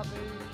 throbbing.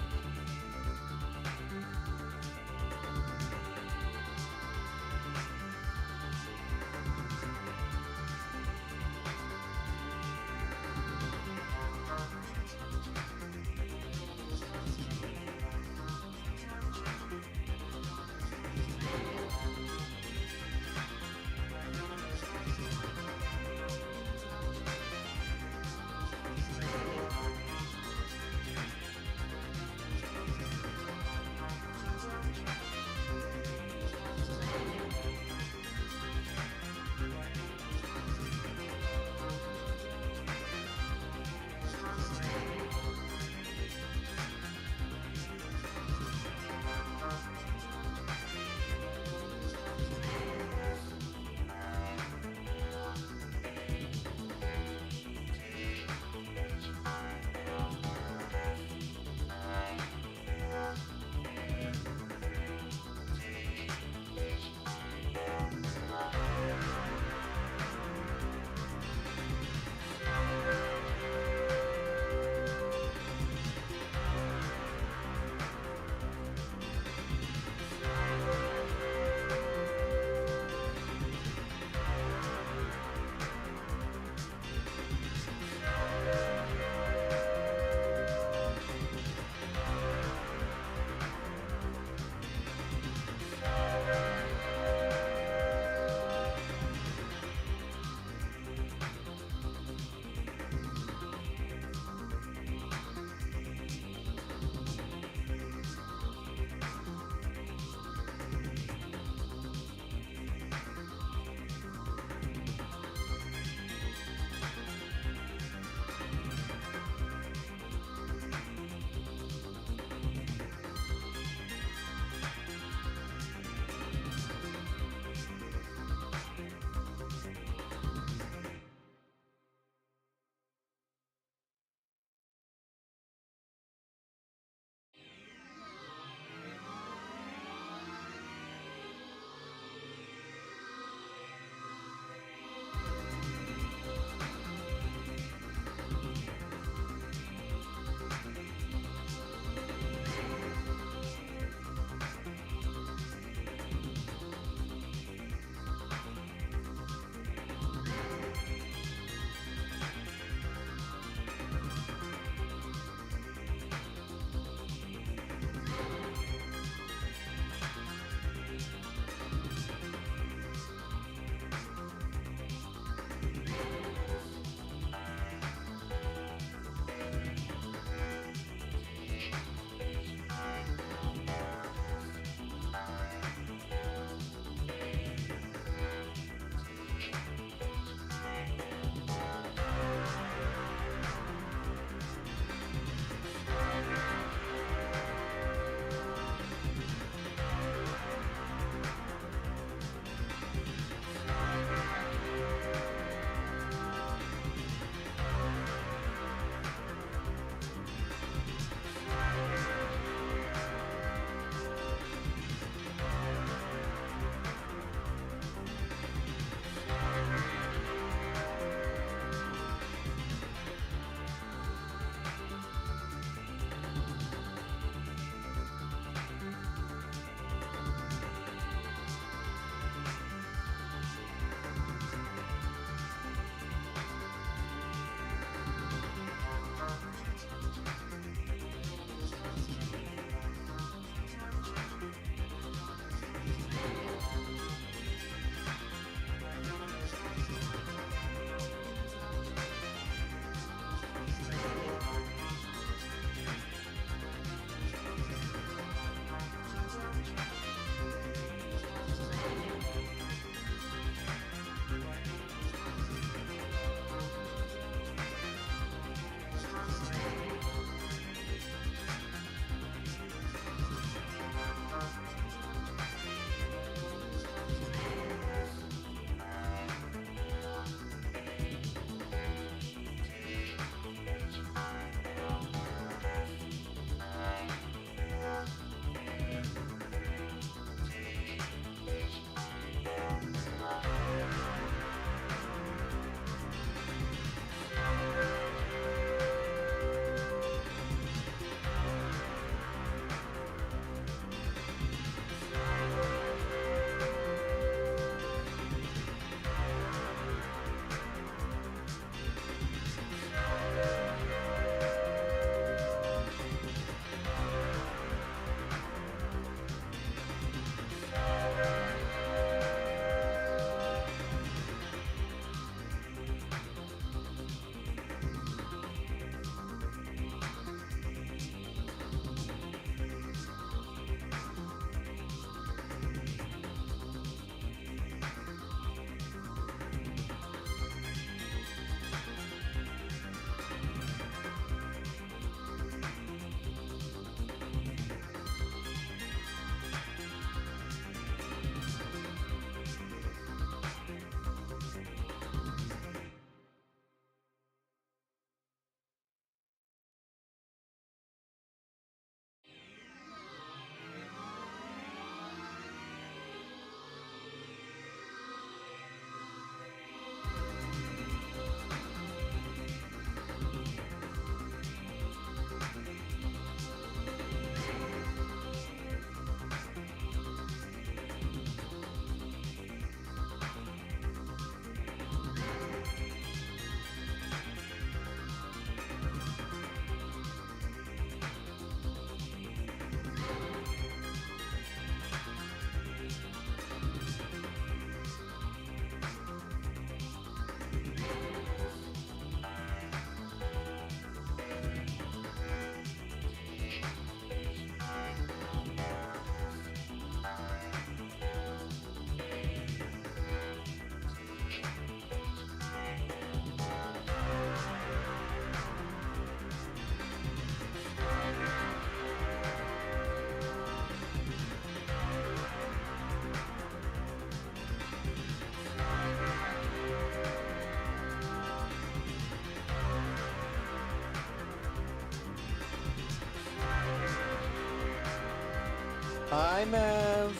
Hi, Mev.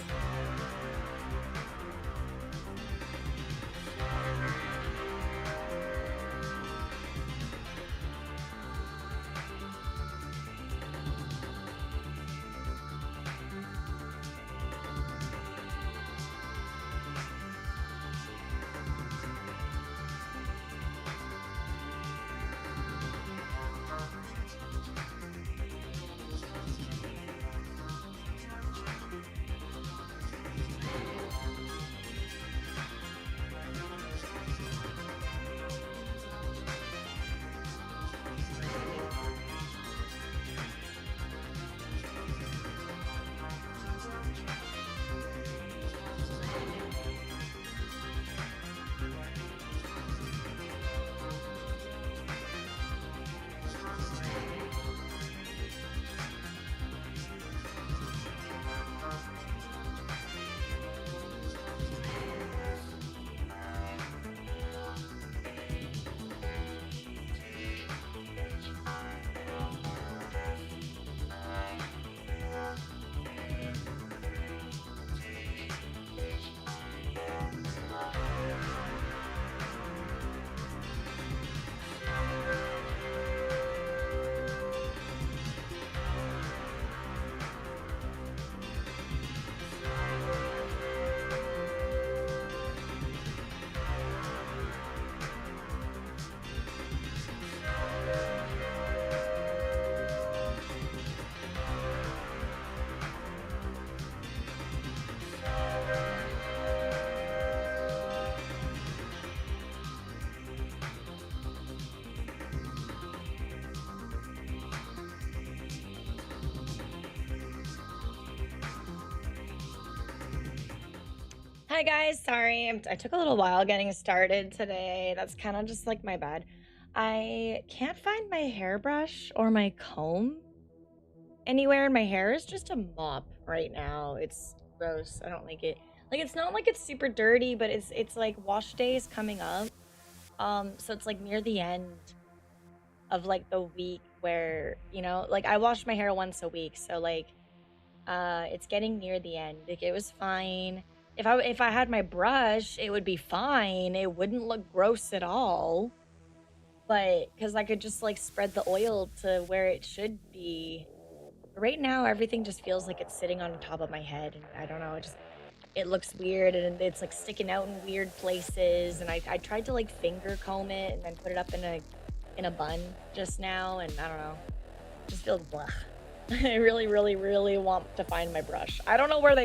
Hi guys, sorry. I took a little while getting started today. That's kind of just like my bad. I can't find my hairbrush or my comb anywhere, and my hair is just a mop right now. It's gross. I don't like it. Like it's not like it's super dirty, but it's like wash day is coming up. So it's like near the end of like the week where, like I wash my hair once a week, so like it's getting near the end. Like it was fine. If I had my brush, it would be fine. It wouldn't look gross at all. But because I could just like spread the oil to where it should be. Right now, everything just feels like it's sitting on top of my head, and I don't know. It looks weird, and it's like sticking out in weird places. And I tried to like finger comb it and then put it up in a bun just now, and I don't know. It just feels blah. I really, really, really want to find my brush. I don't know what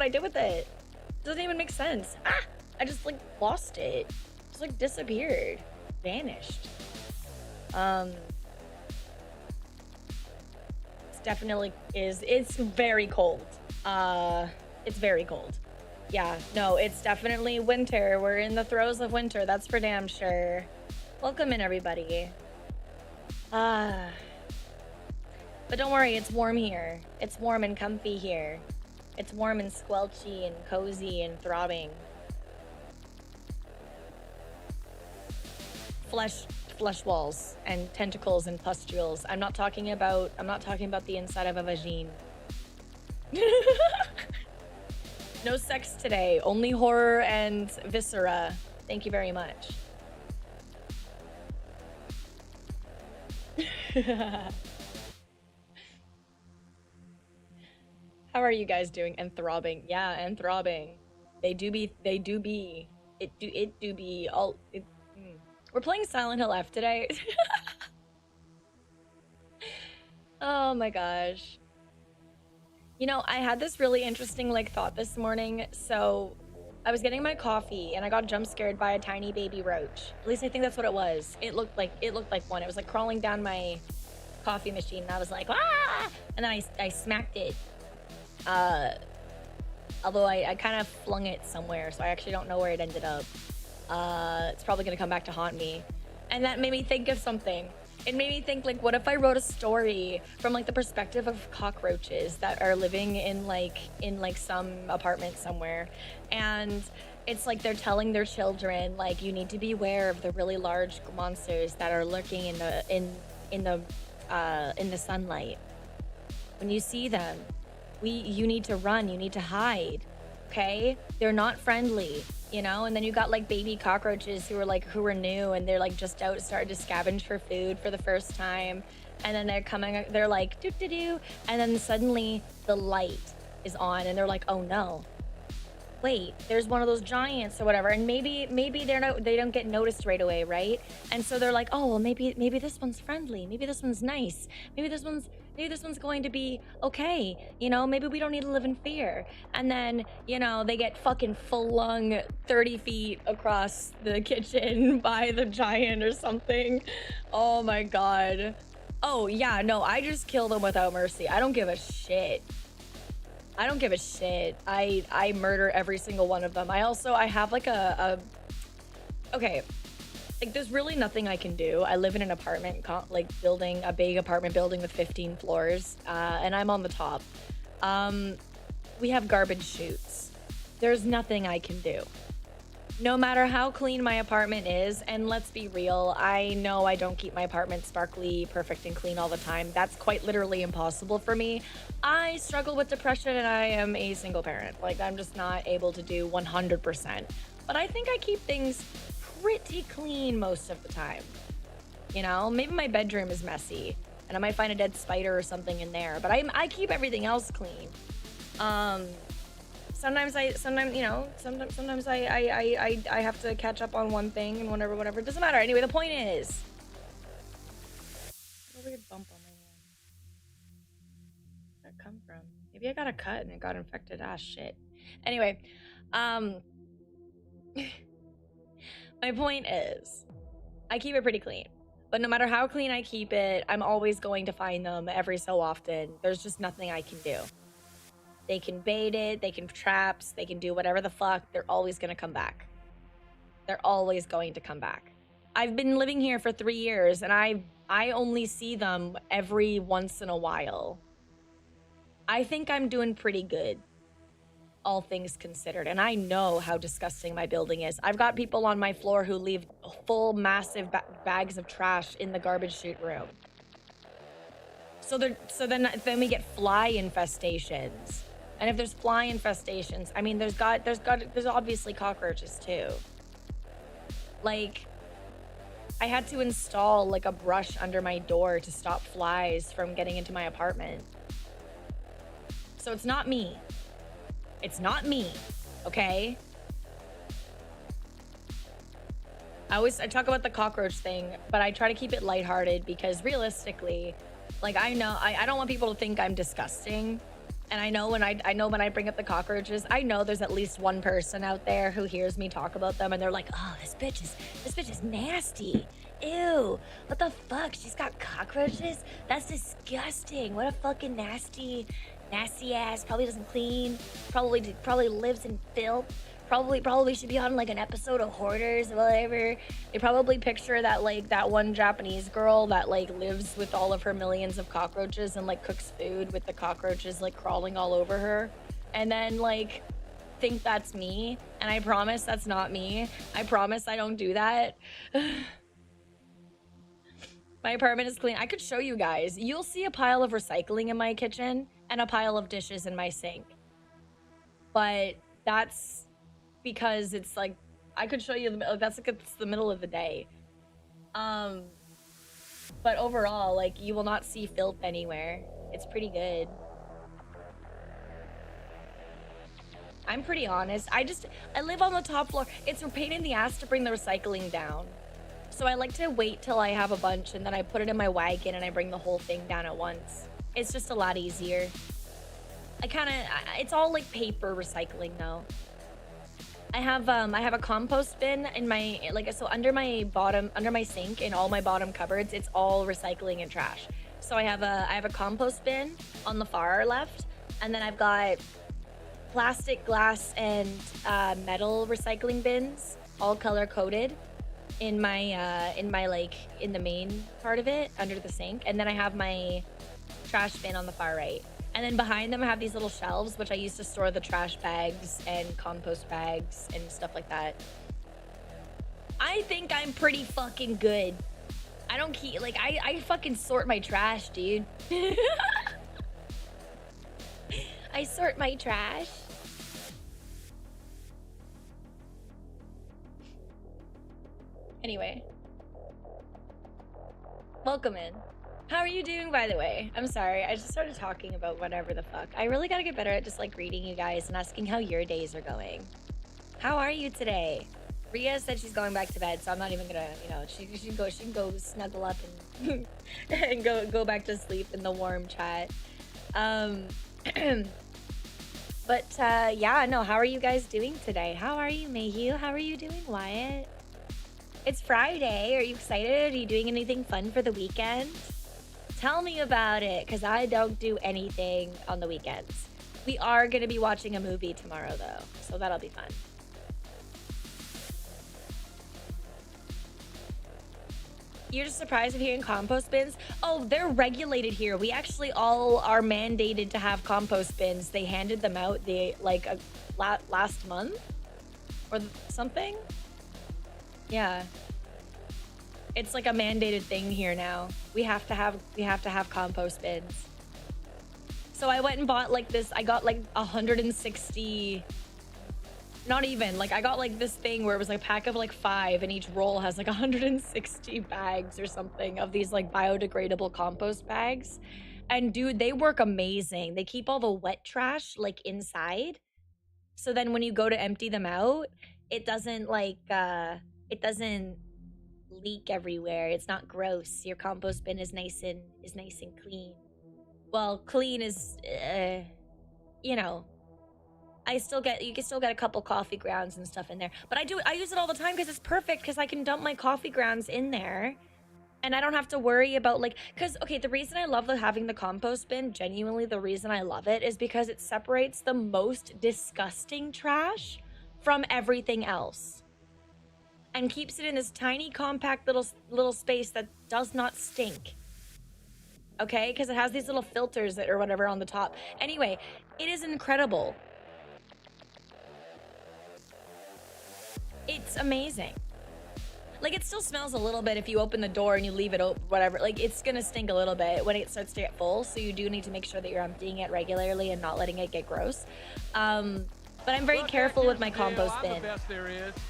I did with it. It doesn't even make sense. I just like lost it. Just like disappeared. Vanished. It's very cold. It's very cold. Yeah, no, it's definitely winter. We're in the throes of winter, that's for damn sure. Welcome in, everybody. But don't worry, it's warm here. It's warm and comfy here. It's warm and squelchy and cozy and throbbing. Flesh walls and tentacles and pustules. I'm not talking about the inside of a vagine. No sex today, only horror and viscera. Thank you very much. How are you guys doing? And throbbing. Yeah, and throbbing. They do be all We're playing Silent Hill F today. Oh my gosh. You know, I had this really interesting like thought this morning. So I was getting my coffee and I got jump scared by a tiny baby roach. At least I think that's what it was. It looked like one. It was like crawling down my coffee machine and I was like, ah! And then I smacked it. Although I kind of flung it somewhere, so I actually don't know where it ended up. It's probably gonna come back to haunt me. And that made me think of something. It made me think, like, what if I wrote a story from like the perspective of cockroaches that are living in some apartment somewhere, and it's like they're telling their children like, you need to beware of the really large monsters that are lurking in the sunlight. When you see them, You need to run, you need to hide. Okay? They're not friendly, you know? And then you got like baby cockroaches who were new and they're like just out started to scavenge for food for the first time. And then they're like doo doo doo, and then suddenly the light is on and they're like, "Oh no. Wait, there's one of those giants or whatever." And maybe they don't get noticed right away, right? And so they're like, "Oh, well maybe this one's friendly. Maybe this one's nice. Maybe this one's going to be okay. You know, maybe we don't need to live in fear." And then, you know, they get fucking flung 30 feet across the kitchen by the giant or something. Oh my God. Oh yeah, no, I just kill them without mercy. I don't give a shit. I don't give a shit. I murder every single one of them. I have like okay, like there's really nothing I can do. I live in an apartment building, a big apartment building with 15 floors, and I'm on the top. We have garbage chutes. There's nothing I can do. No matter how clean my apartment is, and let's be real, I know I don't keep my apartment sparkly, perfect, and clean all the time. That's quite literally impossible for me. I struggle with depression and I am a single parent. Like, I'm just not able to do 100%. But I think I keep things pretty clean most of the time. You know, maybe my bedroom is messy and I might find a dead spider or something in there, but I keep everything else clean. Sometimes I have to catch up on one thing and whatever. It doesn't matter. Anyway, the point is, a weird bump on my hand. Where'd that come from? Maybe I got a cut and it got infected. Ah, shit. Anyway, my point is, I keep it pretty clean. But no matter how clean I keep it, I'm always going to find them every so often. There's just nothing I can do. They can bait it, they can traps, they can do whatever the fuck. They're always gonna come back. They're always going to come back. I've been living here for 3 years and I only see them every once in a while. I think I'm doing pretty good, all things considered. And I know how disgusting my building is. I've got people on my floor who leave full massive bags of trash in the garbage chute room. So then we get fly infestations. And if there's fly infestations, I mean, there's obviously cockroaches too. Like, I had to install like a brush under my door to stop flies from getting into my apartment. So it's not me. It's not me, okay? I talk about the cockroach thing, but I try to keep it lighthearted because realistically, like, I don't want people to think I'm disgusting. And I know when I bring up the cockroaches, I know there's at least one person out there who hears me talk about them and they're like, "Oh, this bitch is nasty. Ew, what the fuck? She's got cockroaches? That's disgusting. What a fucking nasty ass. Probably doesn't clean. Probably lives in filth. Probably should be on like an episode of Hoarders or whatever." They probably picture that like that one Japanese girl that like lives with all of her millions of cockroaches and like cooks food with the cockroaches like crawling all over her, and then like think that's me. And I promise that's not me. I promise I don't do that. My apartment is clean. I could show you guys. You'll see a pile of recycling in my kitchen and a pile of dishes in my sink. But that's because it's like, I could show you, that's like, it's the middle of the day. But overall, like, you will not see filth anywhere. It's pretty good. I'm pretty honest. I live on the top floor. It's a pain in the ass to bring the recycling down. So I like to wait till I have a bunch and then I put it in my wagon and I bring the whole thing down at once. It's just a lot easier. It's all like paper recycling though. I have a compost bin in my, under my sink in all my bottom cupboards, it's all recycling and trash. So I have a compost bin on the far left, and then I've got plastic, glass, and metal recycling bins, all color coded in the main part of it under the sink. And then I have my trash bin on the far right. And then behind them I have these little shelves, which I use to store the trash bags and compost bags and stuff like that. I think I'm pretty fucking good. I don't keep, like, I fucking sort my trash, dude. I I sort my trash. Anyway. Welcome in. How are you doing, by the way? I'm sorry, I just started talking about whatever the fuck. I really gotta get better at just like reading you guys and asking how your days are going. How are you today? Ria said she's going back to bed, so I'm not even gonna, you know, she can go snuggle up and and go back to sleep in the warm chat. But yeah, no, how are you guys doing today? How are you, Mayhew? How are you doing, Wyatt? It's Friday. Are you excited? Are you doing anything fun for the weekend? Tell me about it, because I don't do anything on the weekends. We are going to be watching a movie tomorrow, though, so that'll be fun. You're just surprised of hearing compost bins? Oh, they're regulated here. We actually all are mandated to have compost bins. They handed them out last month or something. Yeah. It's like a mandated thing here now. We have to have compost bins. So I went and bought like this. I got like 160. Not even, like I got like this thing where it was like a pack of like 5 and each roll has like 160 bags or something of these like biodegradable compost bags. And dude, they work amazing. They keep all the wet trash like inside. So then when you go to empty them out, it doesn't like, it doesn't leak everywhere. It's not gross. Your compost bin is nice and clean. Well, clean is, you know, you can still get a couple coffee grounds and stuff in there. But I use it all the time because it's perfect, because I can dump my coffee grounds in there and I don't have to worry about like, because okay, the reason I love having the compost bin, genuinely the reason I love it, is because it separates the most disgusting trash from everything else and keeps it in this tiny compact little space that does not stink. Okay, because it has these little filters that or whatever on the top. Anyway, it is incredible. It's amazing. Like, it still smells a little bit if you open the door and you leave it open, whatever. Like, it's gonna stink a little bit when it starts to get full, so you do need to make sure that you're emptying it regularly and not letting it get gross. But I'm very careful with my compost bin.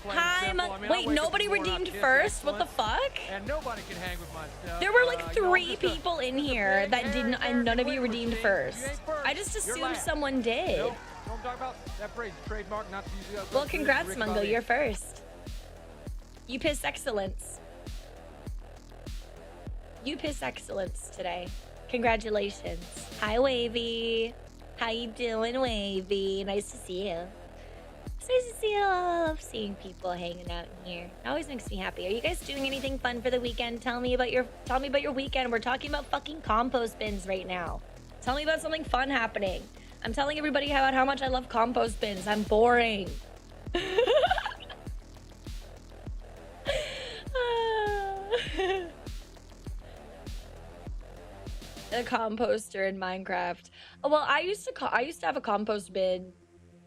Hi, wait, nobody redeemed first? What the fuck? And nobody can hang with my stuff. There were like 3 people in here that didn't, and none of you redeemed first. I just assumed someone did. Nope. Don't talk about that phrase, trademark, not to use it. Well, congrats, Mungo, you're first. You piss excellence. You piss excellence today. Congratulations. Hi, Wavy. How you doing, Wavy? Nice to see you. It's nice to see you. I love seeing people hanging out in here. It always makes me happy. Are you guys doing anything fun for the weekend? Tell me about your weekend. We're talking about fucking compost bins right now. Tell me about something fun happening. I'm telling everybody about how much I love compost bins. I'm boring. A composter in Minecraft. Oh, well, I used to have a compost bin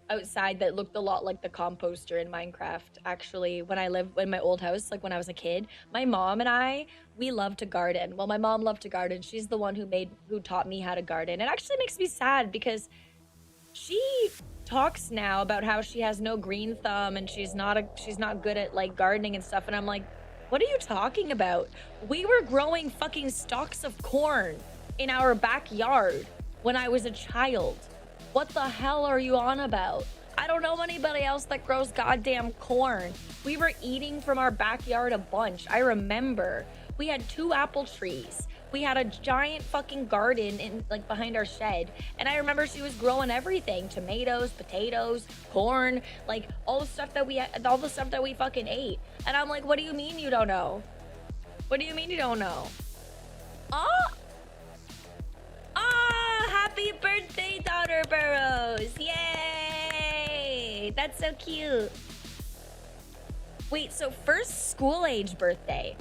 outside that looked a lot like the composter in Minecraft. Actually, when I lived in my old house, like when I was a kid, my mom and we loved to garden. Well, my mom loved to garden. She's the one who taught me how to garden. It actually makes me sad because she talks now about how she has no green thumb and she's not good at like gardening and stuff. And I'm like, what are you talking about? We were growing fucking stalks of corn in our backyard when I was a child. What the hell are you on about? I don't know anybody else that grows goddamn corn. We were eating from our backyard a bunch. I remember we had 2 apple trees. We had a giant fucking garden in like behind our shed. And I remember she was growing everything: tomatoes, potatoes, corn, like all the stuff that we fucking ate. And I'm like, what do you mean you don't know? What do you mean you don't know? Happy birthday, Daughter Burrows! Yay! That's so cute. Wait, so first school-age birthday.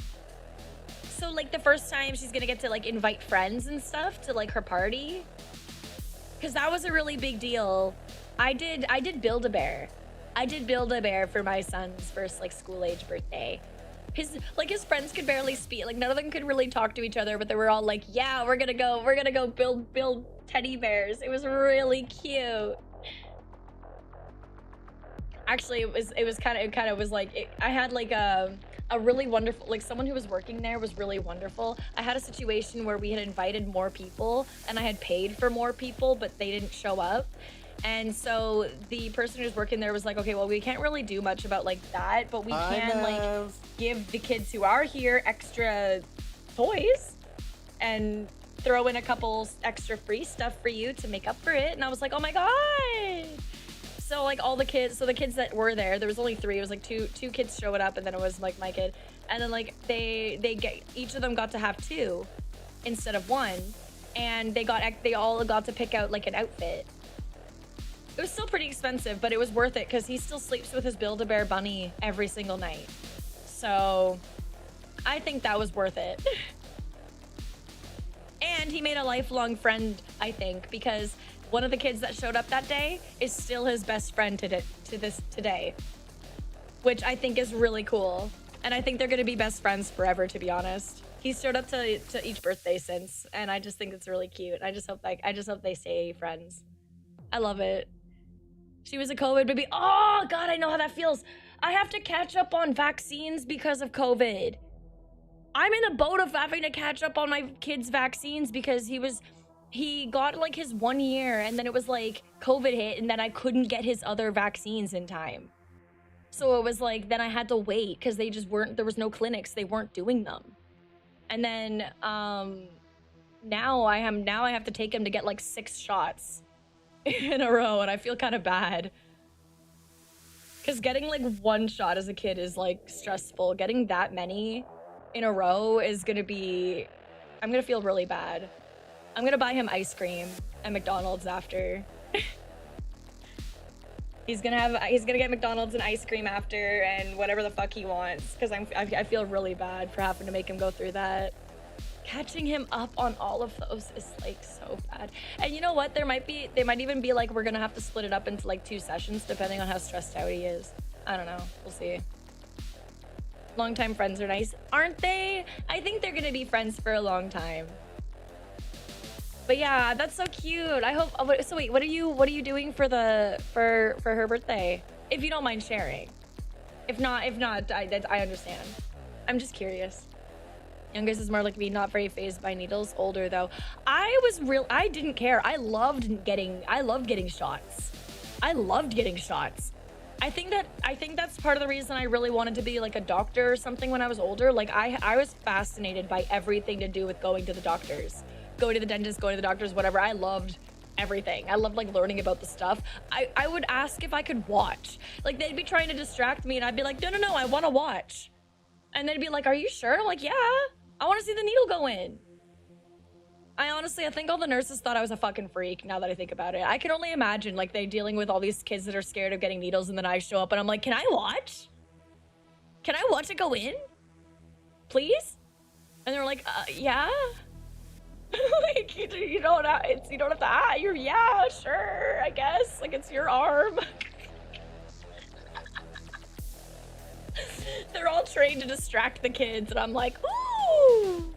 So like the first time she's gonna get to like invite friends and stuff to like her party? Because that was a really big deal. I did Build-A-Bear. I did Build-A-Bear for my son's first like school-age birthday. His friends could barely speak. Like none of them could really talk to each other, but they were all like, yeah, we're gonna go build teddy bears. It was really cute. Actually, it was kind of was like I had like a really wonderful, like someone who was working there was really wonderful. I had a situation where we had invited more people and I had paid for more people, but they didn't show up. And so the person who was working there was like, okay, well, we can't really do much about like that, but we can like give the kids who are here extra toys and throw in a couple extra free stuff for you to make up for it. And I was like, oh my God. So like all the kids, so the kids that were there was only 3. It was like two kids showed up and then it was like my kid. And then like each of them got to have 2 instead of 1. And they all got to pick out like an outfit. It was still pretty expensive, but it was worth it because he still sleeps with his Build-A-Bear bunny every single night. So I think that was worth it. And he made a lifelong friend, I think, because one of the kids that showed up that day is still his best friend today, which I think is really cool. And I think they're gonna be best friends forever, to be honest. He's showed up to each birthday since, and I just think it's really cute. I just hope they stay friends. I love it. She was a COVID baby. Oh God, I know how that feels. I have to catch up on vaccines because of COVID. I'm in a boat of having to catch up on my kid's vaccines because he got like his 1 year and then it was like COVID hit and then I couldn't get his other vaccines in time. So it was like, then I had to wait because they just weren't, there was no clinics, they weren't doing them. And then now I have to take him to get like 6 shots in a row and I feel kind of bad. Because getting like 1 shot as a kid is like stressful. Getting that many in a row is gonna be, I'm gonna feel really bad. I'm gonna buy him ice cream at McDonald's after. He's gonna get McDonald's and ice cream after and whatever the fuck he wants because I feel really bad for having to make him go through that. Catching him up on all of those is like so bad. And you know what? They might even be like, we're gonna have to split it up into like 2 sessions depending on how stressed out he is. I don't know. We'll see. Longtime friends are nice, aren't they? I think they're gonna be friends for a long time. But yeah, that's so cute. I hope. So wait, what are you doing for her birthday? If you don't mind sharing. If not, I understand. I'm just curious. Youngest is more like me, not very fazed by needles. Older though, I didn't care. I loved getting shots. I loved getting shots. I think that's part of the reason I really wanted to be like a doctor or something when I was older. Like I was fascinated by everything to do with going to the doctors. Going to the dentist, going to the doctors, whatever. I loved everything. I loved like learning about the stuff. I would ask if I could watch. Like they'd be trying to distract me and I'd be like, no, I want to watch. And they'd be like, are you sure? I'm like, yeah, I want to see the needle go in. I think all the nurses thought I was a fucking freak now that I think about it. I can only imagine like they dealing with all these kids that are scared of getting needles and then I show up and I'm like, can I watch? Can I watch it go in? Please? And they're like, yeah. Like you don't have to you're yeah, sure, I guess. Like it's your arm. They're all trained to distract the kids and I'm like, ooh.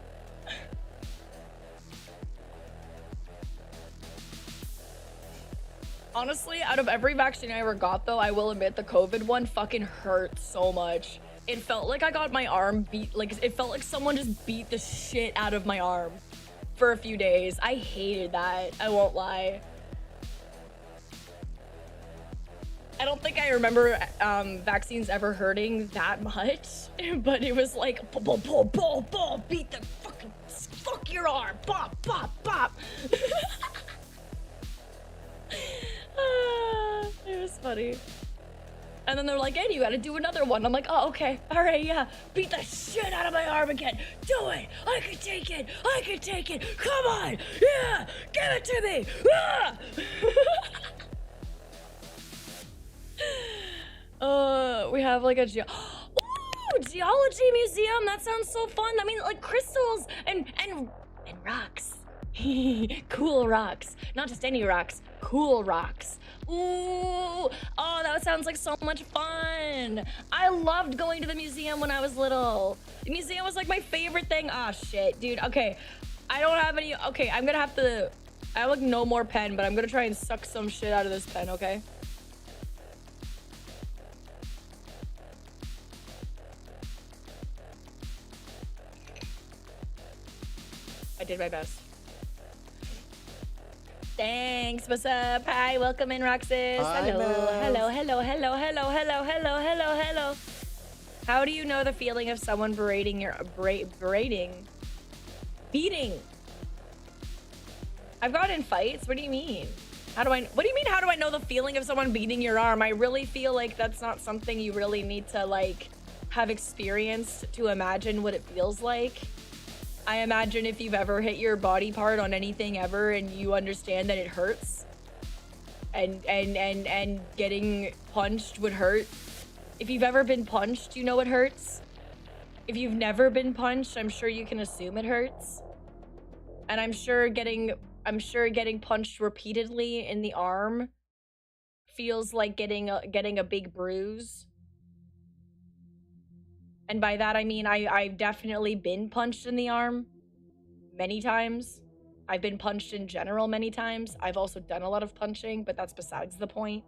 Honestly, out of every vaccine I ever got though, I will admit the COVID one fucking hurt so much. It felt like I got my arm beat, like it felt like someone just beat the shit out of my arm for a few days. I hated that, I won't lie. I don't think I remember vaccines ever hurting that much, but it was like, pull, beat the fuck your arm, pop, pop. It was funny. And then they're like, hey, you gotta do another one. I'm like, oh, okay, all right, yeah. Beat the shit out of my arm again. Do it, I can take it, come on, yeah, give it to me, ah! We have like a geology museum. That sounds so fun. I mean, like crystals and rocks. Cool rocks. Not just any rocks, cool rocks. Ooh, oh, that sounds like so much fun. I loved going to the museum when I was little. The museum was like my favorite thing. Ah, shit, dude. Okay, I don't have any. Okay, I'm gonna have to I have like no more pen, but I'm gonna try and suck some shit out of this pen, okay? I did my best. Thanks. What's up? Hi, welcome in, Roxas. Hi, hello, Bev. hello, hello, hello, hello, hello, hello, hello, hello. How do you know the feeling of someone beating? I've got in fights. What do you mean? What do you mean? How do I know the feeling of someone beating your arm? I really feel like that's not something you really need to like have experienced to imagine what it feels like. I imagine if you've ever hit your body part on anything ever and you understand that it hurts and getting punched would hurt. If you've ever been punched, you know it hurts. If you've never been punched, I'm sure you can assume it hurts. And I'm sure getting punched repeatedly in the arm feels like getting a big bruise. And by that I mean I've definitely been punched in the arm many times. I've been punched in general many times. I've also done a lot of punching, but that's besides the point.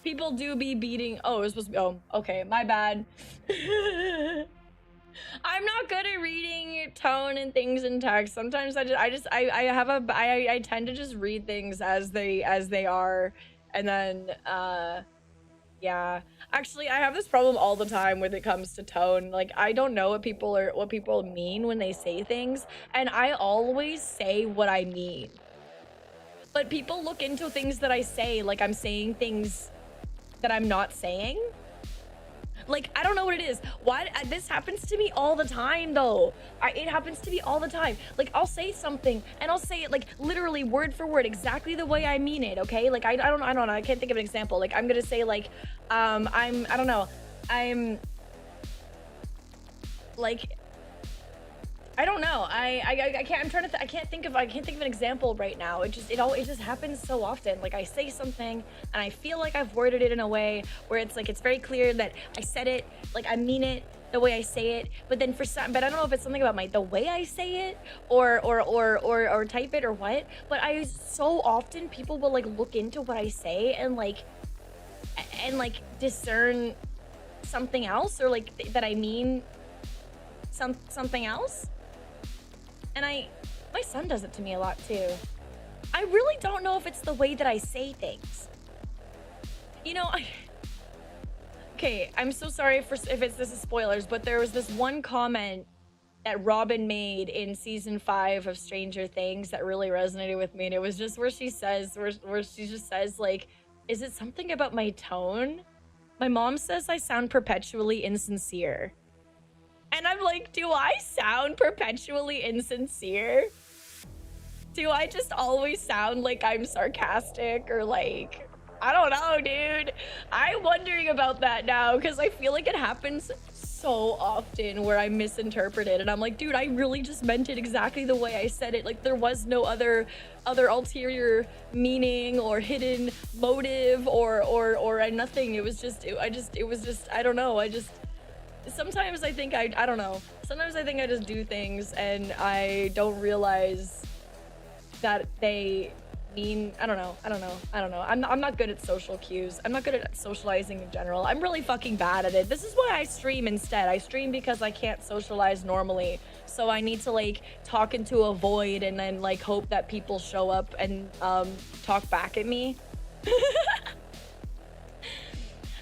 People do be beating. Oh, it was supposed to be. Oh, okay, my bad. I'm not good at reading tone and things in text. Sometimes I tend to just read things as they are, and then yeah. Actually, I have this problem all the time when it comes to tone. Like, I don't know what people mean when they say things, and I always say what I mean. But people look into things that I say like I'm saying things that I'm not saying. Like, I don't know what it is. Why this happens to me all the time though. It happens to me all the time. Like, I'll say something and I'll say it like literally word for word exactly the way I mean it, okay? Like I don't know. I can't think of an example. Like, I'm going to say like I'm like I don't know. I can't think of an example right now. It just happens so often. Like, I say something and I feel like I've worded it in a way where it's like it's very clear that I said it, like I mean it the way I say it. But then but I don't know if it's something about the way I say it or type it or what. But so often people will like look into what I say and like discern something else, or like that I mean something else. And my son does it to me a lot too. I really don't know if it's the way that I say things. You know, okay, I'm so sorry if this is spoilers, but there was this one comment that Robin made in season 5 of Stranger Things that really resonated with me, and it was just where she just says like, is it something about my tone? My mom says I sound perpetually insincere. And I'm like, do I sound perpetually insincere? Do I just always sound like I'm sarcastic, or like, I don't know, dude. I'm wondering about that now because I feel like it happens so often where I misinterpret it and I'm like, dude, I really just meant it exactly the way I said it. Like, there was no other ulterior meaning or hidden motive or nothing. It was just I don't know. Sometimes I think I don't know. Sometimes I think I just do things and I don't realize that they mean, I don't know. I'm not good at social cues. I'm not good at socializing in general. I'm really fucking bad at it. This is why I stream instead. I stream because I can't socialize normally. So I need to like talk into a void and then like hope that people show up and talk back at me.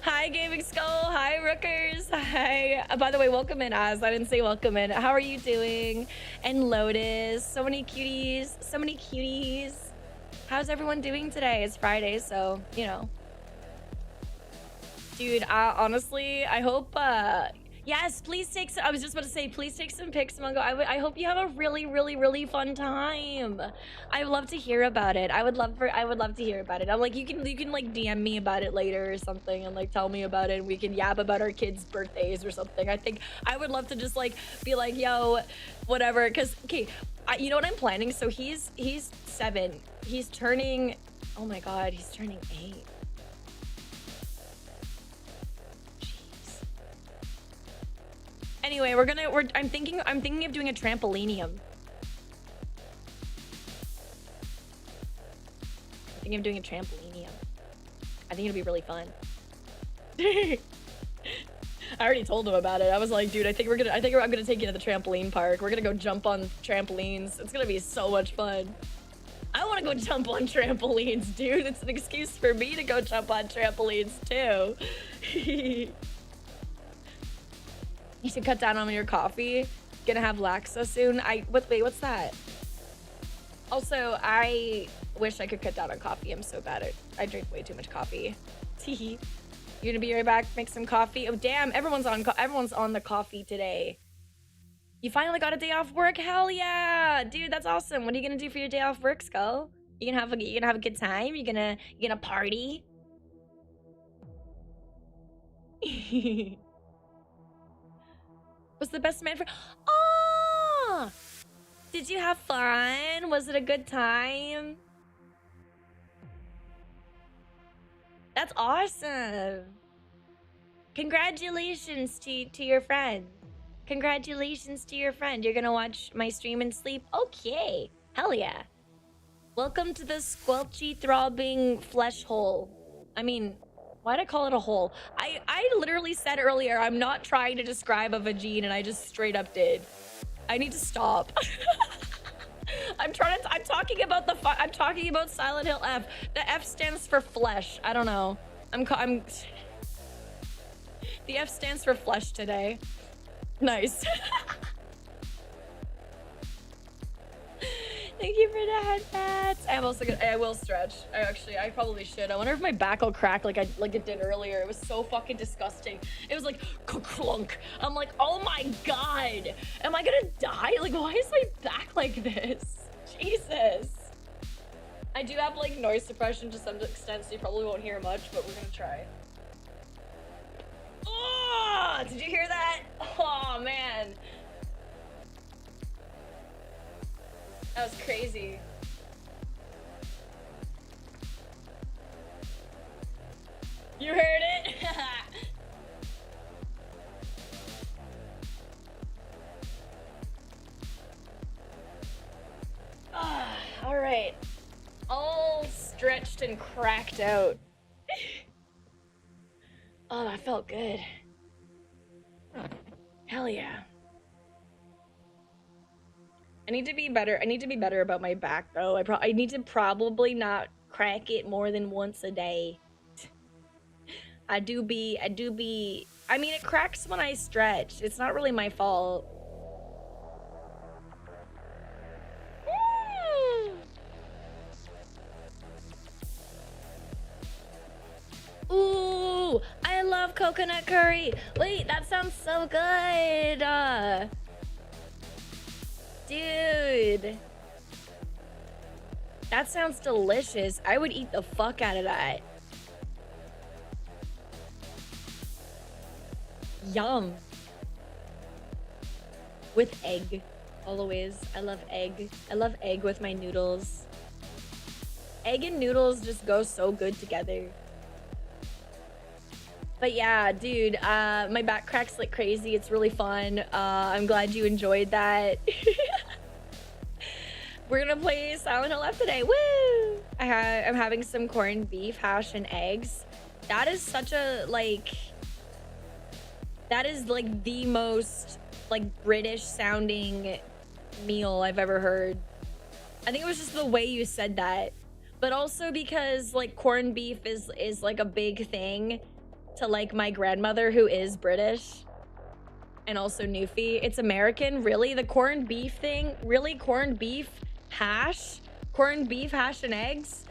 Hi, Gaming Skull. Hi, Rookers. Hi. By the way, welcome in, Az. I didn't say welcome in. How are you doing? And Lotus. So many cuties. So many cuties. How's everyone doing today? It's Friday, so, you know. Dude, honestly, I hope, yes, please take some, I was just about to say, please take some pics, Mungo. I hope you have a really, really, really fun time. I'd love to hear about it. I would love to hear about it. I'm like, you can like DM me about it later or something and like tell me about it and we can yap about our kids' birthdays or something. I think I would love to just like be like, yo, whatever. Cause okay, you know what I'm planning? So he's 7. He's turning, oh my God, he's turning 8. Anyway, I'm thinking of doing a trampolinium. I'm thinking of doing a trampolinium. I think it'll be really fun. I already told him about it. I was like, dude, I'm gonna take you to the trampoline park. We're gonna go jump on trampolines. It's gonna be so much fun. I want to go jump on trampolines, dude. It's an excuse for me to go jump on trampolines too. You should cut down on your coffee. Gonna have Laxa soon. Wait, what's that? Also, I wish I could cut down on coffee. I'm so bad at I drink way too much coffee. Teehee. You're gonna be right back, make some coffee. Oh damn, everyone's on the coffee today. You finally got a day off work? Hell yeah! Dude, that's awesome. What are you gonna do for your day off work, Skull? You gonna have a good time? You gonna party? Was the best man for Oh! Did you have fun? Was it a good time? That's awesome. Congratulations to your friend. Congratulations to your friend. You're gonna watch my stream and sleep? Okay. Hell yeah. Welcome to the squelchy, throbbing flesh hole. I mean, why'd I call it a hole? I literally said earlier, I'm not trying to describe a vagine, and I just straight up did. I need to stop. I'm talking about Silent Hill F. The F stands for flesh. I don't know. The F stands for flesh today. Nice. Thank you for the headbats. I will stretch. I probably should. I wonder if my back will crack like it did earlier. It was so fucking disgusting. It was like clunk. I'm like, oh my god, am I gonna die? Like, why is my back like this? Jesus. I do have like noise suppression to some extent, so you probably won't hear much, but we're gonna try. Oh, did you hear that? Oh man. That was crazy. You heard it? All right. All stretched and cracked out. Oh, that felt good. Hell yeah. I need to be better about my back though. I need to probably not crack it more than once a day. I mean, it cracks when I stretch. It's not really my fault. Ooh, I love coconut curry. Wait, that sounds so good. Dude, that sounds delicious. I would eat the fuck out of that. Yum. With egg, always. I love egg. I love egg with my noodles. Egg and noodles just go so good together. But yeah, dude, my back cracks like crazy. It's really fun. I'm glad you enjoyed that. We're gonna play Silent Hill F today. Woo! I'm having some corned beef, hash, and eggs. That is such a, like... That is, like, the most, like, British sounding meal I've ever heard. I think it was just the way you said that. But also because, like, corned beef is like, a big thing to, like, my grandmother, who is British. And also Newfie. It's American, really? The corned beef thing? Really? Corned beef? Hash? Corned beef, hash, and eggs?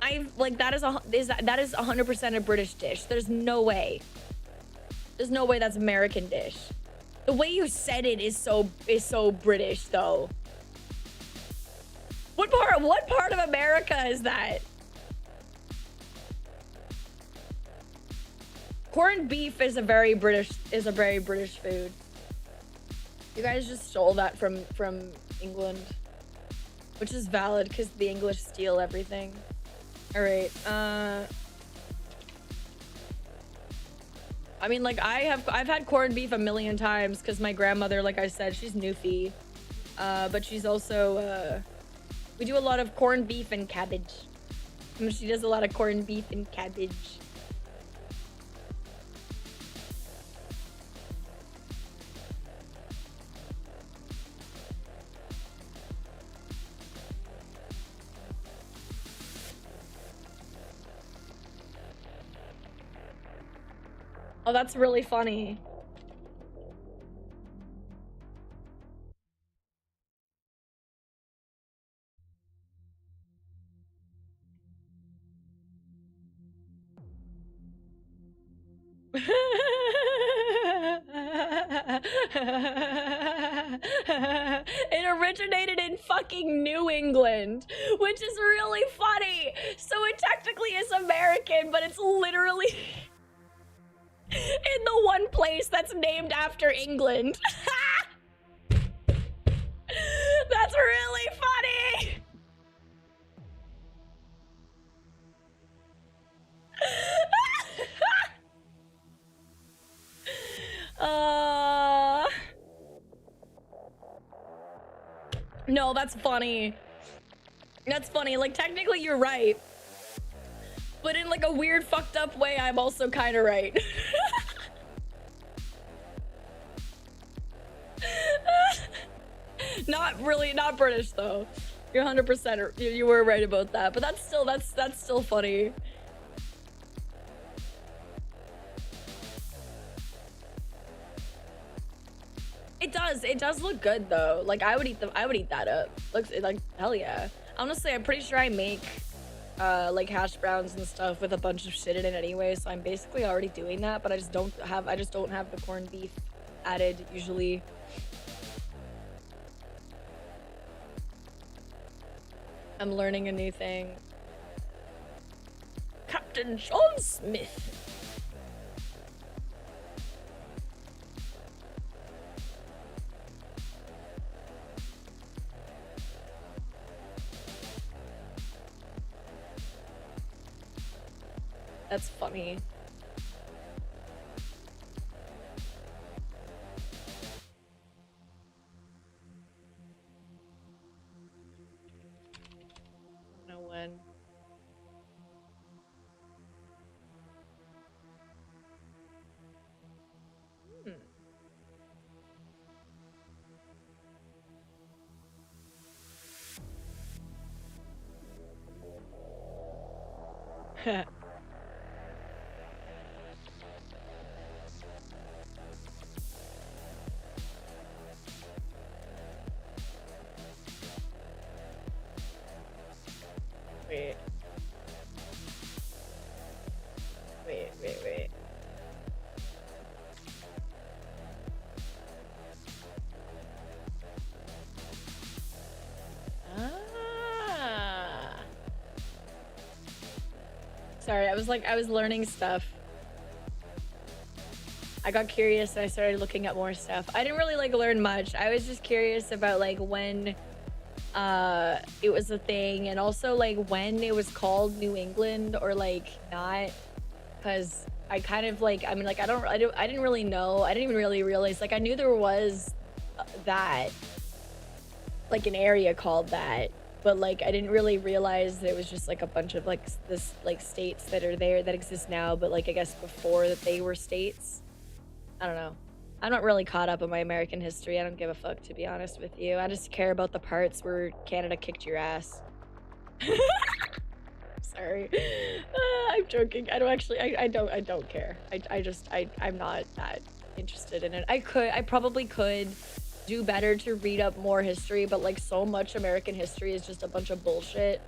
That is 100% a British dish. There's no way. There's no way that's American dish. The way you said it is so British, though. What part of America is that? Corned beef is a very British food. You guys just stole that from England, which is valid because the English steal everything. All right. I mean, like, I've had corned beef a million times because my grandmother, like I said, she's Newfie. But she's also, we do a lot of corned beef and cabbage. She does a lot of corned beef and cabbage. Oh, that's really funny. It originated in fucking New England, which is really funny. So it technically is American, but it's literally in the one place that's named after England. That's really funny. No, that's funny. That's funny. Like, technically you're right. But in like a weird fucked up way, I'm also kind of right. Not really, not British though. You're 100%, you were right about that. But that's still funny. It does look good though. Like I would eat that up. Looks like hell yeah. Honestly, I'm pretty sure I make like hash browns and stuff with a bunch of shit in it anyway, so I'm basically already doing that, but I just don't have the corned beef added usually. I'm learning a new thing. Captain John Smith. That's funny. I don't know when. Wait. Ah. Sorry, I was learning stuff. I got curious and I started looking at more stuff. I didn't really like learn much. I was just curious about like when it was a thing, and also like when it was called New England or like not, because I kind of like, I mean, like I didn't really know. I didn't even really realize, like I knew there was that, like an area called that, but like I didn't really realize that it was just like a bunch of like this like states that are there that exist now, but like I guess before that they were states. I don't know. I'm not really caught up on my American history. I don't give a fuck, to be honest with you. I just care about the parts where Canada kicked your ass. Sorry. I'm joking. I don't actually, I don't care. I'm not that interested in it. I probably could do better to read up more history, but like so much American history is just a bunch of bullshit.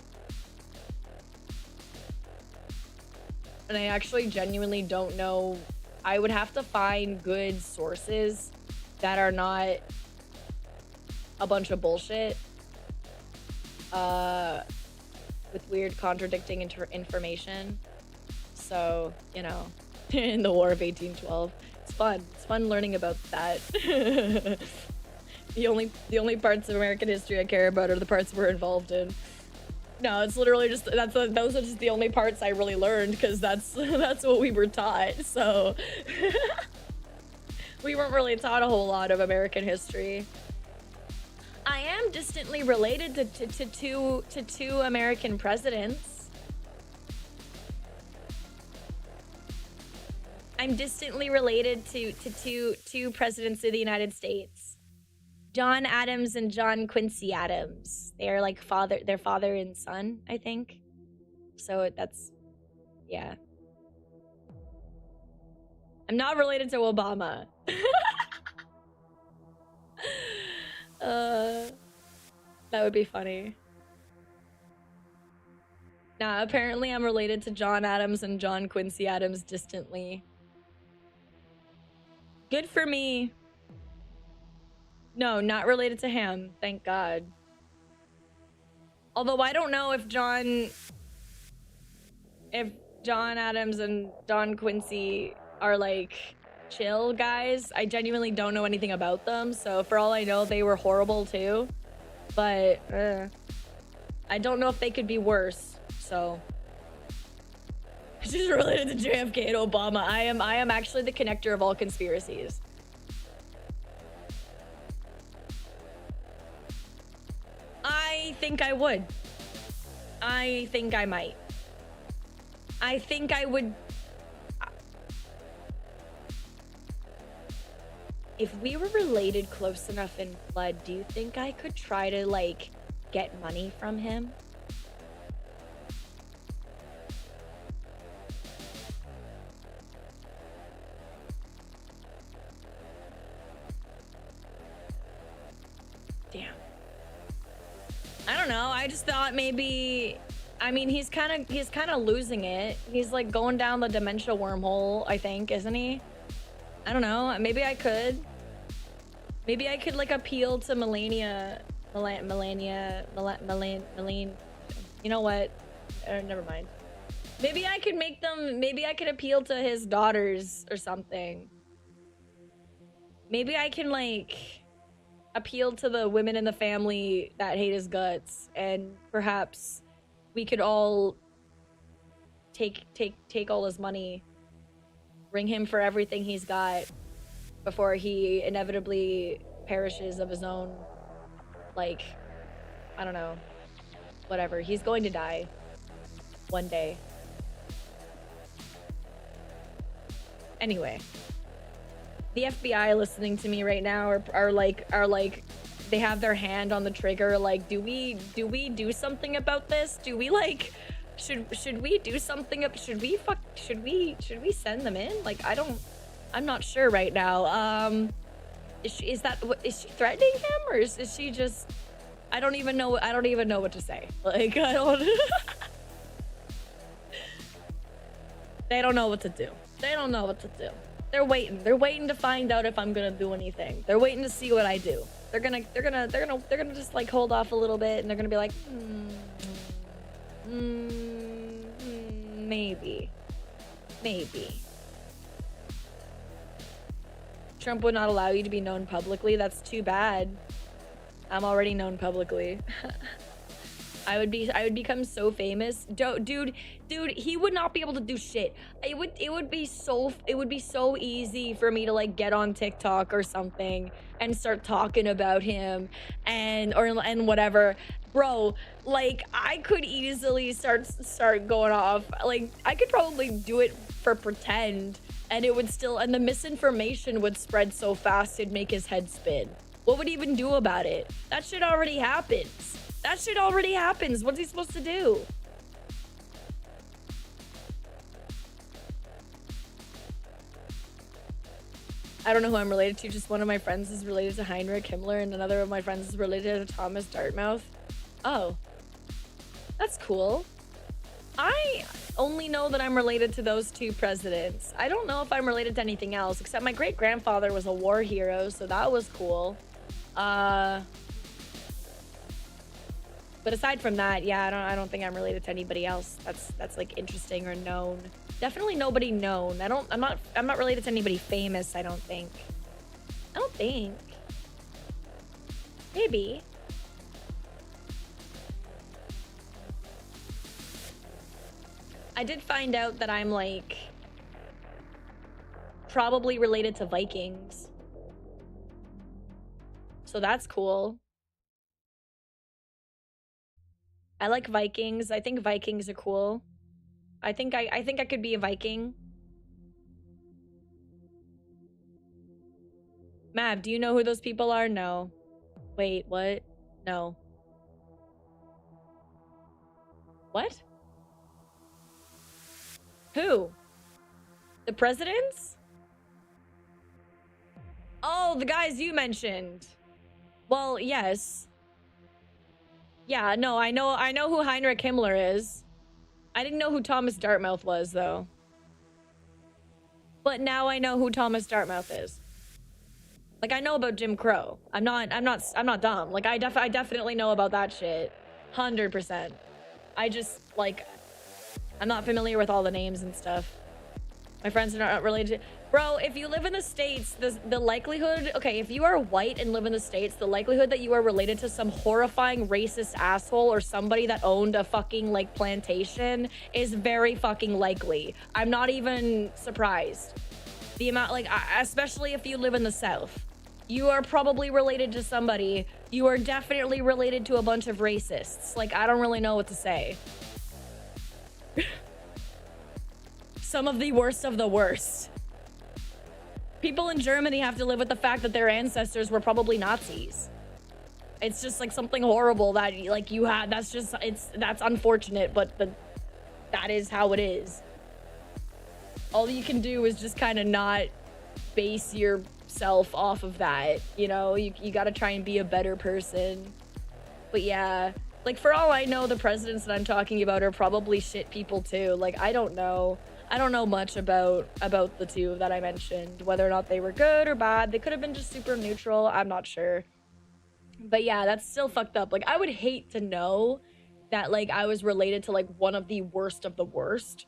And I actually genuinely don't know. I would have to find good sources that are not a bunch of bullshit with weird contradicting information. So, you know, in the War of 1812, it's fun learning about that. The only parts of American history I care about are the parts we're involved in. No, it's literally just those are just the only parts I really learned because that's what we were taught. So we weren't really taught a whole lot of American history. I am distantly related to two American presidents. I'm distantly related to two presidents of the United States. John Adams and John Quincy Adams. They're like they're father and son, I think. So that's, yeah. I'm not related to Obama. That would be funny. Nah, apparently I'm related to John Adams and John Quincy Adams distantly. Good for me. No, not related to him, thank God. Although I don't know if John Adams and John Quincy are like chill guys. I genuinely don't know anything about them, so for all I know, they were horrible too. But I don't know if they could be worse. So she's related to JFK and Obama. I am actually the connector of all conspiracies. I think I would. I think I might. I think I would. If we were related close enough in blood, do you think I could try to, like, get money from him? Damn. I don't know. I just thought maybe... I mean, he's kind of losing it. He's, like, going down the dimensional wormhole, I think, isn't he? I don't know. Maybe I could. Maybe I could like appeal to Melania. You know what? Never mind. Maybe I could make them. Maybe I could appeal to his daughters or something. Maybe I can like appeal to the women in the family that hate his guts, and perhaps we could all take all his money. Bring him for everything he's got before he inevitably perishes of his own, like, I don't know, whatever. He's going to die one day. Anyway, the FBI listening to me right now are like they have their hand on the trigger. Like, do we do something about this? Do we like? Should we do something? Should we send them in? Like, I'm not sure right now. Is she threatening him, or is she just? I don't even know what to say. Like, I don't. They don't know what to do. They don't know what to do. They're waiting. They're waiting to find out if I'm gonna do anything. They're waiting to see what I do. They're gonna just like hold off a little bit, and they're gonna be like, maybe. Trump would not allow you to be known publicly. That's too bad. I'm already known publicly. I would become so famous. Dude, he would not be able to do shit. It would be so easy for me to like get on TikTok or something and start talking about him and whatever. Bro, like I could easily start going off. Like I could probably do it for pretend, and it would still, and the misinformation would spread so fast it'd make his head spin. What would he even do about it? That shit already happens. What's he supposed to do? I don't know who I'm related to. Just one of my friends is related to Heinrich Himmler, and another of my friends is related to Thomas Dartmouth. Oh, that's cool. I only know that I'm related to those two presidents. I don't know if I'm related to anything else, except my great-grandfather was a war hero, so that was cool. But aside from that, yeah, I don't think I'm related to anybody else that's like interesting or known. Definitely nobody known. I'm not related to anybody famous, I don't think. Maybe. I did find out that I'm like probably related to Vikings. So that's cool. I like Vikings. I think Vikings are cool. I think I could be a Viking. Mav, do you know who those people are? No. Wait, what? No. What? Who? The presidents? Oh, the guys you mentioned. Well, yes. Yeah, no, I know who Heinrich Himmler is. I didn't know who Thomas Dartmouth was, though. But now I know who Thomas Dartmouth is. Like, I know about Jim Crow. I'm not dumb. Like, I definitely know about that shit. 100%. I just, like, I'm not familiar with all the names and stuff. My friends are not related to... Bro, if you live in the States, the likelihood... Okay, if you are white and live in the States, the likelihood that you are related to some horrifying racist asshole or somebody that owned a fucking, like, plantation is very fucking likely. I'm not even surprised. The amount, like, especially if you live in the South. You are probably related to somebody. You are definitely related to a bunch of racists. Like, I don't really know what to say. Some of the worst of the worst. People in Germany have to live with the fact that their ancestors were probably Nazis. It's just like something horrible that like you had. That's just, that's unfortunate, but that is how it is. All you can do is just kind of not base yourself off of that. You know, you got to try and be a better person. But yeah, like for all I know, the presidents that I'm talking about are probably shit people too. Like, I don't know. I don't know much about the two that I mentioned, whether or not they were good or bad. They could have been just super neutral. I'm not sure. But yeah, that's still fucked up. Like, I would hate to know that, like, I was related to, like, one of the worst of the worst.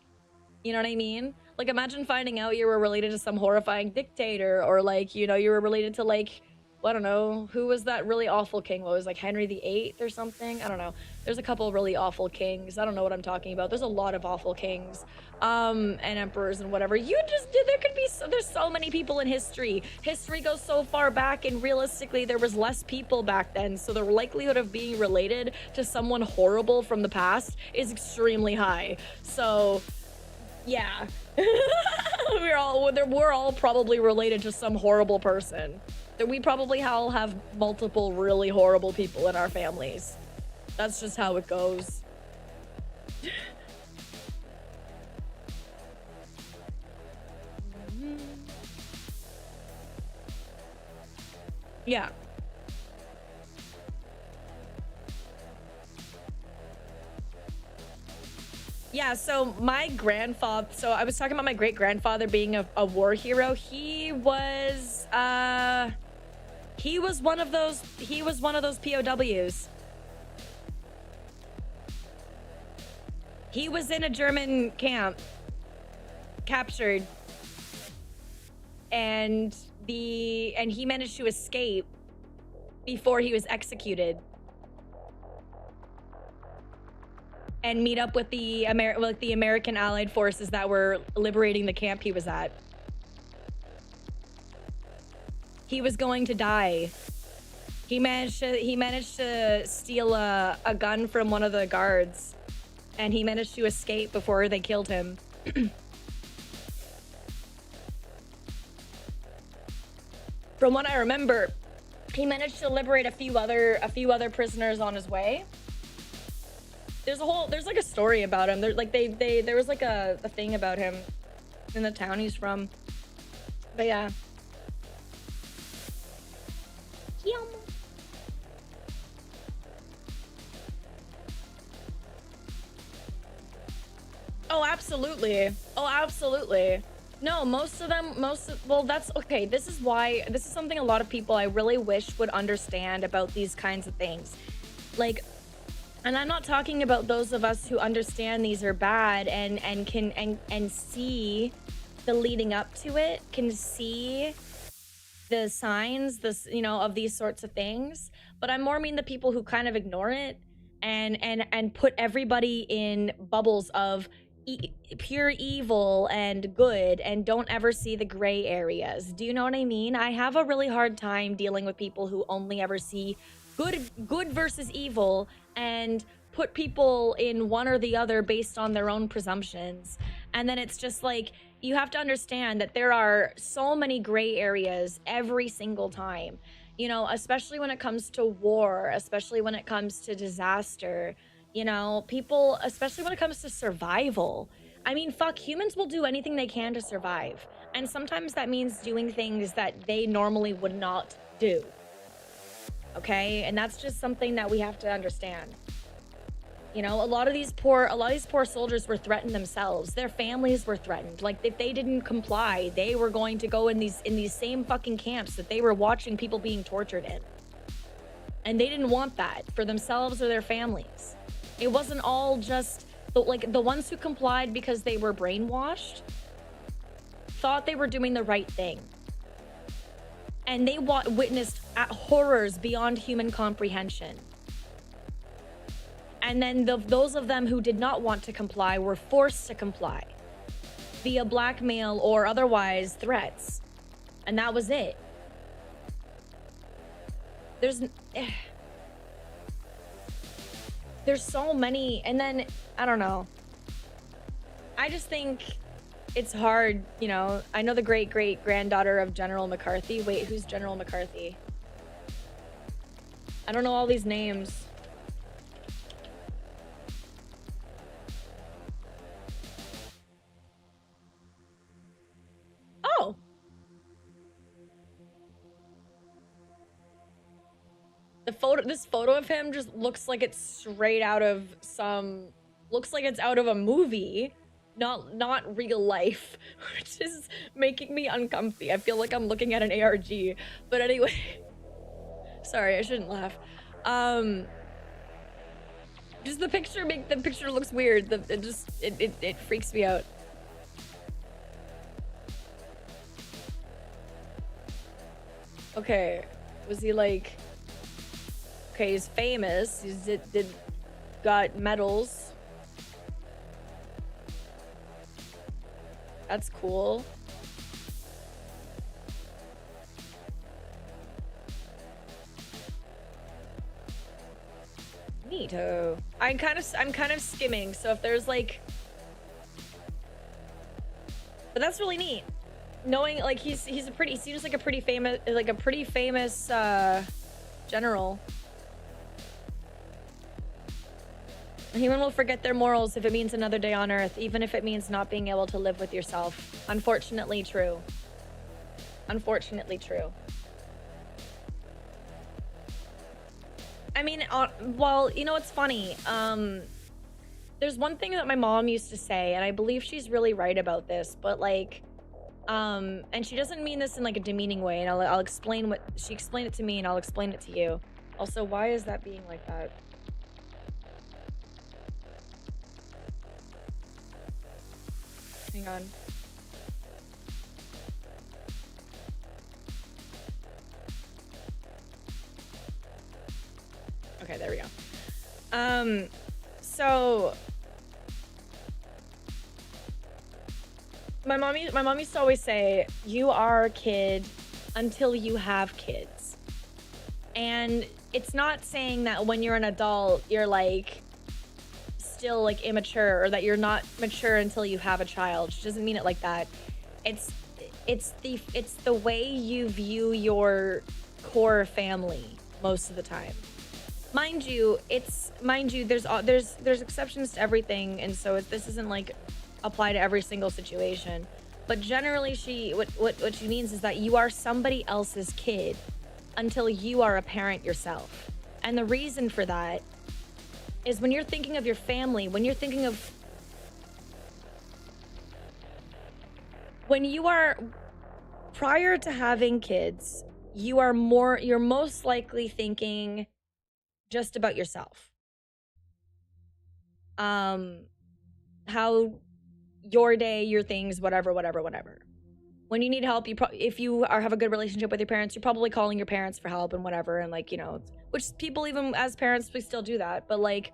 You know what I mean? Like, imagine finding out you were related to some horrifying dictator, or, like, you know, you were related to, like, I don't know, who was that really awful king? What was, like, Henry VIII or something? I don't know. There's a couple of really awful kings. I don't know what I'm talking about. There's a lot of awful kings, and emperors and whatever. There could be, there's so many people in history. History goes so far back, and realistically, there was less people back then, so the likelihood of being related to someone horrible from the past is extremely high. So, yeah. we're all probably related to some horrible person. We probably all have multiple really horrible people in our families. That's just how it goes. Yeah. Yeah, so my grandfather, so I was talking about my great-grandfather being a war hero. He was one of those POWs. He was in a German camp, captured, and he managed to escape before he was executed and meet up with the American Allied forces that were liberating the camp he was at. He was going to die. He managed to steal a gun from one of the guards, and he managed to escape before they killed him. From what I remember, he managed to liberate a few other prisoners on his way. There's like a story about him. There was like a thing about him in the town he's from. But yeah. Yum. Oh, absolutely. Oh, absolutely. No, well, that's okay. This is something a lot of people I really wish would understand about these kinds of things. Like, and I'm not talking about those of us who understand these are bad and can see the leading up to it, can see the signs, of these sorts of things. But I more mean the people who kind of ignore it and put everybody in bubbles of pure evil and good and don't ever see the gray areas. Do you know what I mean? I have a really hard time dealing with people who only ever see good versus evil and put people in one or the other based on their own presumptions. And then it's just like, you have to understand that there are so many gray areas every single time, you know, especially when it comes to war, especially when it comes to disaster, you know, people, especially when it comes to survival. I mean, fuck, humans will do anything they can to survive. And sometimes that means doing things that they normally would not do. Okay? And that's just something that we have to understand. You know, a lot of these poor soldiers were threatened themselves. Their families were threatened. Like, if they didn't comply, they were going to go in these same fucking camps that they were watching people being tortured in. And they didn't want that for themselves or their families. It wasn't all just the ones who complied because they were brainwashed thought they were doing the right thing. And they witnessed horrors beyond human comprehension. And then those of them who did not want to comply were forced to comply via blackmail or otherwise threats. And that was it. There's so many, and then, I don't know. I just think it's hard, you know. I know the great-great-granddaughter of General McCarthy. Wait, who's General McCarthy? I don't know all these names. Oh. This photo of him just looks like it's straight out of looks like it's out of a movie, not real life, which is making me uncomfy. I feel like I'm looking at an ARG, but anyway, sorry, I shouldn't laugh. Just the picture looks weird. It freaks me out. Okay, was he like... Okay, he's famous. He's got medals. That's cool. Neato. I'm kind of skimming, so if there's like... But that's really neat. Knowing like he seems like a pretty famous general. A human will forget their morals if it means another day on Earth, even if it means not being able to live with yourself. Unfortunately true. Unfortunately true. I mean, well, you know what's funny? There's one thing that my mom used to say, and I believe she's really right about this, but like, and she doesn't mean this in like a demeaning way, and I'll explain what she explained it to me, and I'll explain it to you. Also, why is that being like that? Hang on. Okay, there we go. So my mom used to always say, you are a kid until you have kids. And it's not saying that when you're an adult, you're like still like immature, or that you're not mature until you have a child. She doesn't mean it like that. It's the way you view your core family most of the time. Mind you, there's exceptions to everything, and so this isn't like apply to every single situation. But generally, what she means is that you are somebody else's kid until you are a parent yourself. And the reason for that is when you're thinking of your family, when you are prior to having kids, you're most likely thinking just about yourself. How your day, your things, whatever. When you need help, if you have a good relationship with your parents, you're probably calling your parents for help and whatever, and like, you know, which people, even as parents, we still do that, but like,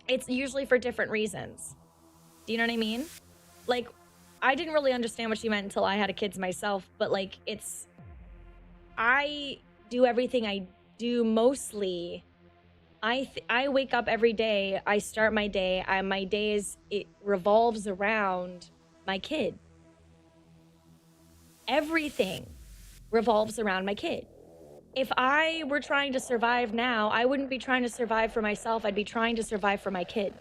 it's usually for different reasons. Do you know what I mean? Like, I didn't really understand what she meant until I had a kids myself, but like, I do everything I do mostly. I wake up every day, I start my day, my days, it revolves around my kid. Everything revolves around my kid. If I were trying to survive now, I wouldn't be trying to survive for myself, I'd be trying to survive for my kid.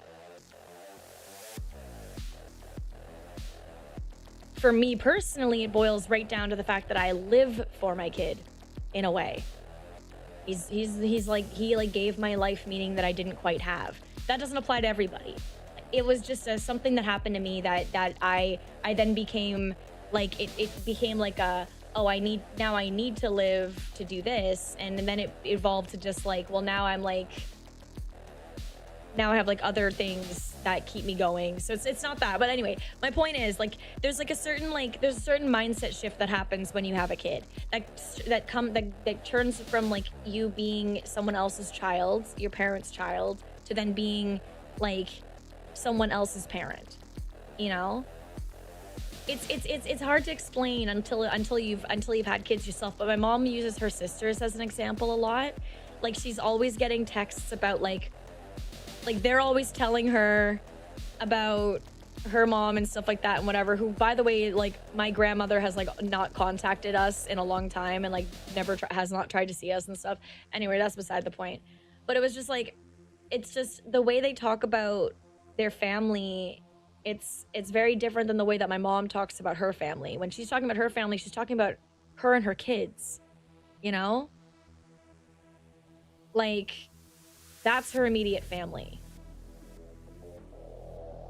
For me personally, it boils right down to the fact that I live for my kid, in a way. He's like, he like gave my life meaning that I didn't quite have. That doesn't apply to everybody. It was just something that happened to me that I then became like, it became like a, oh, I need to live to do this. And then it evolved to just like, well, now I have like other things that keep me going. So it's not that. But anyway, my point is like, there's a certain mindset shift that happens when you have a kid that turns from like you being someone else's child, your parent's child, to then being like someone else's parent, you know? It's hard to explain until you've had kids yourself. But my mom uses her sisters as an example a lot. Like, she's always getting texts about like they're always telling her about her mom and stuff like that and whatever, who, by the way, like my grandmother has like not contacted us in a long time and like has not tried to see us and stuff. Anyway, that's beside the point. But it was just like, it's just the way they talk about their family. It's very different than the way that my mom talks about her family. When she's talking about her family, she's talking about her and her kids, you know? Like, that's her immediate family.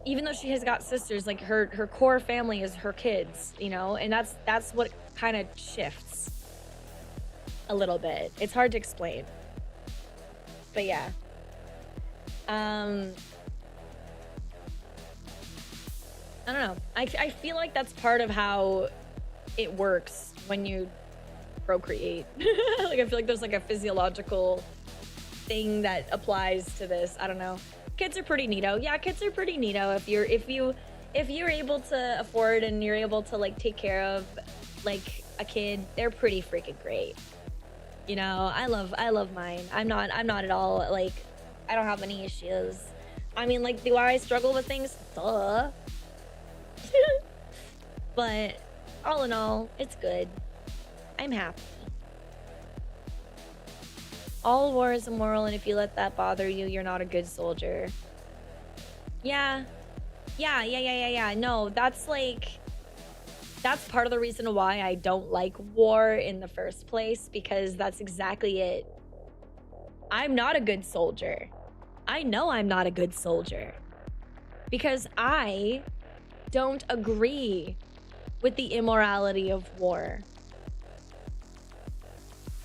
Even though she has got sisters, like her core family is her kids, you know? And that's what kind of shifts a little bit. It's hard to explain. But yeah. I don't know. I feel like that's part of how it works when you procreate. Like, I feel like there's like a physiological thing that applies to this. I don't know. Kids are pretty neato. Yeah, kids are pretty neato. If you're able to afford and you're able to like take care of like a kid, they're pretty freaking great. You know, I love mine. I'm not at all like, I don't have any issues. I mean, like, do I struggle with things? Duh. But all in all, it's good. I'm happy. All war is immoral, and if you let that bother you, you're not a good soldier. Yeah. No, that's part of the reason why I don't like war in the first place, because that's exactly it. I'm not a good soldier. I know I'm not a good soldier. Because I don't agree with the immorality of war.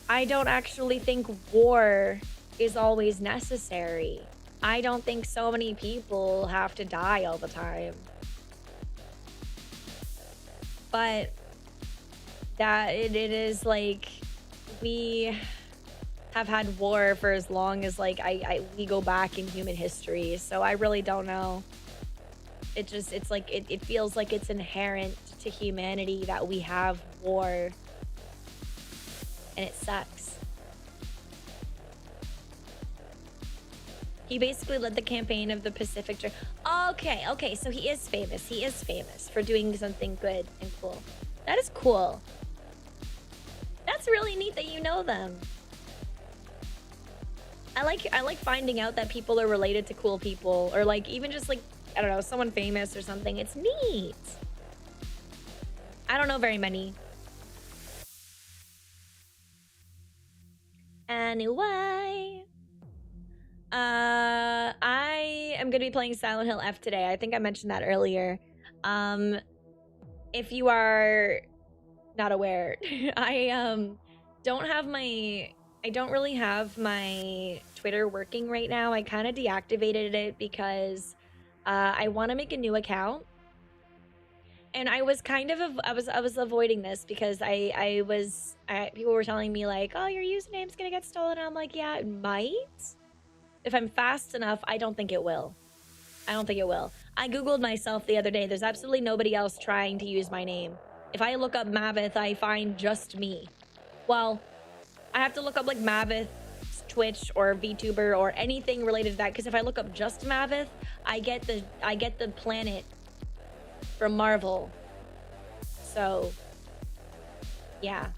I don't actually think war is always necessary. I don't think so many people have to die all the time. But that it is like, we have had war for as long as like we go back in human history. So I really don't know. It's like, it feels like it's inherent to humanity that we have war. And it sucks. He basically led the campaign of the Pacific. Okay, so he is famous. He is famous for doing something good and cool. That is cool. That's really neat that you know them. I like finding out that people are related to cool people, or like even just like, I don't know, someone famous or something. It's neat. I don't know very many. Anyway, I am gonna be playing Silent Hill F today. I think I mentioned that earlier. If you are not aware, I don't really have my Twitter working right now. I kind of deactivated it because I want to make a new account. And I was kind of, I was avoiding this because people were telling me like, oh, your username's gonna get stolen. And I'm like, yeah, it might. If I'm fast enough, I don't think it will. I Googled myself the other day. There's absolutely nobody else trying to use my name. If I look up Mavith, I find just me. Well, I have to look up like Mavith, Twitch, or VTuber, or anything related to that, because if I look up just Mavith, I get the planet from Marvel. So, yeah.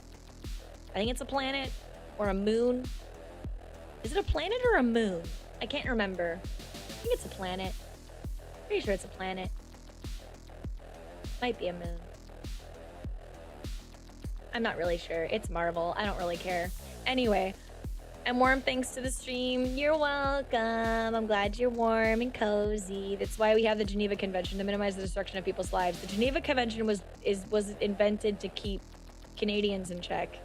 I think it's a planet or a moon. Is it a planet or a moon? I can't remember. I think it's a planet. Pretty sure it's a planet. Might be a moon. I'm not really sure. It's Marvel. I don't really care. Anyway, and warm thanks to the stream. You're welcome. I'm glad you're warm and cozy. That's why we have the Geneva Convention, to minimize the destruction of people's lives. The Geneva Convention was invented to keep Canadians in check.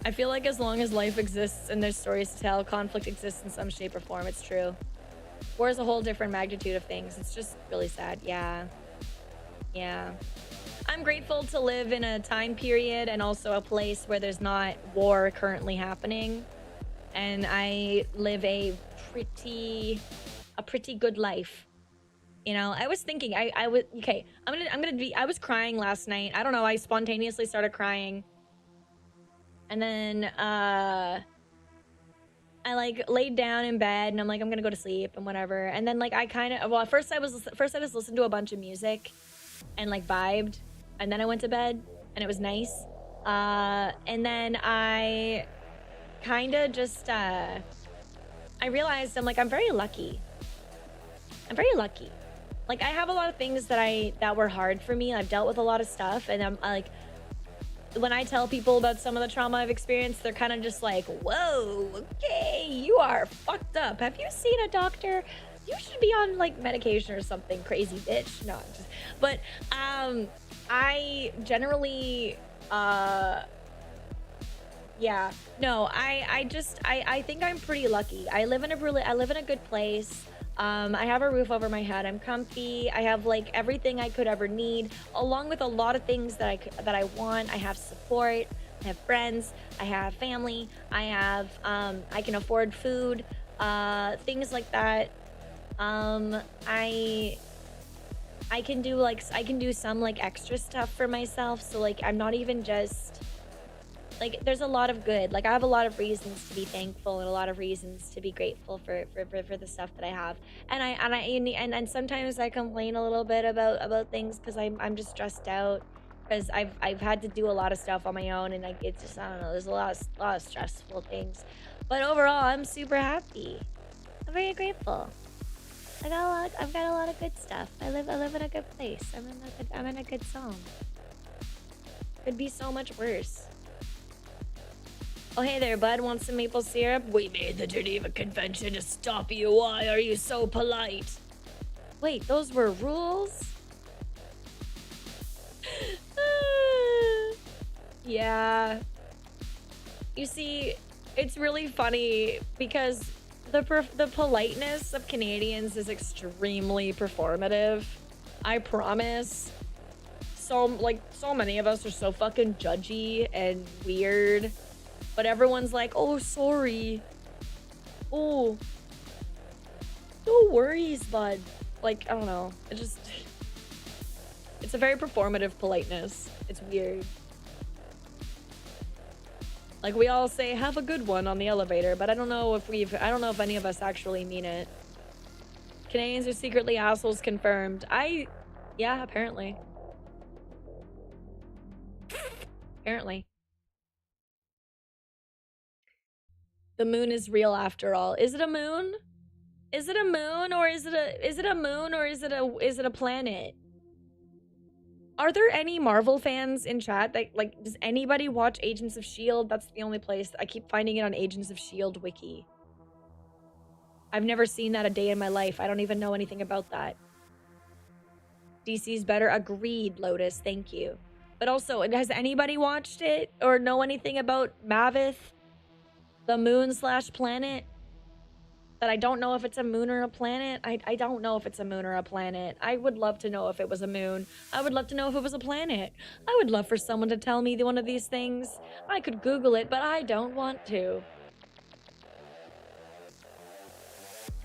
I feel like as long as life exists and there's stories to tell, conflict exists in some shape or form. It's true. War is a whole different magnitude of things. It's just really sad. Yeah. Yeah. I'm grateful to live in a time period and also a place where there's not war currently happening. And I live a pretty good life. You know, I was thinking, I was, okay, I was crying last night. I don't know, I spontaneously started crying. And then, I like laid down in bed and I'm like, I'm gonna go to sleep and whatever. And then like, I kind of, well, first I just listened to a bunch of music and like vibed. And then I went to bed and it was nice. And then I kind of just, I realized I'm very lucky. I'm very lucky. Like I have a lot of things that were hard for me. I've dealt with a lot of stuff, and I'm like, when I tell people about some of the trauma I've experienced, they're kind of just like, whoa, okay, you are fucked up. Have you seen a doctor? You should be on like medication or something, crazy bitch. No, but I generally, yeah, no, I think I'm pretty lucky. I live in a good place. I have a roof over my head. I'm comfy. I have like everything I could ever need, along with a lot of things that I want. I have support. I have friends. I have family. I have I can afford food. Things like that. I can do some like extra stuff for myself. So like I'm not even just like, there's a lot of good. Like I have a lot of reasons to be thankful and a lot of reasons to be grateful for the stuff that I have. And sometimes I complain a little bit about things because I'm just stressed out because I've had to do a lot of stuff on my own, and like it's just, I don't know, there's a lot of stressful things. But overall, I'm super happy. I'm very grateful. I've got a lot of good stuff. I live in a good place. I'm in a good zone. Could be so much worse. Oh, hey there, bud. Want some maple syrup? We made the Geneva Convention to stop you. Why are you so polite? Wait, those were rules? Yeah. You see, it's really funny because the politeness of Canadians is extremely performative. I promise. So many of us are so fucking judgy and weird. But everyone's like, oh, sorry. Oh. No worries, bud. Like, I don't know. It's a very performative politeness. It's weird. Like, we all say, have a good one on the elevator, but I don't know if any of us actually mean it. Canadians are secretly assholes confirmed. Yeah, apparently. Apparently. The moon is real after all. Is it a moon? Is it a moon, or is it a planet? Are there any Marvel fans in chat that like, does anybody watch Agents of S.H.I.E.L.D.? That's the only place. I keep finding it on Agents of S.H.I.E.L.D. wiki. I've never seen that a day in my life. I don't even know anything about that. DC's better. Agreed, Lotus. Thank you. But also, has anybody watched it or know anything about Mavith? The moon / planet? That I don't know if it's a moon or a planet. I don't know if it's a moon or a planet. I would love to know if it was a moon. I would love to know if it was a planet. I would love for someone to tell me one of these things. I could Google it, but I don't want to.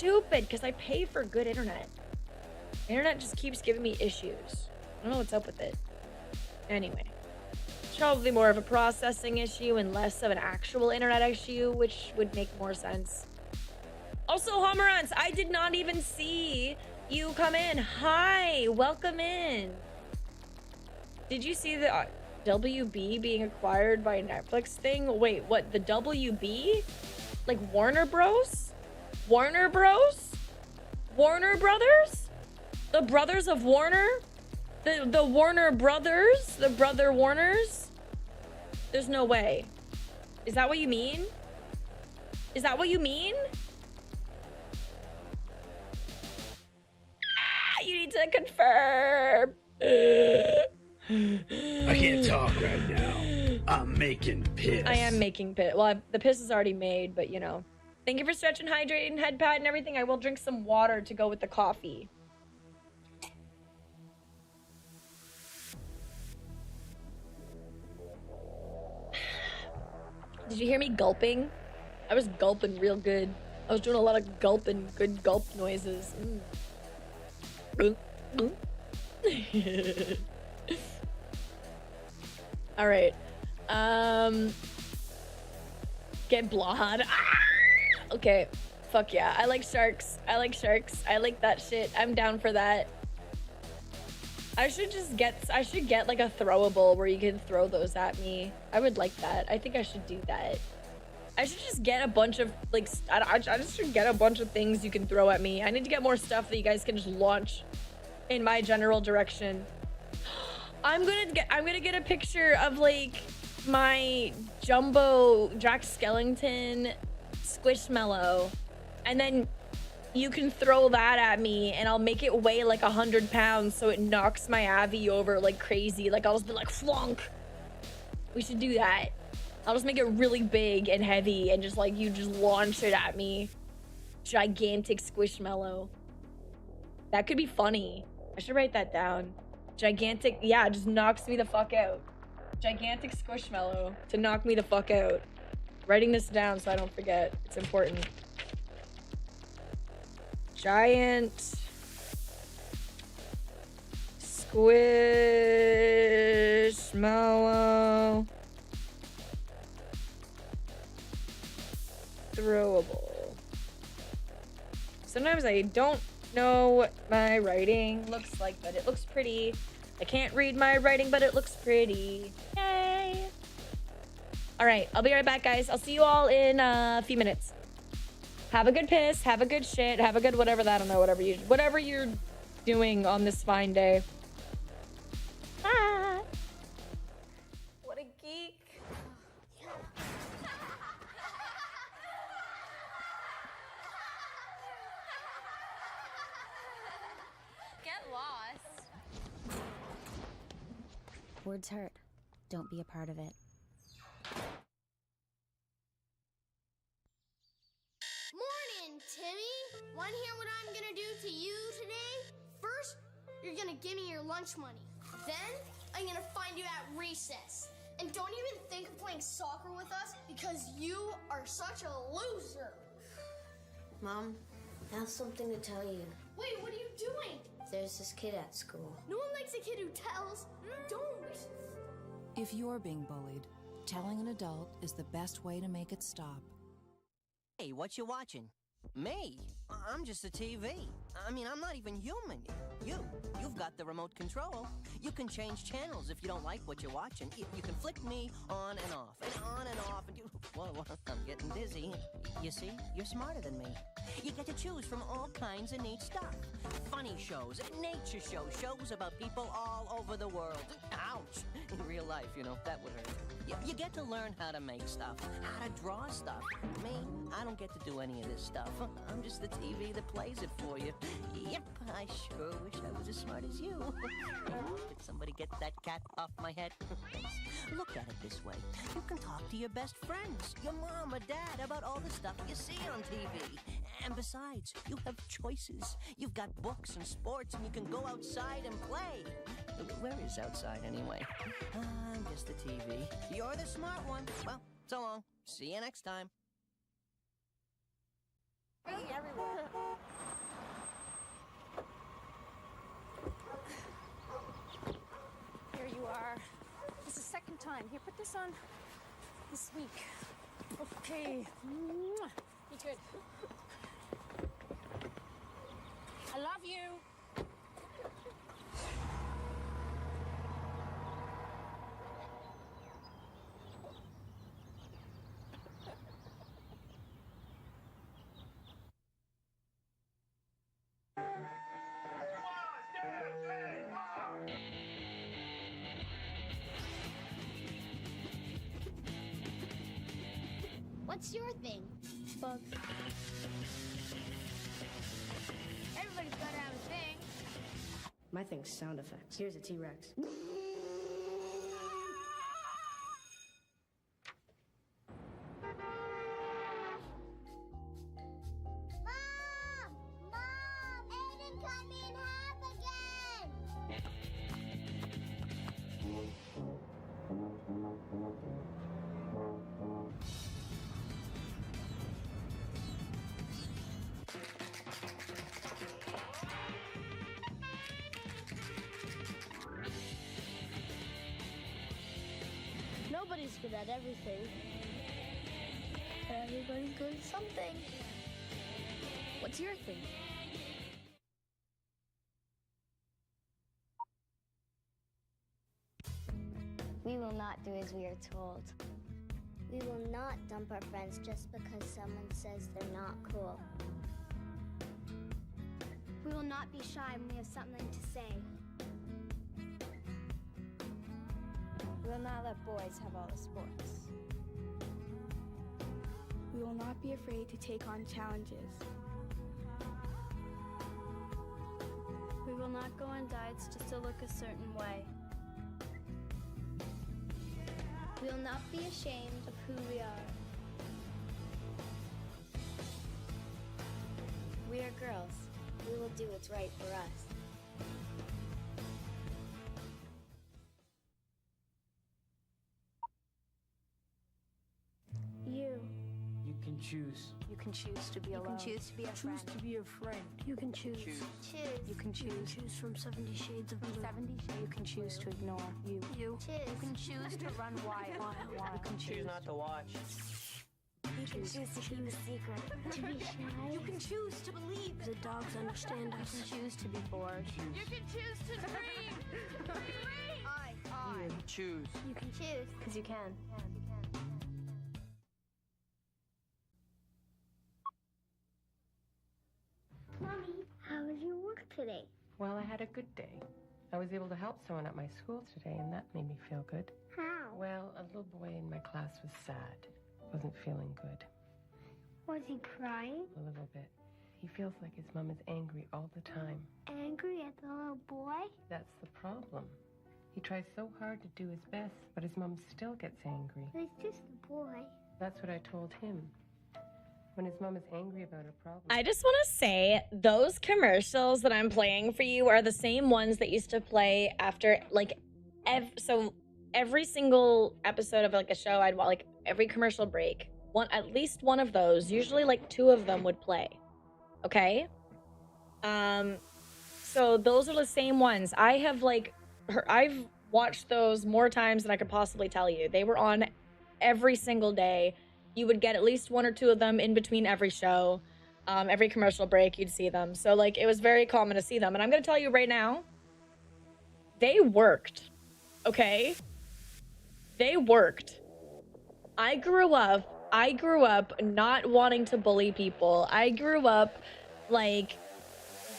stupid because I pay for good internet. Internet just keeps giving me issues. I don't know what's up with it. Anyway, it's probably more of a processing issue and less of an actual internet issue, which would make more sense. Also, Homerons, I did not even see you come in. Hi, welcome in. Did you see the WB being acquired by Netflix thing? Wait, what? The WB? Like Warner Bros? Warner Bros? Warner Brothers? The brothers of Warner? The Warner Brothers? The brother Warners? There's no way. Is that what you mean? Is that what you mean? You need to confirm. I can't talk right now. I'm making piss. I am making piss. Well, the piss is already made, but you know. Thank you for stretching, hydrating, head pad, and everything. I will drink some water to go with the coffee. Did you hear me gulping? I was gulping real good. I was doing a lot of gulping, good gulp noises. All right. Get blahad. Okay. Fuck yeah. I like sharks. I like sharks. I like that shit. I'm down for that. I should get like a throwable where you can throw those at me. I would like that. I think I should do that. I should just get a bunch of like, I just should get a bunch of things you can throw at me. I need to get more stuff that you guys can just launch in my general direction. I'm gonna get a picture of like my jumbo Jack Skellington Squishmallow, and then you can throw that at me and I'll make it weigh like 100 pounds so it knocks my Avi over like crazy. Like I'll just be like flunk. We should do that. I'll just make it really big and heavy and just like you just launch it at me. Gigantic Squishmallow. That could be funny. I should write that down. Gigantic, yeah, just knocks me the fuck out. Gigantic Squishmallow to knock me the fuck out. Writing this down so I don't forget. It's important. Giant Squishmallow throwable. Sometimes I don't know what my writing looks like, but it looks pretty. I can't read my writing, but it looks pretty. Yay! All right, I'll be right back, guys. I'll see you all in a few minutes. Have a good piss, have a good shit, have a good whatever that, I don't know, whatever you're doing on this fine day. Ah. What a geek. Get lost. Words hurt. Don't be a part of it. Morning, Timmy. Want to hear what I'm gonna do to you today? First, you're gonna give me your lunch money. Then, I'm gonna find you at recess. And don't even think of playing soccer with us because you are such a loser. Mom, I have something to tell you. Wait, what are you doing? There's this kid at school. No one likes a kid who tells. Don't. If you're being bullied, telling an adult is the best way to make it stop. Hey, what you watching? Me? I'm just a TV. I mean, I'm not even human. You've got the remote control. You can change channels if you don't like what you're watching. You can flick me on and off, and on and off, and whoa, I'm getting dizzy. You see, you're smarter than me. You get to choose from all kinds of neat stuff. Funny shows, nature shows about people all over the world. Ouch! In real life, that would hurt. You get to learn how to make stuff, how to draw stuff. Me, I don't get to do any of this stuff. I'm just the TV that plays it for you. Yep, I sure wish I was as smart as you. Did somebody get that cat off my head? Look at it this way. You can talk to your best friends, your mom or dad, about all the stuff you see on TV. And besides, you have choices. You've got books and sports, and you can go outside and play. Where is outside anyway? I'm just the TV. You're the smart one. Well, so long. See you next time. Here you are. This is the second time. Here, put this on this week. Okay. Mwah. Be good. I love you. What's your thing? Bugs. Everybody's gotta have a thing. My thing's sound effects. Here's a T-Rex. Mom! Mom! Aiden cut me in half again! Nobody's good at everything. Everybody's good at something. What's your thing? We will not do as we are told. We will not dump our friends just because someone says they're not cool. We will not be shy when we have something to say. We will not let boys have all the sports. We will not be afraid to take on challenges. We will not go on diets just to look a certain way. We will not be ashamed of who we are. We are girls. We will do what's right for us. You. You can choose. You can choose to be alone. to be a Choose to be a friend. You can choose. Choose. You can choose. Choose from 70 Shades of From Blue. 70 you can choose to ignore you. You. Choose. You can choose to run wild. You can choose not to watch. You can choose to keep a secret. To be shy. You can choose to believe. The dogs understand You us. can choose to be bored. You can choose to dream. You choose. You can choose. Because you can. Mommy, how was your work today? Well, I had a good day. I was able to help someone at my school today, and that made me feel good. How? Well, a little boy in my class was sad. Wasn't feeling good. Was he crying? A little bit. He feels like his mom is angry all the time. Angry at the little boy? That's the problem. He tries so hard to do his best, but his mom still gets angry. But it's just a boy. That's what I told him. When his mom is angry about a problem... I just want to say, those commercials that I'm playing for you are the same ones that used to play after, like, every single episode of, like, a show, I'd like, every commercial break, at least one of those, usually, like, 2 of them would play. Okay? So those are the same ones. I have, like, I've watched those more times than I could possibly tell you. They were on every single day. You would get at least 1 or 2 of them in between every show. Every commercial break, you'd see them. So, like, it was very common to see them. And I'm going to tell you right now, they worked. Okay? They worked. I grew up not wanting to bully people. I grew up, like,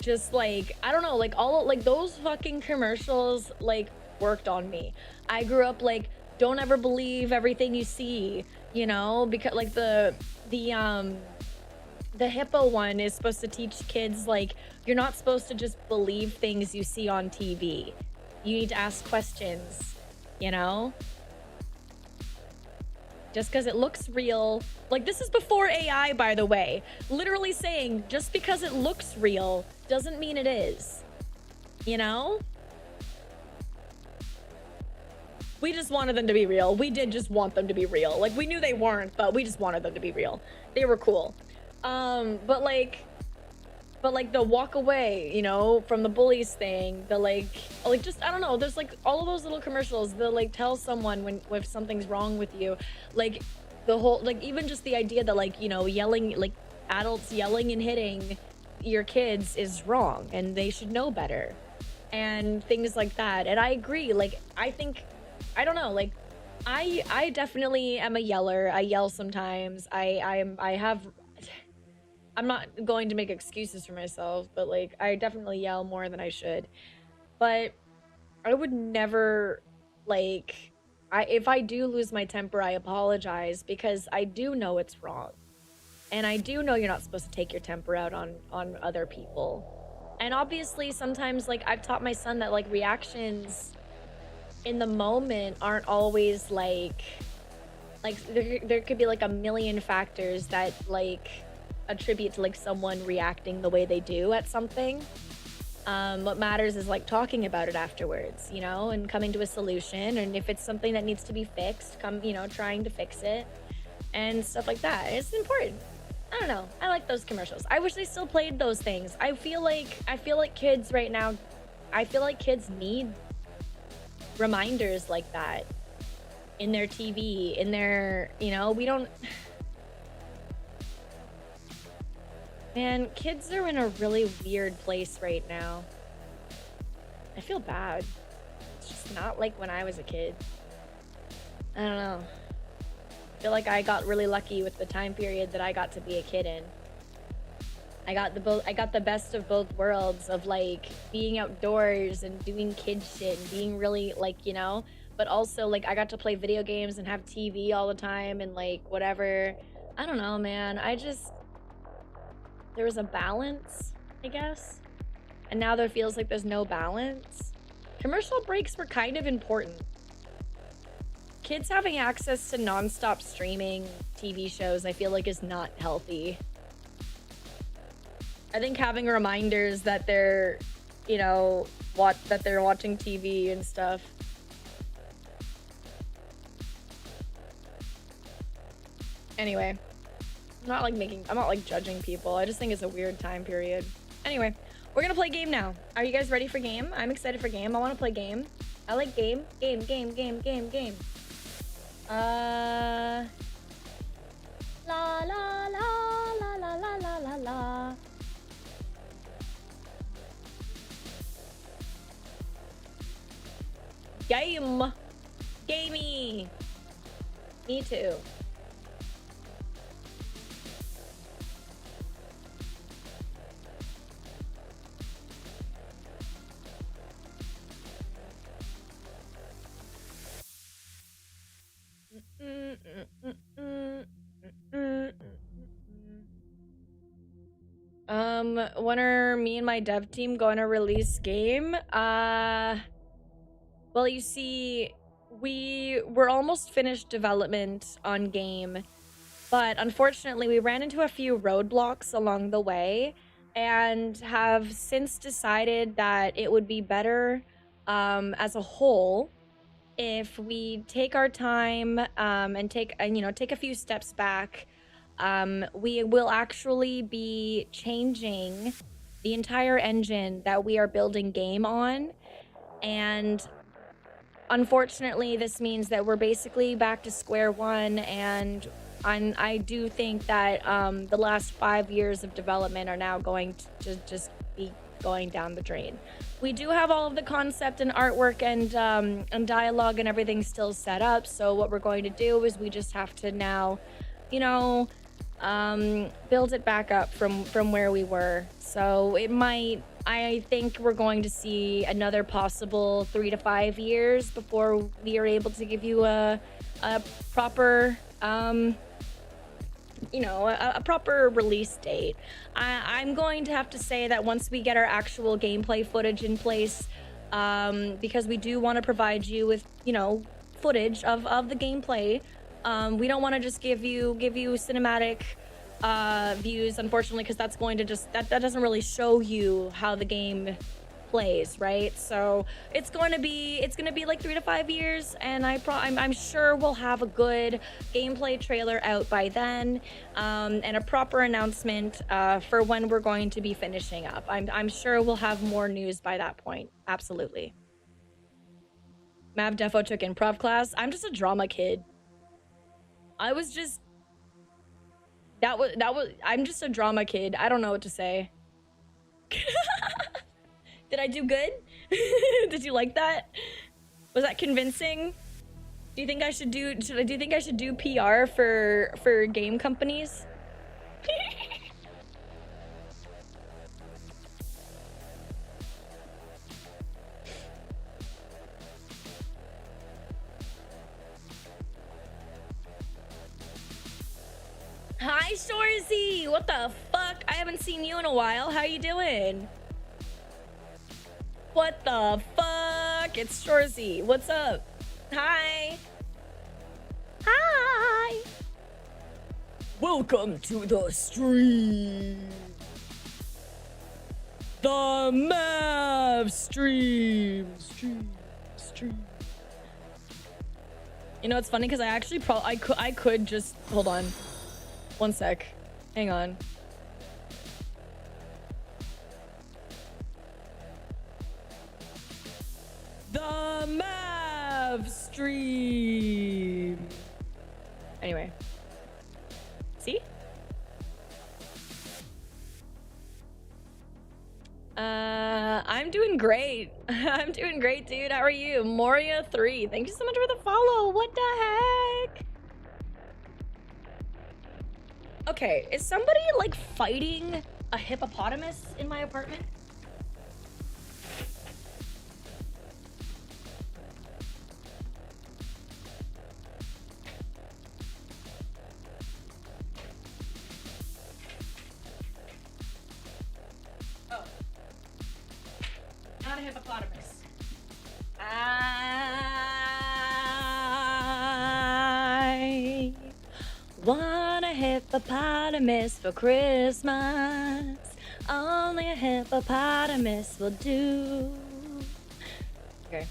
just, like, I don't know, like, those fucking commercials, like, worked on me. I grew up, like, don't ever believe everything you see, you know, because, like, the hippo one is supposed to teach kids, like, you're not supposed to just believe things you see on TV. You need to ask questions, you know? Just because it looks real. Like, this is before AI, by the way. Literally saying, just because it looks real doesn't mean it is. You know? We just wanted them to be real. We did just want them to be real. Like, we knew they weren't, but we just wanted them to be real. They were cool. But like the walk away, you know, from the bullies thing, the like just, I don't know, there's like all of those little commercials, the like tell someone when if something's wrong with you, like the whole, like even just the idea that like, you know, yelling, like adults yelling and hitting your kids is wrong and they should know better and things like that. And I agree, like I think, I don't know, like I definitely am a yeller. I yell sometimes. I'm not going to make excuses for myself, but like I definitely yell more than I should. But I would never, like, if I do lose my temper, I apologize because I do know it's wrong. And I do know you're not supposed to take your temper out on other people. And obviously sometimes like I've taught my son that like reactions in the moment aren't always like there could be like a million factors that like attribute to like someone reacting the way they do at something. What matters is like talking about it afterwards, you know, and coming to a solution. And if it's something that needs to be fixed, you know, trying to fix it and stuff like that. It's important. I don't know. I like those commercials. I wish they still played those things. I feel like kids right now, I feel like kids need reminders like that in their TV, in their, you know, we don't. Man, kids are in a really weird place right now. I feel bad. It's just not like when I was a kid. I don't know. I feel like I got really lucky with the time period that I got to be a kid in. I got the best of both worlds of like being outdoors and doing kid shit and being really like, you know, but also like I got to play video games and have TV all the time and like whatever. I don't know, man. There was a balance, I guess. And now there feels like there's no balance. Commercial breaks were kind of important. Kids having access to nonstop streaming TV shows, I feel like is not healthy. I think having reminders that they're, you know, that they're watching TV and stuff. Anyway. I'm not like judging people. I just think it's a weird time period. Anyway, we're gonna play game now. Are you guys ready for game? I'm excited for game. I want to play game. I like game. Game. La la la la la la la la la. Game. Gamey. Me too. When are me and my dev team going to release game? Well, you see, we're almost finished development on game, but unfortunately we ran into a few roadblocks along the way and have since decided that it would be better as a whole if we take our time and take a few steps back. We will actually be changing the entire engine that we are building game on, and unfortunately this means that we're basically back to square one, and I do think that the last 5 years of development are now going to just be going down the drain. We do have all of the concept and artwork and dialogue and everything still set up, so what we're going to do is we just have to now, you know, build it back up from where we were. So I think we're going to see another possible 3 to 5 years before we are able to give you a proper a proper release date. I'm going to have to say that once we get our actual gameplay footage in place, because we do want to provide you with, you know, footage of the gameplay. We don't want to just give you cinematic views, unfortunately, because that's going to just that doesn't really show you how the game plays, right? So it's going to be like 3 to 5 years, and I'm sure we'll have a good gameplay trailer out by then, and a proper announcement for when we're going to be finishing up. I'm sure we'll have more news by that point. Absolutely. Mav Defo took improv class. I'm just a drama kid. I'm just a drama kid. I don't know what to say. Did I do good? Did you like that? Was that convincing? Do you think I should do PR for game companies? Hi, Shorzy! What the fuck? I haven't seen you in a while. How you doing? What the fuck? It's Shorzy. What's up? Hi. Hi. Welcome to the stream. The Mav stream. You know, it's funny because I actually I could just hold on. One sec. Hang on. The Mav stream. Anyway. See? I'm doing great. I'm doing great, dude. How are you? Moria3. Thank you so much for the follow. What the heck? Okay, is somebody like fighting a hippopotamus in my apartment? Oh. Not a hippopotamus. I want a hippopotamus for Christmas. Only a hippopotamus will do. Okay.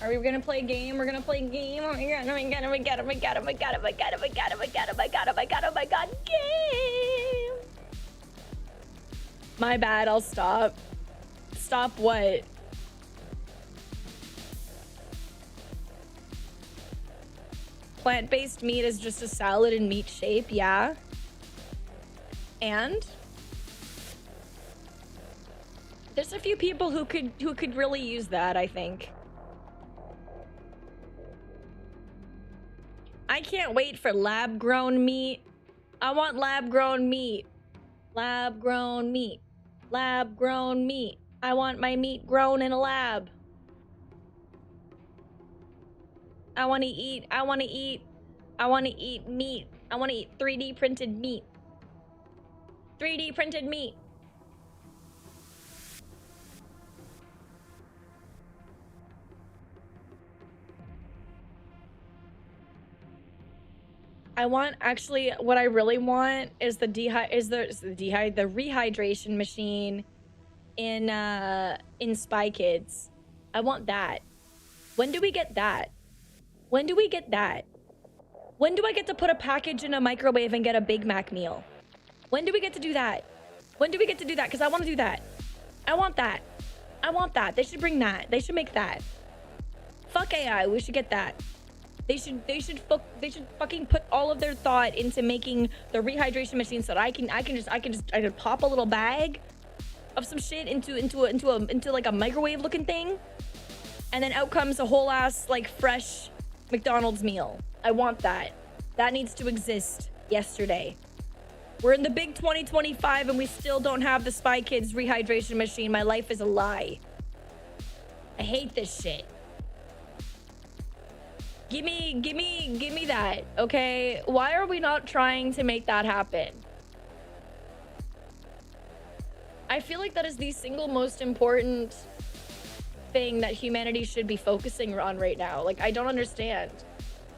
Are we gonna play a game? We're gonna play a game. Oh my god, oh my god, oh my god, oh my god, oh my god, oh my god, oh my god, oh my god, oh my god, oh my god, oh my god, game! My bad, I'll stop. Stop what? Plant-based meat is just a salad in meat shape, yeah. And there's a few people who could really use that, I think. I can't wait for lab-grown meat. I want lab-grown meat. Lab-grown meat. Lab-grown meat. I want my meat grown in a lab. I want to eat meat. I want to eat 3D printed meat. 3D printed meat. I want, actually, what I really want is the rehydration machine in Spy Kids. I want that. When do we get that? When do we get that? When do I get to put a package in a microwave and get a Big Mac meal? When do we get to do that? When do we get to do that? Because I want to do that. I want that. I want that. They should bring that. They should make that. Fuck AI. We should get that. They should fucking put all of their thought into making the rehydration machine so that I can pop a little bag of some shit into like a microwave looking thing, and then out comes a whole ass like fresh McDonald's meal. I want that. That needs to exist yesterday. We're in the big 2025 and we still don't have the Spy Kids rehydration machine. My life is a lie. I hate this shit. Give me that, okay? Why are we not trying to make that happen? I feel like that is the single most important thing that humanity should be focusing on right now. Like, I don't understand,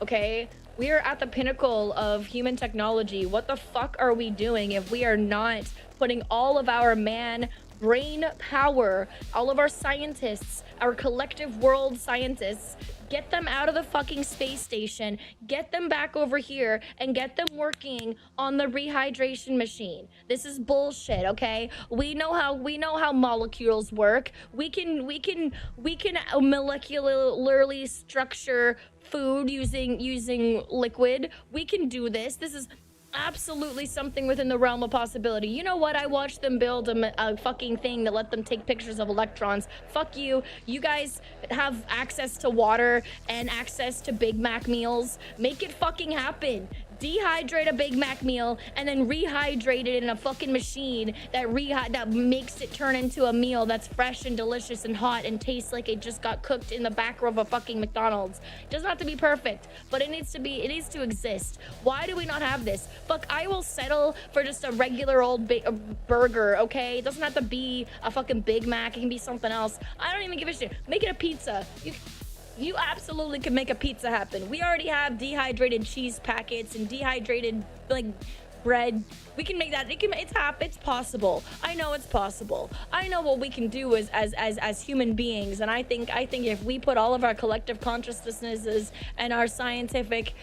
okay? We are at the pinnacle of human technology. What the fuck are we doing if we are not putting all of our brain power, all of our scientists, our collective world scientists, get them out of the fucking space station, get them back over here, and get them working on the rehydration machine. This is bullshit, okay? We know how molecules work. We can molecularly structure food using liquid. We can do this. This is absolutely something within the realm of possibility. You know what? I watched them build a fucking thing that let them take pictures of electrons. Fuck you. You guys have access to water and access to Big Mac meals. Make it fucking happen. Dehydrate a Big Mac meal and then rehydrate it in a fucking machine that makes it turn into a meal that's fresh and delicious and hot and tastes like it just got cooked in the back of a fucking McDonald's. It doesn't have to be perfect, but it needs to exist. Why do we not have this? Fuck, I will settle for just a regular old burger, okay? It doesn't have to be a fucking Big Mac. It can be something else. I don't even give a shit. Make it a pizza. You absolutely can make a pizza happen. We already have dehydrated cheese packets and dehydrated like bread. We can make that. It's possible. I know it's possible. I know what we can do as human beings, and I think if we put all of our collective consciousnesses and our scientific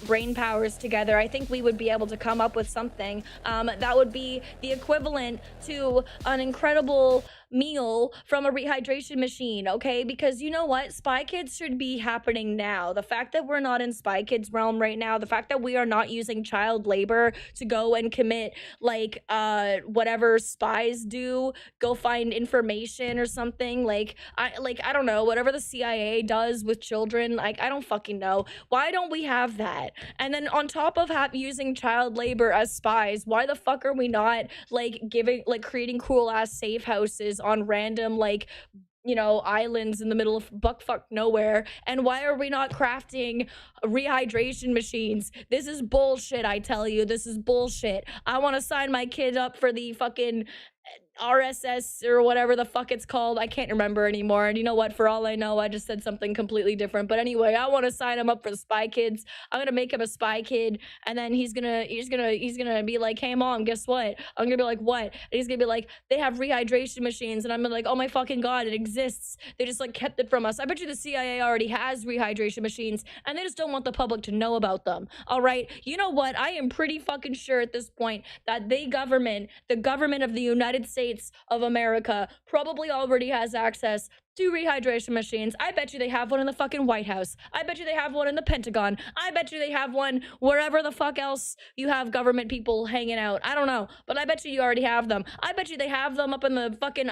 brain powers together, I think we would be able to come up with something that would be the equivalent to an incredible meal from a rehydration machine, okay? Because you know what? Spy Kids should be happening now. The fact that we're not in Spy Kids realm right now, the fact that we are not using child labor to go and commit like whatever spies do, go find information or something, I don't know, whatever the CIA does with children, like I don't fucking know. Why don't we have that? And then on top of using child labor as spies, why the fuck are we not creating cool ass safe houses on random islands in the middle of buckfuck nowhere? And why are we not crafting rehydration machines? This is bullshit, I tell you. This is bullshit. I want to sign my kid up for the fucking RSS or whatever the fuck it's called. I can't remember anymore. And you know what? For all I know, I just said something completely different. But anyway, I want to sign him up for the Spy Kids. I'm gonna make him a spy kid, and then he's gonna be like, "Hey mom, guess what?" I'm gonna be like, "What?" And he's gonna be like, "They have rehydration machines," and I'm like, "Oh my fucking god, it exists. They just kept it from us." I bet you the CIA already has rehydration machines, and they just don't want the public to know about them. All right. You know what? I am pretty fucking sure at this point that the government of the United States of America probably already has access to rehydration machines. I bet you they have one in the fucking White House. I bet you they have one in the Pentagon. I bet you they have one wherever the fuck else you have government people hanging out. I don't know, but I bet you already have them. I bet you they have them up in the fucking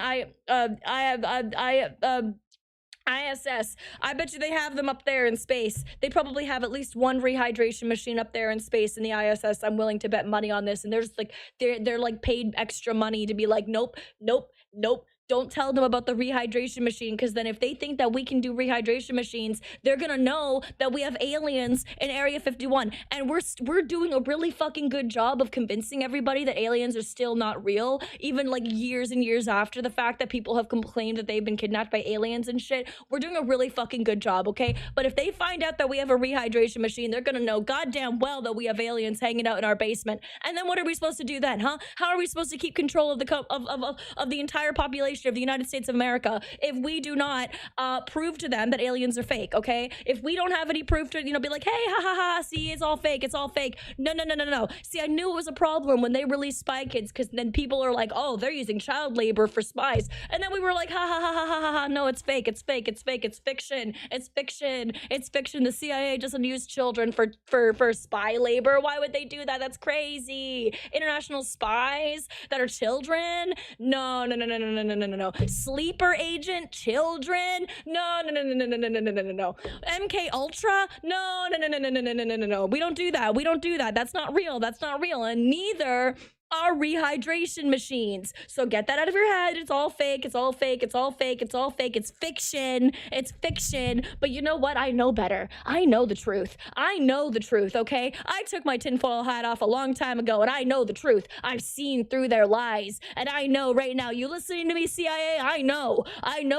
ISS. I bet you they have them up there in space. They probably have at least one rehydration machine up there in space in the ISS. I'm willing to bet money on this. And there's they're paid extra money to be like, nope. Don't tell them about the rehydration machine, because then if they think that we can do rehydration machines, they're gonna know that we have aliens in Area 51, and we're doing a really fucking good job of convincing everybody that aliens are still not real, even years and years after the fact that people have complained that they've been kidnapped by aliens and shit. We're doing a really fucking good job, okay? But if they find out that we have a rehydration machine, they're gonna know goddamn well that we have aliens hanging out in our basement. And then what are we supposed to do then, huh? How are we supposed to keep control of the entire population of the United States of America if we do not prove to them that aliens are fake, okay? If we don't have any proof to, be like, hey, ha ha ha, see, it's all fake. No. See, I knew it was a problem when they released Spy Kids, because then people are like, oh, they're using child labor for spies. And then we were like, ha ha ha ha ha ha, no, it's fake. It's fiction. The CIA doesn't use children for spy labor. Why would they do that? That's crazy. International spies that are children? No. Sleeper agent children? No. MK Ultra? No. We don't do that. That's not real. And neither are rehydration machines. So get that out of your head. It's all fake. It's fiction. But you know what? I know better. I know the truth, okay? I took my tinfoil hat off a long time ago, and I know the truth. I've seen through their lies, and I know right now, you listening to me, CIA? I know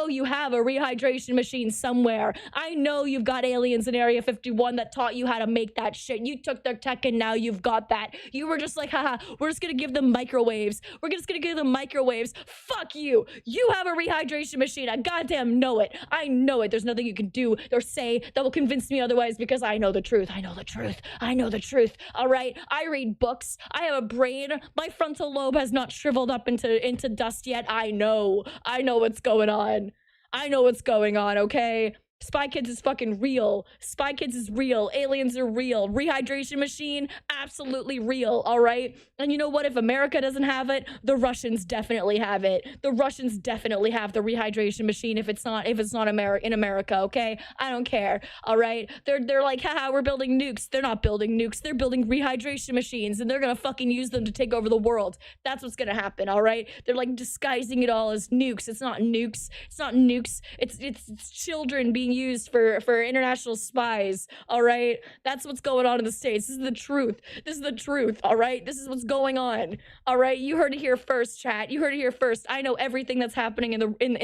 you have a rehydration machine somewhere. I know you've got aliens in Area 51 that taught you how to make that shit. You took their tech, and now you've got that. You were just like, haha, we're just gonna give give them microwaves. We're just gonna give them microwaves. Fuck you. You have a rehydration machine. I goddamn know it. I know it. There's nothing you can do or say that will convince me otherwise because I know the truth. I know the truth. I know the truth. All right. I read books. I have a brain. My frontal lobe has not shriveled up into dust yet. I know. I know what's going on. I know what's going on, okay? Spy Kids is fucking real. Spy Kids is real. Aliens are real. Rehydration machine, absolutely real, all right? And you know what? If America doesn't have it, the Russians definitely have it. The Russians definitely have the rehydration machine if it's not in America, okay? I don't care, all right? They're like, haha, we're building nukes. They're not building nukes. They're building rehydration machines, and they're gonna fucking use them to take over the world. That's what's gonna happen, all right? They're like disguising it all as nukes. It's not nukes. It's not nukes. It's children being used for international spies, all right? That's what's going on in the States. This is the truth. This is the truth, all right? This is what's going on, all right? You heard it here first, chat. You heard it here first. I know everything that's happening in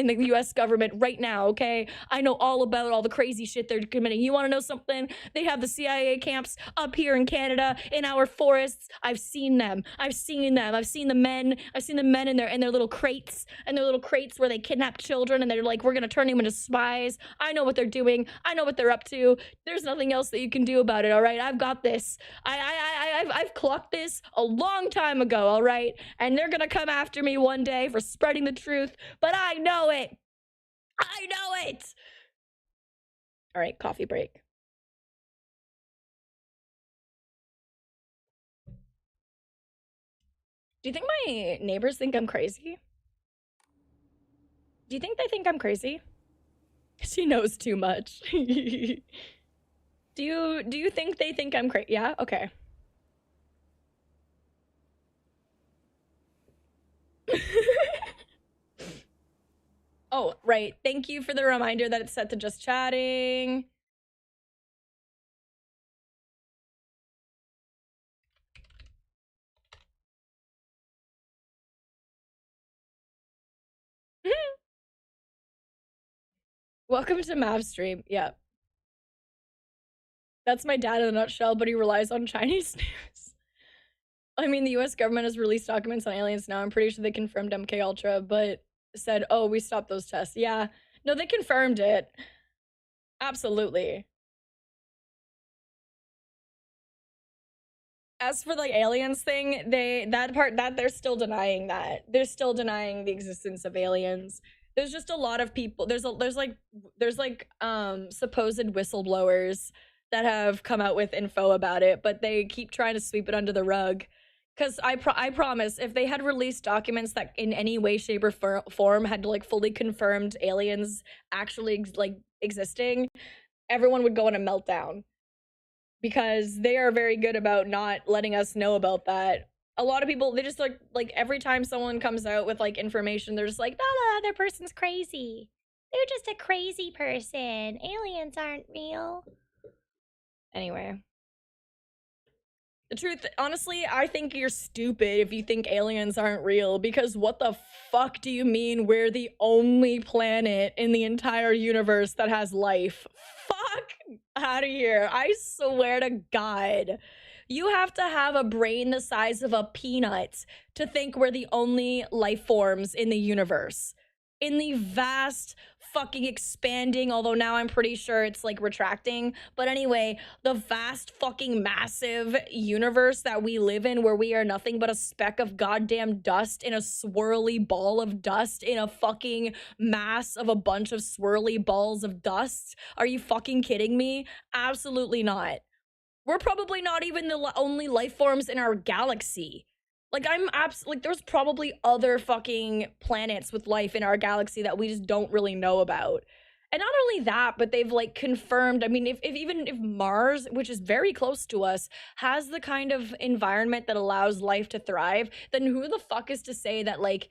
the U.S. government right now, okay? I know all about all the crazy shit they're committing. You want to know something? They have the CIA camps up here in Canada, in our forests. I've seen them. I've seen them. I've seen the men. I've seen the men in their little crates, where they kidnap children, and they're like, we're gonna turn them into spies. I know what they're doing. I know what they're up to. There's nothing else that you can do about it, all right? I've got this. I've clocked this a long time ago, all right? And they're gonna come after me one day for spreading the truth, but I know it. I know it. All right, coffee break. Do you think my neighbors think I'm crazy? Do you think they think I'm crazy? She knows too much. Do you think they think I'm crazy? Yeah? Okay. Oh, right. Thank you for the reminder that it's set to just chatting. Welcome to Mav stream. Yeah. That's my dad in a nutshell, but he relies on Chinese news. I mean, the US government has released documents on aliens now. I'm pretty sure they confirmed MK Ultra, but said, oh, we stopped those tests. Yeah. No, they confirmed it. Absolutely. As for the aliens thing, they're still denying that. They're still denying the existence of aliens. There's just a lot of people. There's like supposed whistleblowers that have come out with info about it, but they keep trying to sweep it under the rug. Because I promise, if they had released documents that in any way, shape, or form had like fully confirmed aliens actually existing, everyone would go in a meltdown. Because they are very good about not letting us know about that. A lot of people, they just like every time someone comes out with like information, they're just like, no, the other person's crazy. They're just a crazy person. Aliens aren't real. Anyway. The truth, honestly, I think you're stupid if you think aliens aren't real, because what the fuck do you mean we're the only planet in the entire universe that has life? Fuck out of here. I swear to God. You have to have a brain the size of a peanut to think we're the only life forms in the universe. In the vast fucking expanding, although now I'm pretty sure it's like retracting, but anyway, the vast fucking massive universe that we live in, where we are nothing but a speck of goddamn dust in a swirly ball of dust in a fucking mass of a bunch of swirly balls of dust. Are you fucking kidding me? Absolutely not. We're probably not even the only life forms in our galaxy. Like, there's probably other fucking planets with life in our galaxy that we just don't really know about. And not only that, but they've like confirmed, I mean, even if Mars, which is very close to us, has the kind of environment that allows life to thrive, then who the fuck is to say that like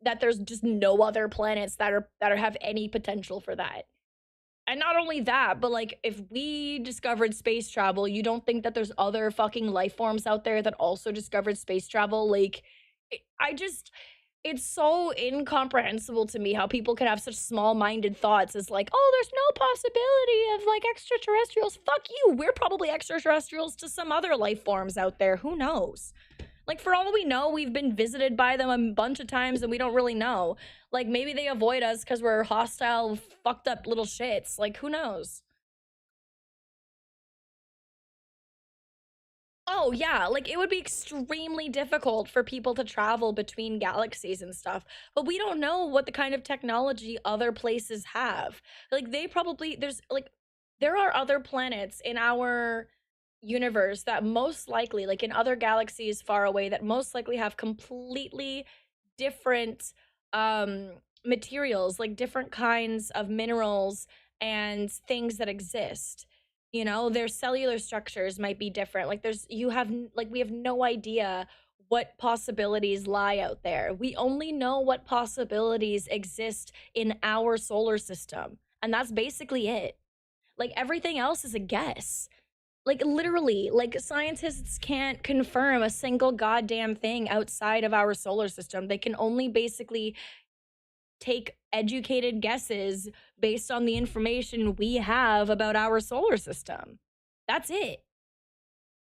that there's just no other planets that have any potential for that? And not only that, but like if we discovered space travel, you don't think that there's other fucking life forms out there that also discovered space travel? Like, it's so incomprehensible to me how people can have such small-minded thoughts as like, oh, there's no possibility of like extraterrestrials. Fuck you. We're probably extraterrestrials to some other life forms out there. Who knows? Like, for all we know, we've been visited by them a bunch of times and we don't really know. Like, maybe they avoid us because we're hostile, fucked up little shits. Like, who knows? Oh, yeah, like, it would be extremely difficult for people to travel between galaxies and stuff, but we don't know what the kind of technology other places have. Like, they probably, there are other planets in our universe that most likely, like, in other galaxies far away, that most likely have completely different, materials, like, different kinds of minerals and things that exist. You know, their cellular structures might be different. Like we have no idea what possibilities lie out there. We only know what possibilities exist in our solar system, and that's basically it. Like, everything else is a guess. Like, literally, like, scientists can't confirm a single goddamn thing outside of our solar system. They can only basically take educated guesses based on the information we have about our solar system. That's it.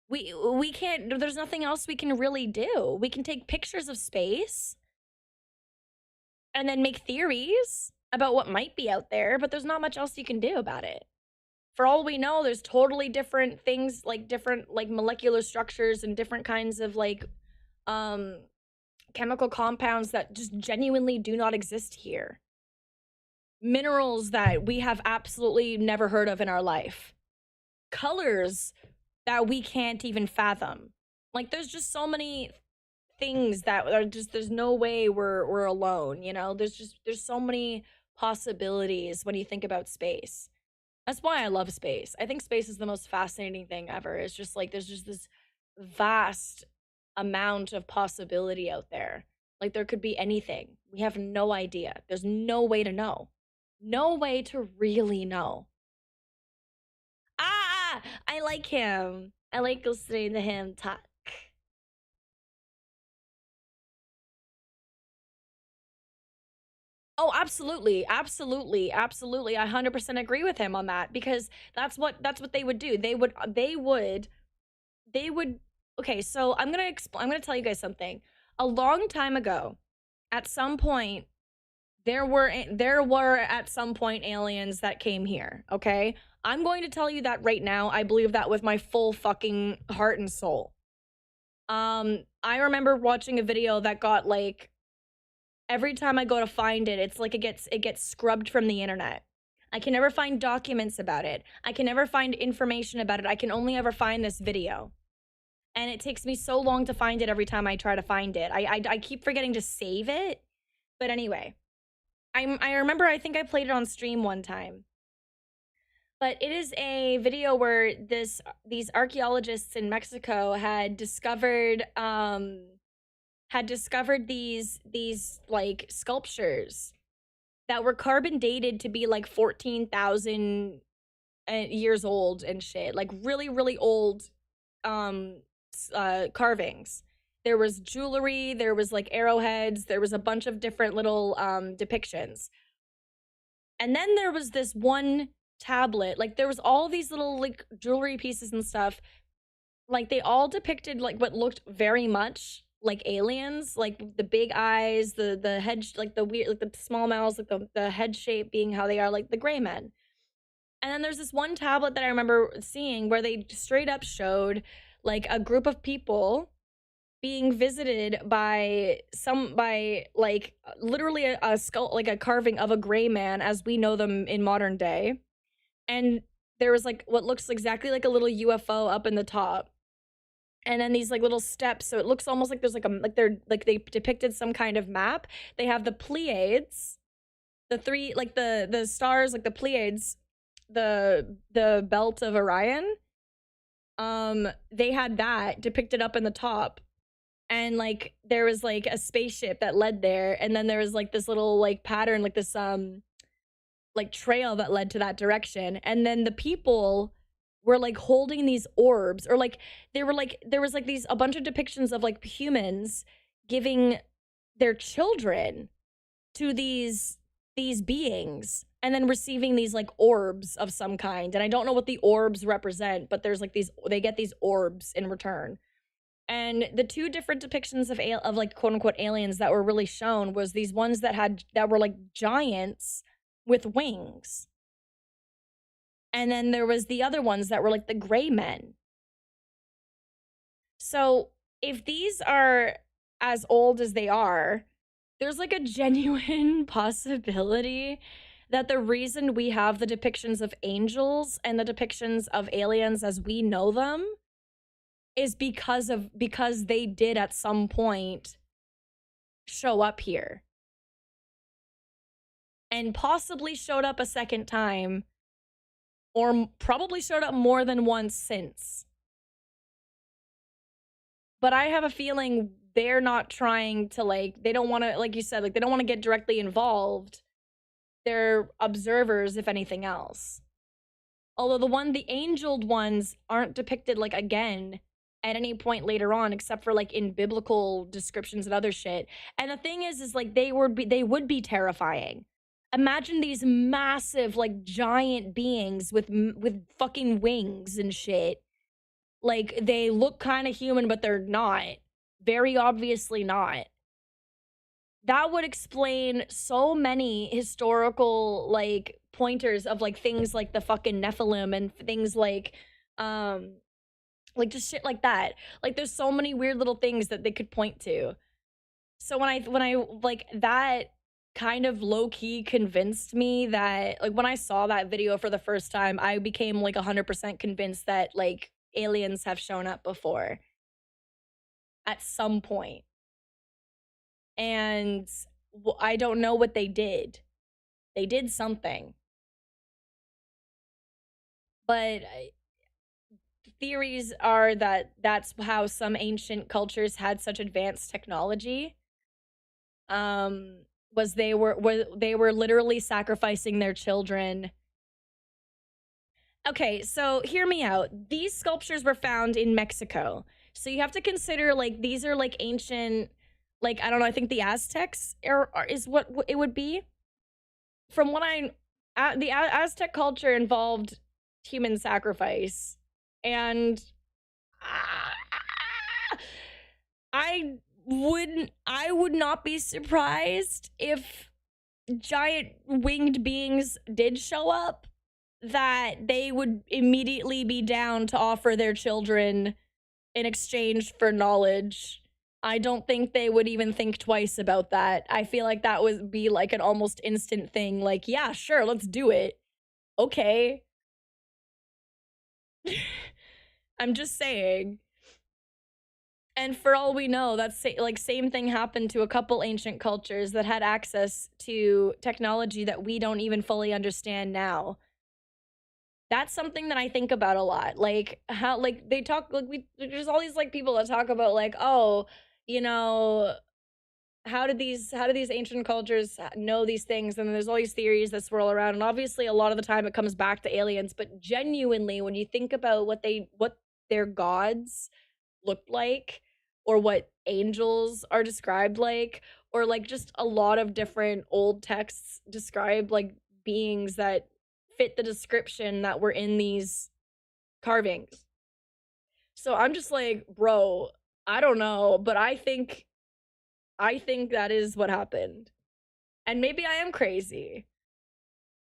We can't, there's nothing else we can really do. We can take pictures of space and then make theories about what might be out there, but there's not much else you can do about it. For all we know, there's totally different things, like different like molecular structures and different kinds of like chemical compounds that just genuinely do not exist here. Minerals that we have absolutely never heard of in our life. Colors that we can't even fathom. Like, there's just so many things that are just, there's no way we're alone, you know? There's so many possibilities when you think about space. That's why I love space. I think space is the most fascinating thing ever. It's just like, there's just this vast amount of possibility out there. Like, there could be anything. We have no idea. There's no way to know. No way to really know. Ah, I like him. I like listening to him talk. Oh, absolutely, absolutely, absolutely. I 100% agree with him on that, because that's what they would do. They would. Okay, so I'm gonna tell you guys something. A long time ago, at some point, there were at some point aliens that came here. Okay, I'm going to tell you that right now. I believe that with my full fucking heart and soul. I remember watching a video that got like, every time I go to find it, it's like it gets scrubbed from the internet. I can never find documents about it. I can never find information about it. I can only ever find this video. And it takes me so long to find it every time I try to find it. I keep forgetting to save it. But anyway, I remember, I think I played it on stream one time. But it is a video where these archaeologists in Mexico had discovered these like sculptures that were carbon dated to be like 14,000 years old and shit. Like, really, really old carvings. There was jewelry, there was like arrowheads, there was a bunch of different little depictions. And then there was this one tablet, like there was all these little like jewelry pieces and stuff. Like, they all depicted like what looked very much like aliens, like the big eyes, the head, like the weird, like the small mouths, like the head shape being how they are, like the gray men. And then there's this one tablet that I remember seeing where they straight up showed like a group of people being visited by like literally a skull, like a carving of a gray man as we know them in modern day. And there was like what looks exactly like a little UFO up in the top. And then these like little steps, so it looks almost like there's like they depicted some kind of map. They have the Pleiades, the three, like the stars, like the Pleiades, the belt of Orion. They had that depicted up in the top, and like there was like a spaceship that led there, and then there was like this little like pattern, like this like trail that led to that direction, and then the people were like holding these orbs, or like there was like a bunch of depictions of like humans giving their children to these beings and then receiving these like orbs of some kind. And I don't know what the orbs represent, but there's like they get these orbs in return. And the two different depictions of like quote unquote aliens that were really shown was these ones that were like giants with wings. And then there was the other ones that were like the gray men. So if these are as old as they are, there's like a genuine possibility that the reason we have the depictions of angels and the depictions of aliens as we know them is because they did at some point show up here. And possibly showed up a second time, or probably showed up more than once since. But I have a feeling they're not trying to, like, they don't want to, like you said, like, they don't want to get directly involved. They're observers, if anything else. Although the angeled ones aren't depicted, like, again, at any point later on, except for, like, in biblical descriptions and other shit. And the thing is like, they would be terrifying. Imagine these massive, like, giant beings with fucking wings and shit. Like, they look kind of human, but they're not. Very obviously not. That would explain so many historical, like, pointers of, like, things like the fucking Nephilim and things like just shit like that. Like, there's so many weird little things that they could point to. So when I like, that kind of low-key convinced me that, like, when I saw that video for the first time, I became, like, 100% convinced that, like, aliens have shown up before. At some point. And I don't know what they did. They did something. But theories are that that's how some ancient cultures had such advanced technology. Was they were literally sacrificing their children. Okay, so hear me out. These sculptures were found in Mexico. So you have to consider, like, these are, like, ancient, like, I don't know, I think the Aztecs is what it would be. From what the Aztec culture involved human sacrifice. And I would not be surprised if giant winged beings did show up, that they would immediately be down to offer their children in exchange for knowledge. I don't think they would even think twice about that. I feel like that would be like an almost instant thing. Like, yeah, sure, let's do it. Okay. I'm just saying. And for all we know, that's like same thing happened to a couple ancient cultures that had access to technology that we don't even fully understand now. That's something that I think about a lot. Like, how, like, they talk, like, there's all these, like, people that talk about, like, oh, you know, how did these ancient cultures know these things? And there's all these theories that swirl around. And obviously, a lot of the time it comes back to aliens. But genuinely, when you think about what their gods looked like, or what angels are described like, or, like, just a lot of different old texts describe, like, beings that fit the description that were in these carvings. So I'm just like, bro, I don't know, but I think that is what happened. And maybe I am crazy.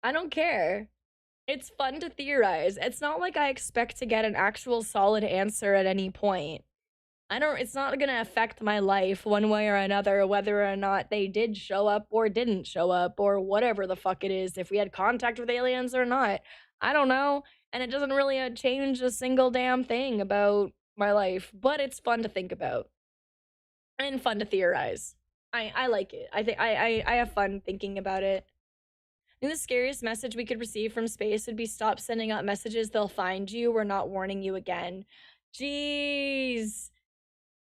I don't care. It's fun to theorize. It's not like I expect to get an actual solid answer at any point. It's not gonna affect my life one way or another, whether or not they did show up or didn't show up, or whatever the fuck it is, if we had contact with aliens or not. I don't know. And it doesn't really change a single damn thing about my life, but it's fun to think about. And fun to theorize. I like it. I think I have fun thinking about it. I think the scariest message we could receive from space would be, stop sending out messages, they'll find you, we're not warning you again. Jeez.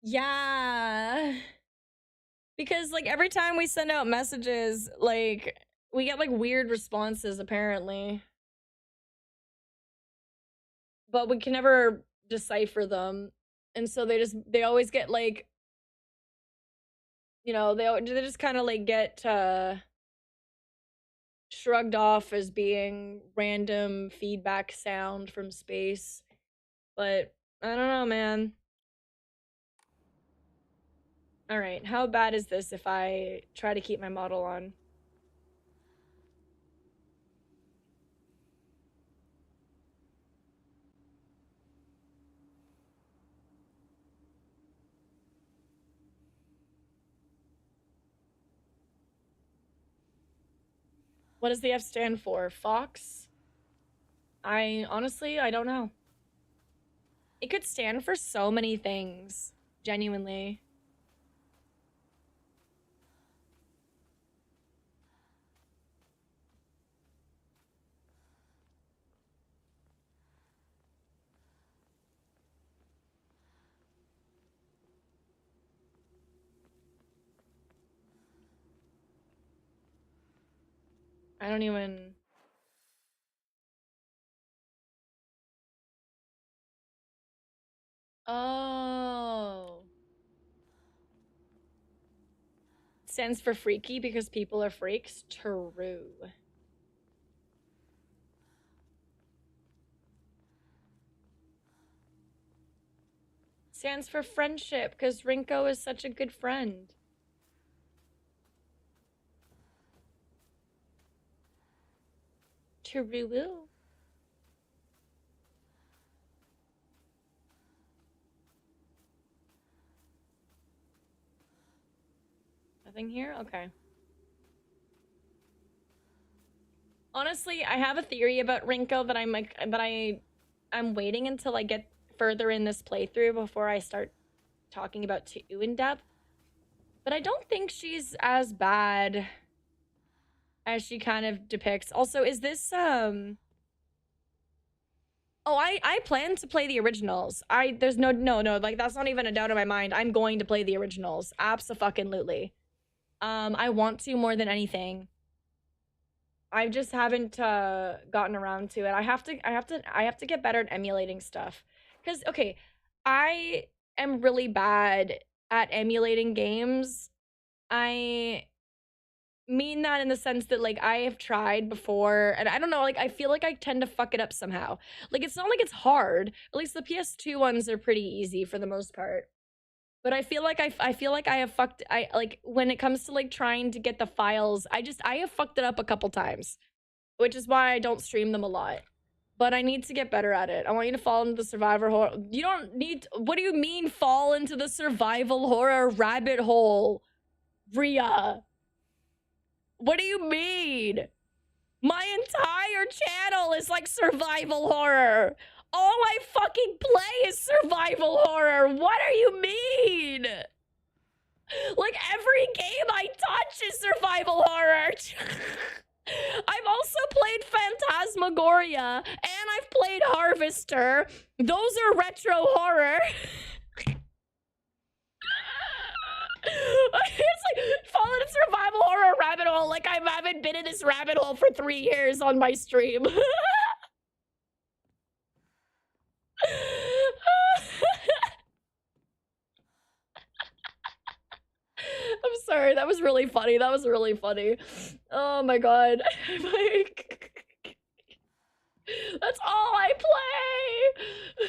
Yeah. Because, like, every time we send out messages, like, we get, like, weird responses, apparently. But we can never decipher them. And so they always get, like, you know, they just kind of, like, get shrugged off as being random feedback sound from space. But I don't know, man. All right, how bad is this if I try to keep my model on? What does the F stand for? Fox? Honestly, I don't know. It could stand for so many things, genuinely. I don't even... Oh. Stands for freaky because people are freaks? True. Stands for friendship because Rinko is such a good friend. True. Nothing here? Okay. Honestly, I have a theory about Rinko that I'm like, but I'm waiting until I get further in this playthrough before I start talking about 2 in depth. But I don't think she's as bad as she kind of depicts. Also, is this Oh, I plan to play the originals. There's no, like that's not even a doubt in my mind. I'm going to play the originals. Abso-fucking-lutely. I want to more than anything. I just haven't gotten around to it. I have to get better at emulating stuff. Cause okay, I am really bad at emulating games. I mean that in the sense that like I have tried before and I don't know, like I feel like I tend to fuck it up somehow. Like it's not like it's hard. At least the PS2 ones are pretty easy for the most part. But I feel like I have fucked like when it comes to like trying to get the files, I have fucked it up a couple times, which is why I don't stream them a lot. But I need to get better at it. I want you to fall into the survivor horror. You don't need, what do you mean fall into the survival horror rabbit hole, Rhea? What do you mean? My entire channel is like survival horror. All I fucking play is survival horror. What do you mean? Like every game I touch is survival horror. I've also played Phantasmagoria and I've played Harvester. Those are retro horror. It's like fall into survival horror rabbit hole. Like I haven't been in this rabbit hole for 3 years on my stream. I'm sorry, that was really funny. That was really funny. Oh my god. Like, that's all I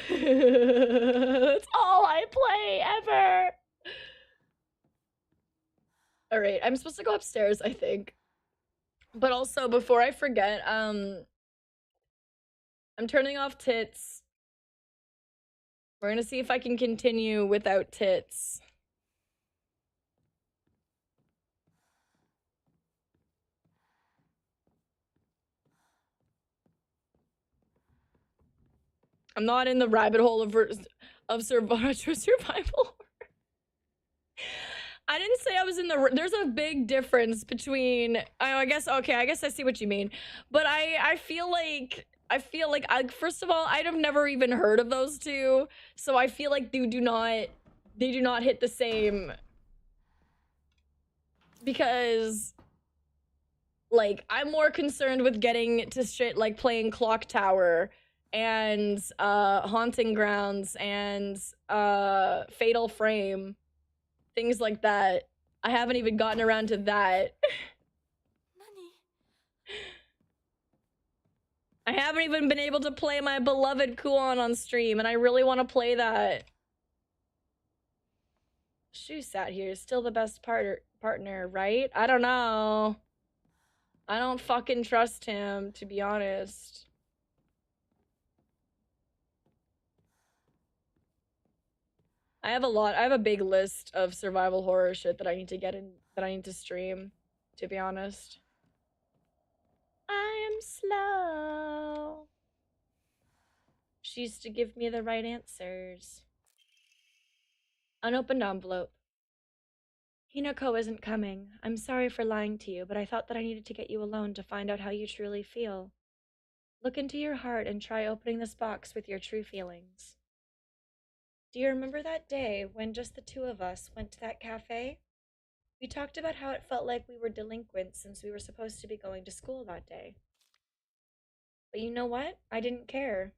play. That's all I play ever. All right, I'm supposed to go upstairs, I think. But also, before I forget, I'm turning off tits. We're gonna see if I can continue without tits. I'm not in the rabbit hole of survival. I didn't say I was in the... There's a big difference between... I guess I see what you mean. But I feel like... first of all, I'd have never even heard of those two. So I feel like they do not hit the same. Because... like, I'm more concerned with getting to shit like playing Clock Tower and Haunting Grounds and Fatal Frame. Things like that. I haven't even gotten around to that. I haven't even been able to play my beloved Kuon on stream, and I really want to play that. Shu sat here, still the best partner, right? I don't know. I don't fucking trust him, to be honest. I have a big list of survival horror shit that I need to get in, that I need to stream, to be honest. I am slow. She used to give me the right answers. Unopened envelope. Hinako isn't coming. I'm sorry for lying to you, but I thought that I needed to get you alone to find out how you truly feel. Look into your heart and try opening this box with your true feelings. Do you remember that day when just the two of us went to that cafe? We talked about how it felt like we were delinquents since we were supposed to be going to school that day. But you know what? I didn't care.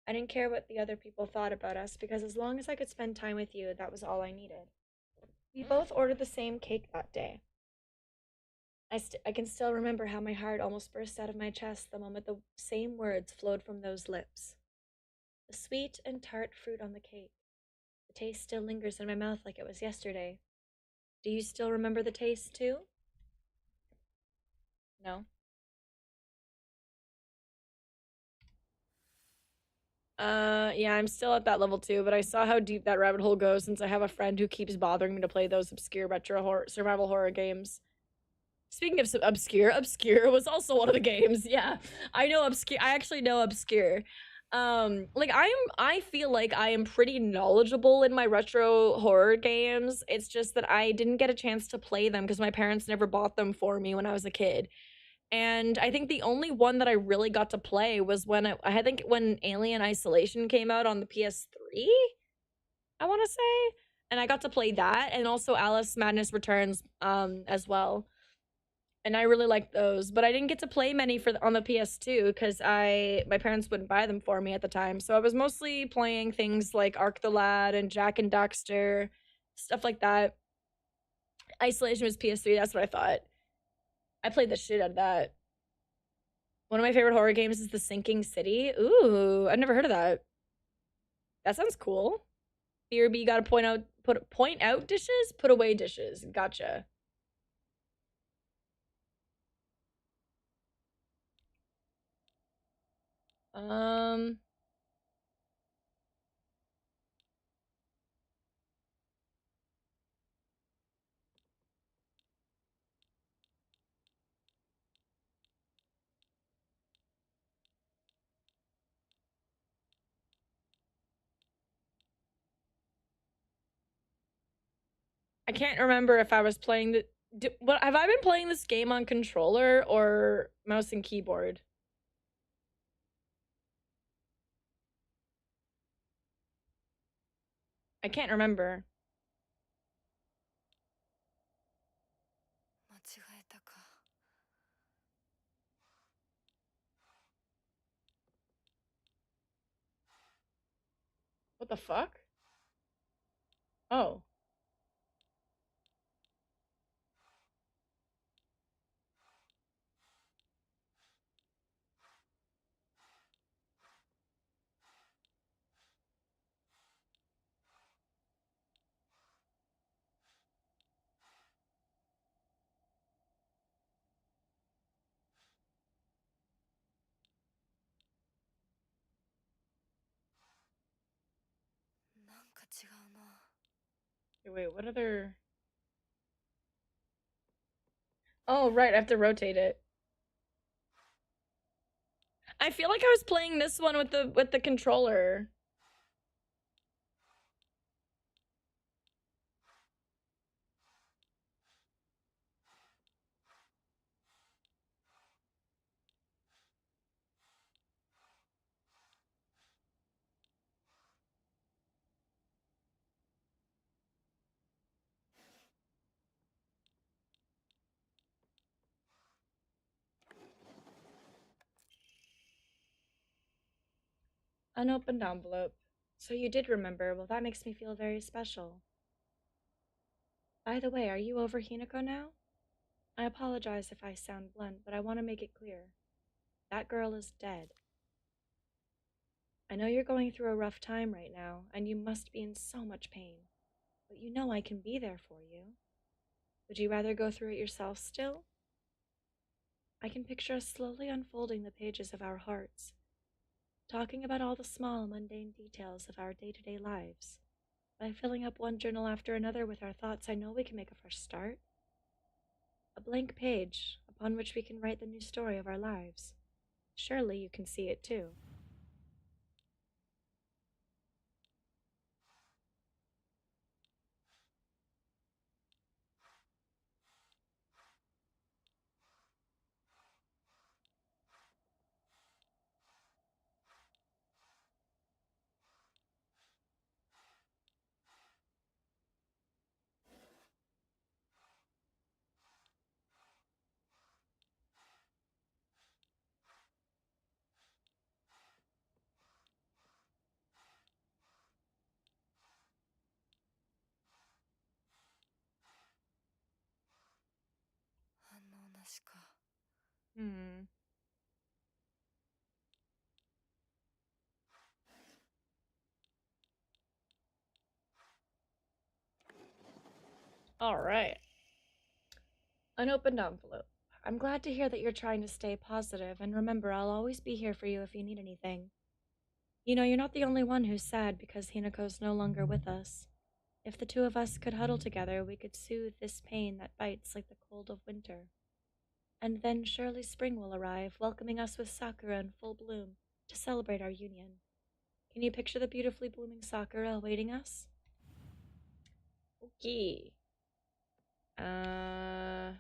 I didn't care what the other people thought about us because as long as I could spend time with you, that was all I needed. We both ordered the same cake that day. I can still remember how my heart almost burst out of my chest the moment the same words flowed from those lips. The sweet and tart fruit on the cake. The taste still lingers in my mouth like it was yesterday. Do you still remember the taste too? No? Yeah, I'm still at that level too, but I saw how deep that rabbit hole goes since I have a friend who keeps bothering me to play those obscure retro horror, survival horror games. Speaking of Obscure was also one of the games. Yeah, I know Obscure. I actually know Obscure. Like I feel like I am pretty knowledgeable in my retro horror games. It's just that I didn't get a chance to play them because my parents never bought them for me when I was a kid. And I think the only one that I really got to play was when I think when Alien Isolation came out on the PS3, I want to say. And I got to play that and also Alice Madness Returns as well. And I really liked those, but I didn't get to play many on the PS2 because my parents wouldn't buy them for me at the time. So I was mostly playing things like Ark the Lad and Jack and Daxter, stuff like that. Isolation was PS3, that's what I thought. I played the shit out of that. One of my favorite horror games is The Sinking City. Ooh, I've never heard of that. That sounds cool. BRB gotta point out dishes, put away dishes. Gotcha. I can't remember if I was playing what have I been playing this game on controller or mouse and keyboard? I can't remember. What the fuck? Oh. Wait, what other... Oh, right, I have to rotate it. I feel like I was playing this one with the controller. Unopened envelope. So you did remember. Well, that makes me feel very special. By the way, are you over Hinako now? I apologize if I sound blunt, but I want to make it clear. That girl is dead. I know you're going through a rough time right now, and you must be in so much pain. But you know I can be there for you. Would you rather go through it yourself still? I can picture us slowly unfolding the pages of our hearts, talking about all the small, mundane details of our day-to-day lives. By filling up one journal after another with our thoughts, I know we can make a fresh start. A blank page upon which we can write the new story of our lives. Surely you can see it too. Hmm. All right. Unopened envelope. I'm glad to hear that you're trying to stay positive, and remember, I'll always be here for you if you need anything. You know, you're not the only one who's sad because Hinako's no longer with us. If the two of us could huddle together, we could soothe this pain that bites like the cold of winter. And then surely spring will arrive, welcoming us with sakura in full bloom to celebrate our union. Can you picture the beautifully blooming sakura awaiting us? Okay. Uh...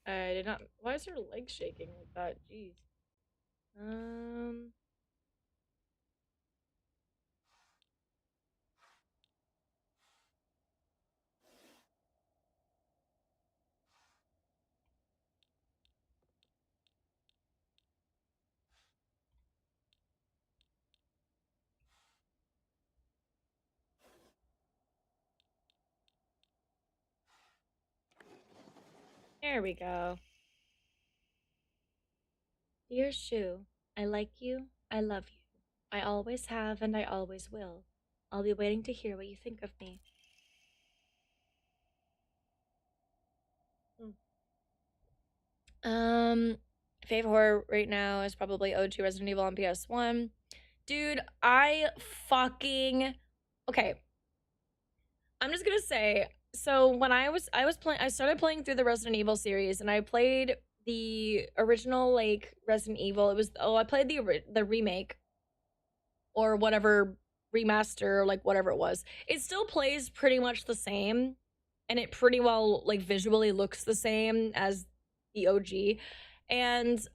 I did not. Why is her leg shaking like that? Jeez. There we go. Dear Shu, I like you. I love you. I always have and I always will. I'll be waiting to hear what you think of me. Favorite horror right now is probably OG Resident Evil on PS1. Dude, I fucking okay. I'm just gonna say, so when I started playing through the Resident Evil series, and I played the original like Resident Evil. I played the remake or whatever remaster, like whatever it was. It still plays pretty much the same, and it pretty well like visually looks the same as the OG. And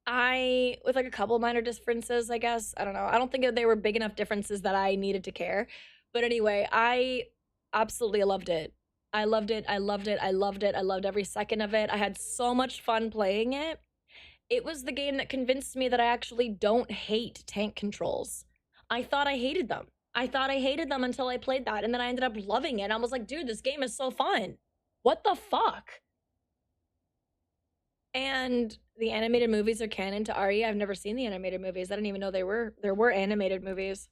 I, with like a couple minor differences, I guess. I don't know. I don't think that they were big enough differences that I needed to care. But anyway, I absolutely loved it. I loved it. I loved it. I loved it. I loved every second of it. I had so much fun playing it. It was the game that convinced me that I actually don't hate tank controls. I thought I hated them. I thought I hated them until I played that, and then I ended up loving it. I was like, dude, this game is so fun. What the fuck? And the animated movies are canon to RE. I've never seen the animated movies. I didn't even know there were animated movies.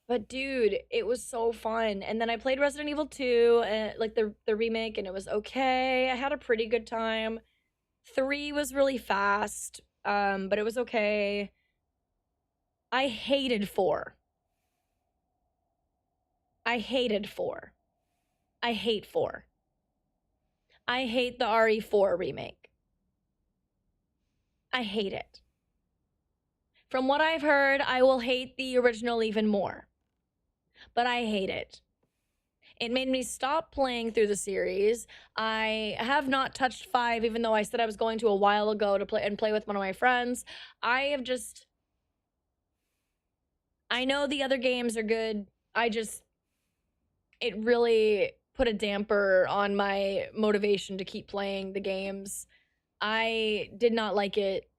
But dude, it was so fun. And then I played Resident Evil 2, and like the remake, and it was okay. I had a pretty good time. 3 was really fast, but it was okay. I hated 4. I hated 4. I hate 4. I hate the RE4 remake. I hate it. From what I've heard, I will hate the original even more. But I hate it. It made me stop playing through the series. I have not touched 5, even though I said I was going to a while ago to play with one of my friends. I have just... I know the other games are good. It really put a damper on my motivation to keep playing the games. I did not like it.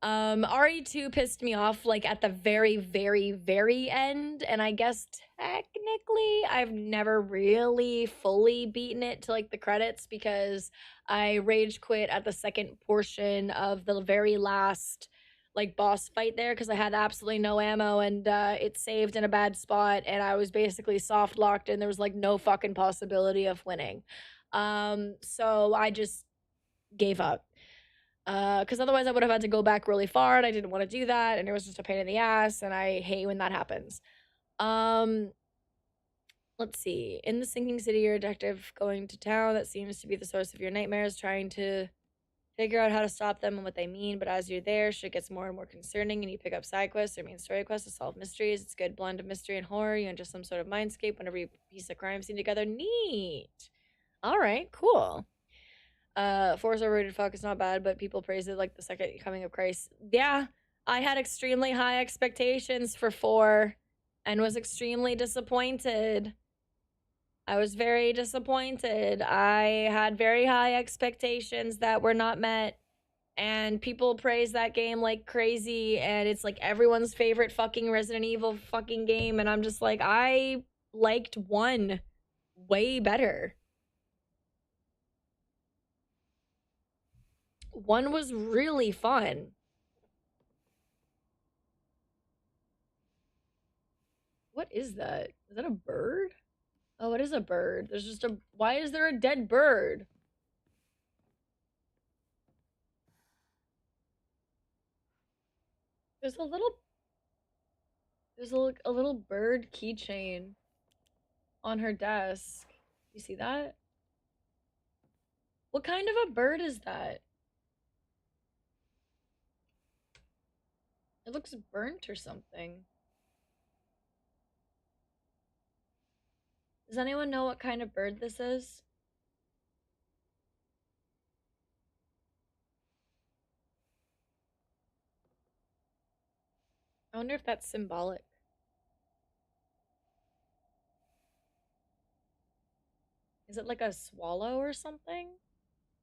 RE2 pissed me off like at the very, very, very end, and I guess technically I've never really fully beaten it to like the credits because I rage quit at the second portion of the very last like boss fight there because I had absolutely no ammo and it saved in a bad spot and I was basically soft locked and there was like no fucking possibility of winning. So I just gave up. Because otherwise I would have had to go back really far and I didn't want to do that and it was just a pain in the ass and I hate when that happens. Let's see. In the sinking city, you're a detective going to town that seems to be the source of your nightmares, trying to figure out how to stop them and what they mean, but as you're there, shit gets more and more concerning and you pick up side quests or main story quests to solve mysteries. It's a good blend of mystery and horror. You enter some sort of mindscape whenever you piece a crime scene together. Neat. All right, cool. 4's overrated fuck is not bad, but people praise it like the second coming of Christ. Yeah, I had extremely high expectations for 4 and was extremely disappointed. I was very disappointed. I had very high expectations that were not met, and people praise that game like crazy, and it's like everyone's favorite fucking Resident Evil fucking game, and I'm just like, I liked 1 way better. 1 was really fun. What is that? Is that a bird? Oh, it is a bird. There's just a... Why is there a dead bird? There's a little... There's a little bird keychain on her desk. You see that? What kind of a bird is that? It looks burnt or something. Does anyone know what kind of bird this is? I wonder if that's symbolic. Is it like a swallow or something?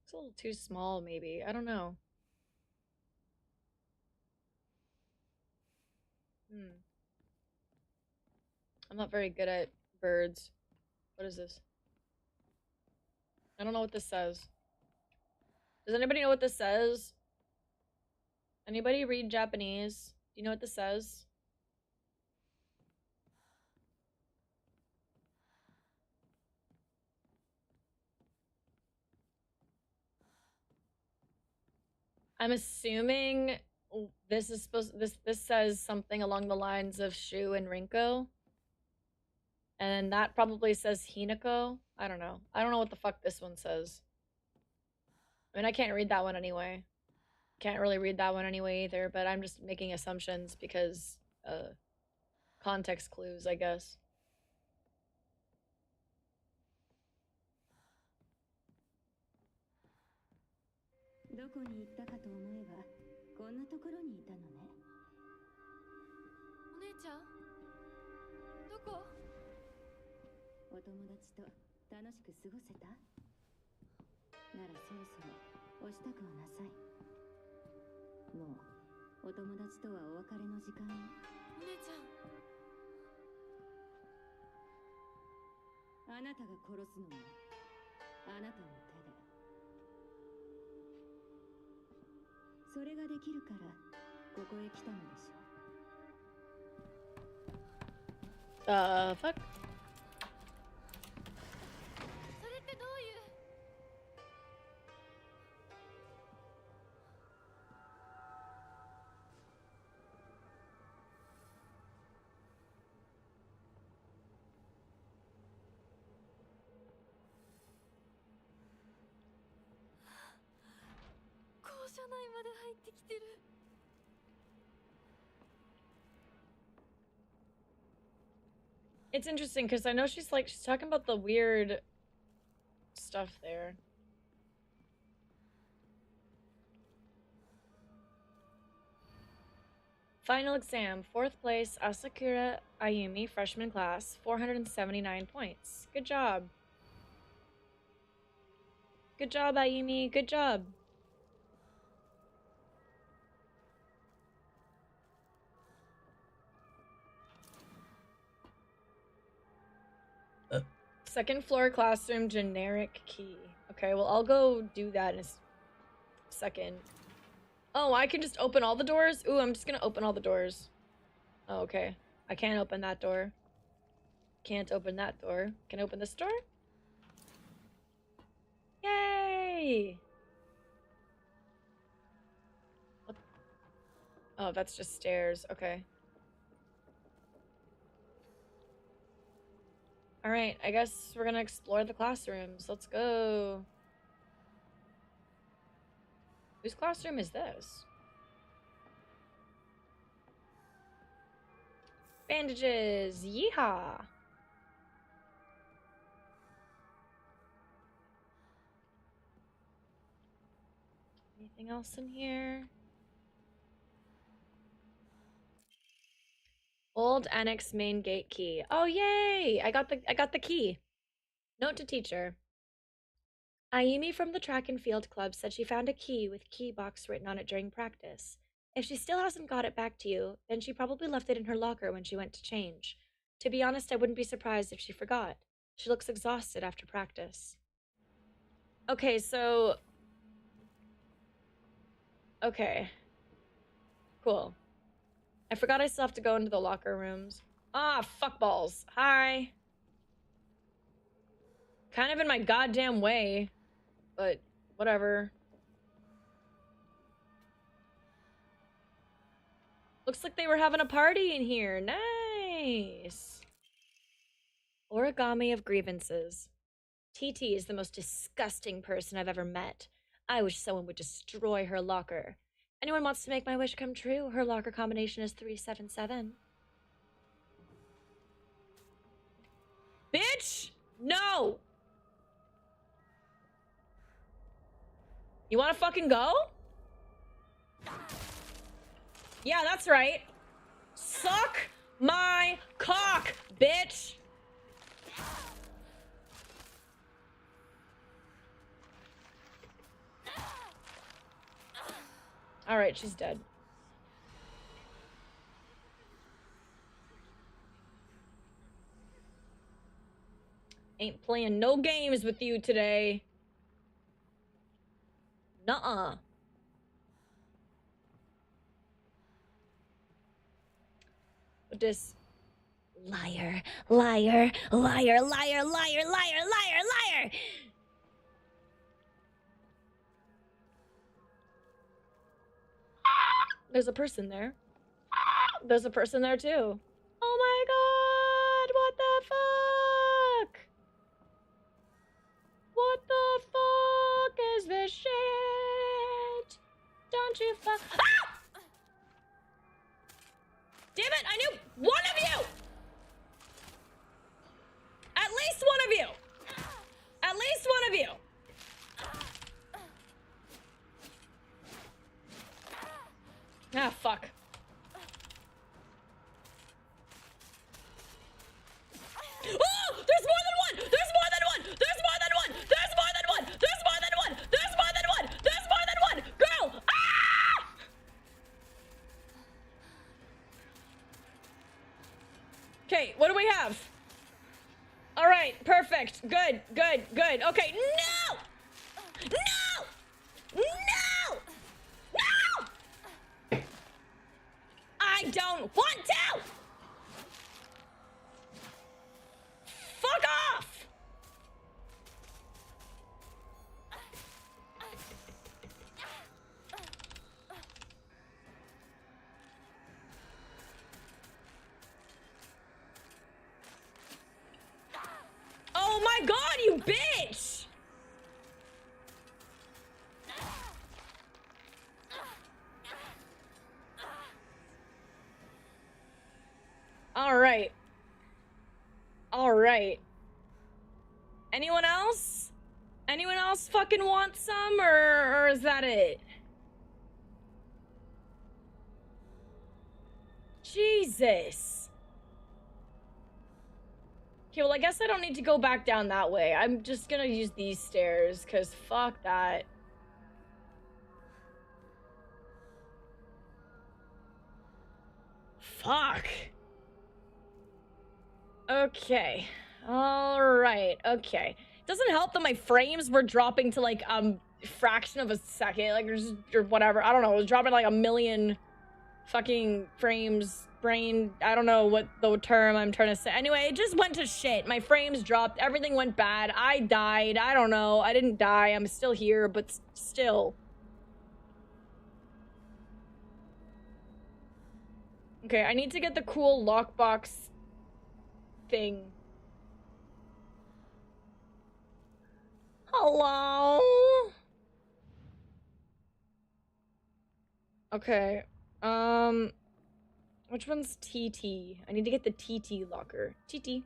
It's a little too small, maybe. I don't know. I'm not very good at birds. What is this? I don't know what this says. Does anybody know what this says? Anybody read Japanese? Do you know what this says? I'm assuming this is this says something along the lines of Shu and Rinko. And that probably says Hinako. I don't know. I don't know what the fuck this one says. I mean, I can't read that one anyway. Can't really read that one anyway either, but I'm just making assumptions because context clues, I guess. Fuck? It's interesting because I know she's talking about the weird stuff there. Final exam, 4th place, Asakura Ayumi, freshman class, 479 points. Good job. Good job, Ayumi. Good job. Second floor classroom, generic key. Okay, well, I'll go do that in a second. Oh, I can just open all the doors? Ooh, I'm just gonna open all the doors. Oh, okay. I can't open that door. Can't open that door. Can I open this door? Yay! What? Oh, that's just stairs. Okay. Alright, I guess we're gonna explore the classrooms. Let's go. Whose classroom is this? Bandages! Yeehaw! Anything else in here? Old annex main gate key. Oh yay! I got the key. Note to teacher. Ayumi from the track and field club said she found a key with key box written on it during practice. If she still hasn't got it back to you, then she probably left it in her locker when she went to change. To be honest, I wouldn't be surprised if she forgot. She looks exhausted after practice. Okay, so... Okay. Cool. I forgot I still have to go into the locker rooms. Ah, fuckballs. Hi. Kind of in my goddamn way, but whatever. Looks like they were having a party in here. Nice. Origami of grievances. TT is the most disgusting person I've ever met. I wish someone would destroy her locker. Anyone wants to make my wish come true? Her locker combination is 377. Bitch! No! You wanna fucking go? Yeah, that's right. Suck my cock, bitch! Alright, she's dead. Ain't playing no games with you today. Nuh-uh. This liar, liar, liar, liar, liar, liar, liar, liar. There's a person there. There's a person there too. Oh my god, what the fuck? What the fuck is this shit? Don't you fuck. Ah! Damn it, I knew one of you! At least one of you! At least one of you! Ah, fuck. Oh! There's more than one! There's more than one! There's more than one! There's more than one! There's more than one! There's more than one! There's more than one! Girl! Ah! Okay, what do we have? All right, perfect. Good, good, good. Okay, no! No! No! No! I don't want to! Fuck off! Oh my god, you bitch! All right. All right. Anyone else? Anyone else fucking want some, or is that it? Jesus. Okay, well, I guess I don't need to go back down that way. I'm just gonna use these stairs, because fuck that. Fuck. Okay. Alright, okay. Doesn't help that my frames were dropping to like fraction of a second, like or whatever. I don't know, it was dropping like a million fucking frames. Brain, I don't know what the term I'm trying to say. Anyway, it just went to shit. My frames dropped, everything went bad. I died. I don't know. I didn't die. I'm still here, but still. Okay, I need to get the cool lockbox thing. Hello? Okay. Which one's TT? I need to get the TT locker. TT.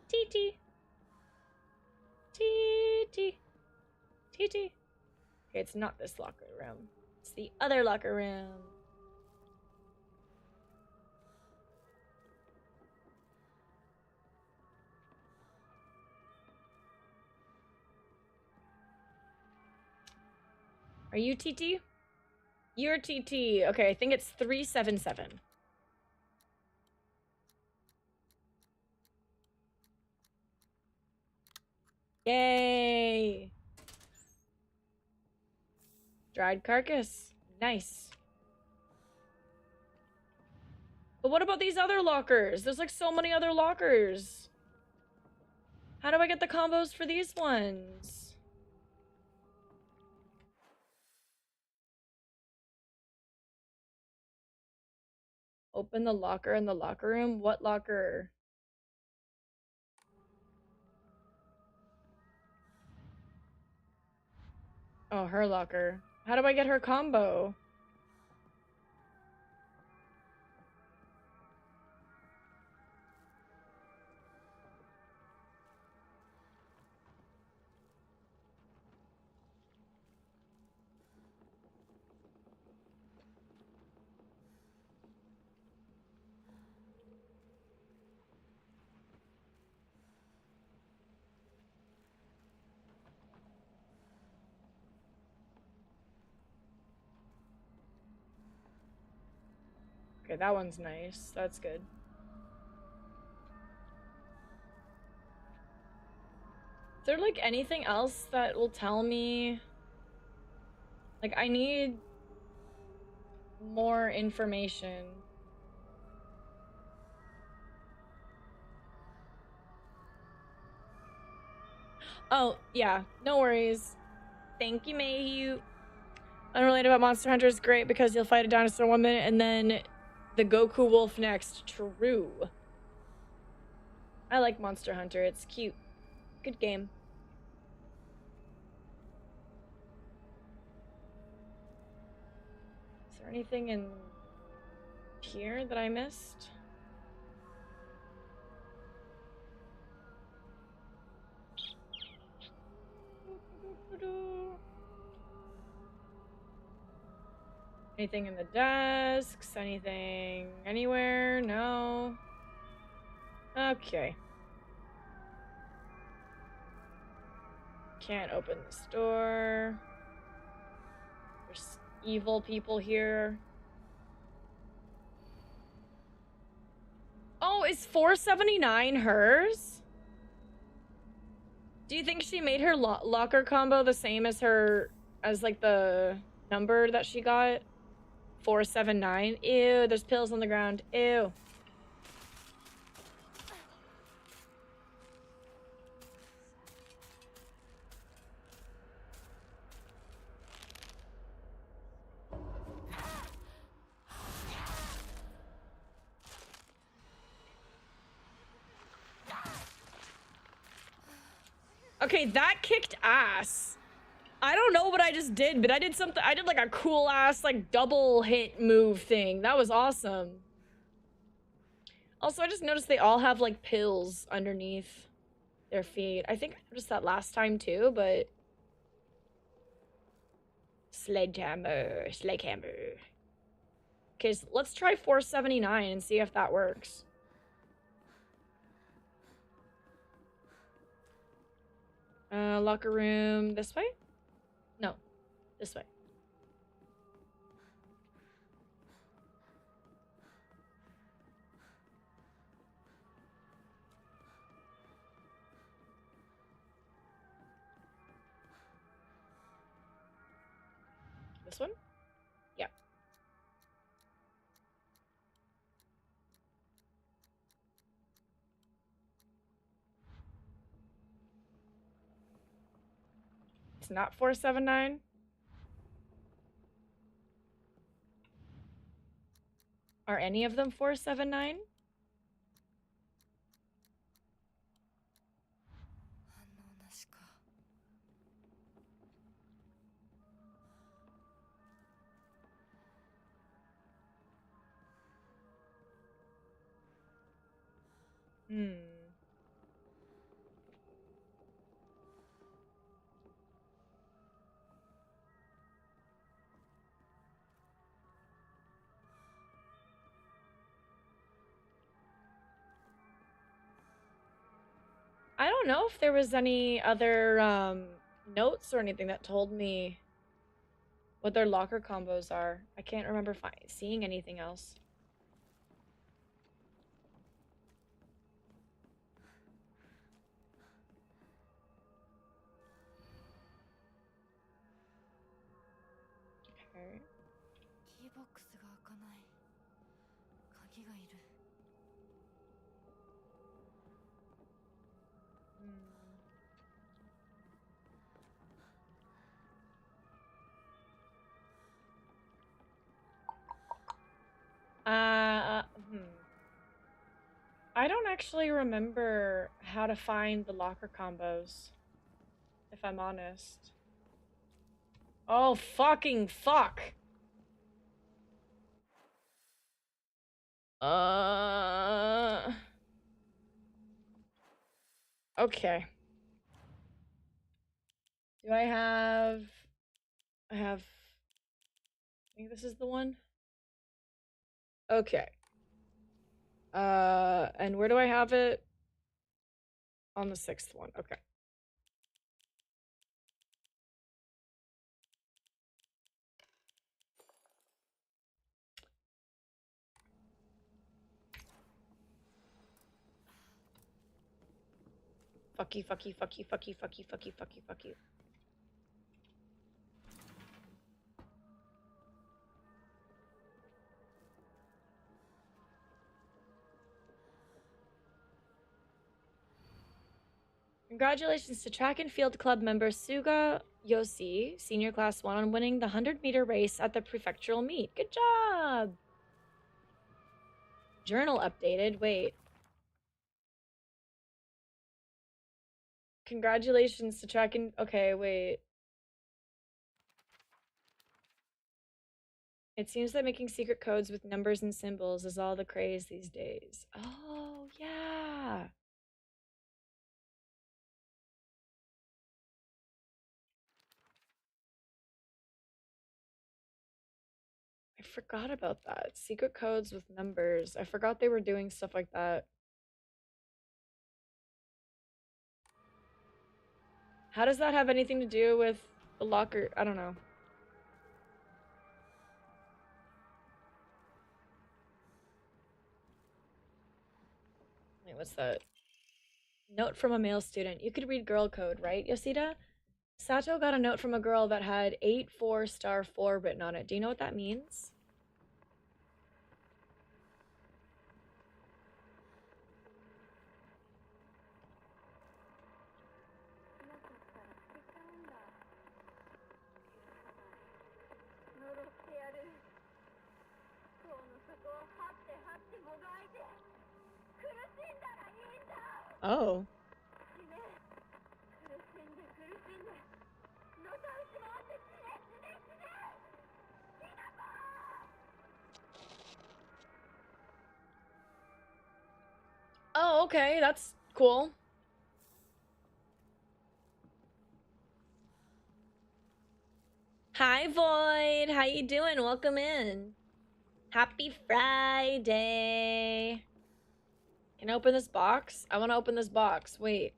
TT. TT. TT. Okay, it's not this locker room. It's the other locker room. Are you TT? You're TT. Okay, I think it's 377. Yay! Dried carcass. Nice. But what about these other lockers? There's like so many other lockers. How do I get the combos for these ones? Open the locker in the locker room? What locker? Oh, her locker. How do I get her combo? Okay, that one's nice. That's good. Is there like anything else that will tell me? Like, I need more information. Oh, yeah, no worries. Thank you, Mayhew. Unrelated about Monster Hunter is great because you'll fight a dinosaur 1 minute and then the Goku wolf next. True. I like Monster Hunter. It's cute. Good game. Is there anything in here that I missed? Anything in the desks? Anything anywhere? No. Okay. Can't open this door. There's evil people here. Oh, is 479 hers? Do you think she made her locker combo the same as her, as like the number that she got? 479. Ew, there's pills on the ground. Ew. Okay, that kicked ass. I don't know what I just did, but I did something. I did like a cool ass like double hit move thing. That was awesome. Also, I just noticed they all have like pills underneath their feet. I think I noticed that last time too, but sledgehammer. Okay, so let's try 479 and see if that works. Locker room this way? No, this way. This one? Yeah. It's not 479. Are any of them 479? Hmm. I don't know if there was any other notes or anything that told me what their locker combos are. I can't remember seeing anything else. Okay. I don't actually remember how to find the locker combos, if I'm honest. Oh, fucking fuck. Okay. Do I have... I think this is the one? Okay. And where do I have it? On the 6th one. Okay. Fuck you, fuck you, fuck you, fuck you, fuck you, fuck you, fuck you, fuck you. Congratulations to track and field club member Suga Yoshi, senior class 1, on winning the 100-meter race at the prefectural meet. Good job! Journal updated. Wait. Congratulations to track and... Okay, wait. It seems that making secret codes with numbers and symbols is all the craze these days. Oh, yeah. I forgot about that. Secret codes with numbers. I forgot they were doing stuff like that. How does that have anything to do with the locker? I don't know. Wait, what's that? Note from a male student. You could read girl code, right, Yoshida? Sato got a note from a girl that had 84*4 written on it. Do you know what that means? Oh. Okay, that's cool. Hi, Void. How you doing? Welcome in. Happy Friday. Can I open this box? I want to open this box. Wait.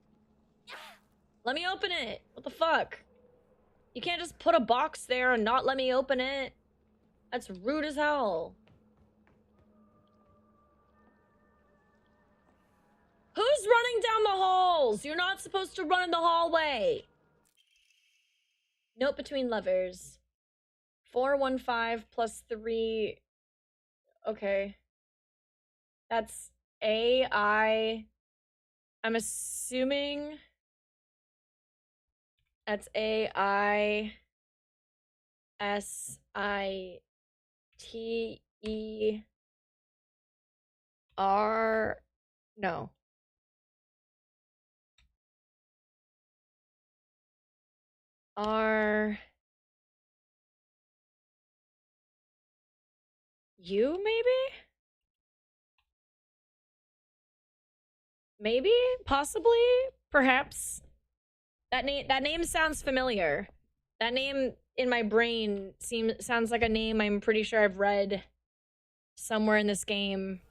Let me open it. What the fuck? You can't just put a box there and not let me open it. That's rude as hell. Who's running down the halls? You're not supposed to run in the hallway. Note between lovers. 415 plus 3. Okay. That's A-I. I'm assuming that's A-I-S-I-T-E-R. No. R. You, maybe? Maybe? Possibly? Perhaps? That name sounds familiar. That name in my brain sounds like a name I'm pretty sure I've read somewhere in this game.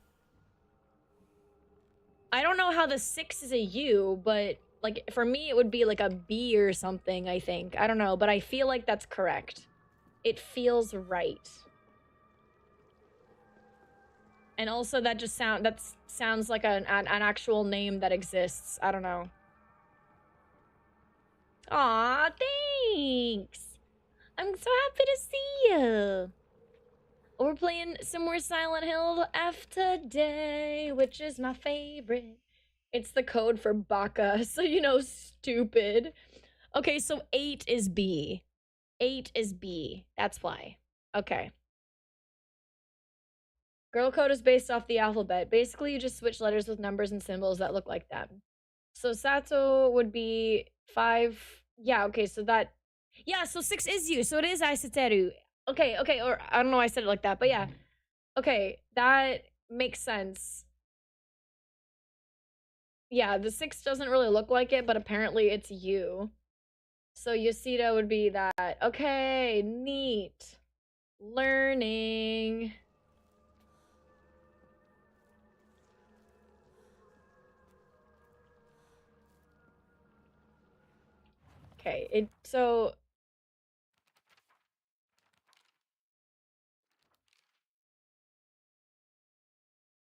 I don't know how the 6 is a U, but like for me it would be like a B or something, I think. I don't know, but I feel like that's correct. It feels right. And also that just sounds like an actual name that exists. I don't know. Aw, thanks. I'm so happy to see you. We're playing some more Silent Hill F today, which is my favorite. It's the code for Baka, so you know, stupid. Okay, so 8 is B. 8 is B. That's why. Okay. Girl code is based off the alphabet. Basically, you just switch letters with numbers and symbols that look like them. So Sato would be 5. Yeah, okay, so that... Yeah, so 6 is you, so it is Aisateru. Okay, or I don't know why I said it like that, but yeah. Okay, that makes sense. Yeah, the 6 doesn't really look like it, but apparently it's you. So Yosita would be that. Okay, neat. Learning. Okay, so...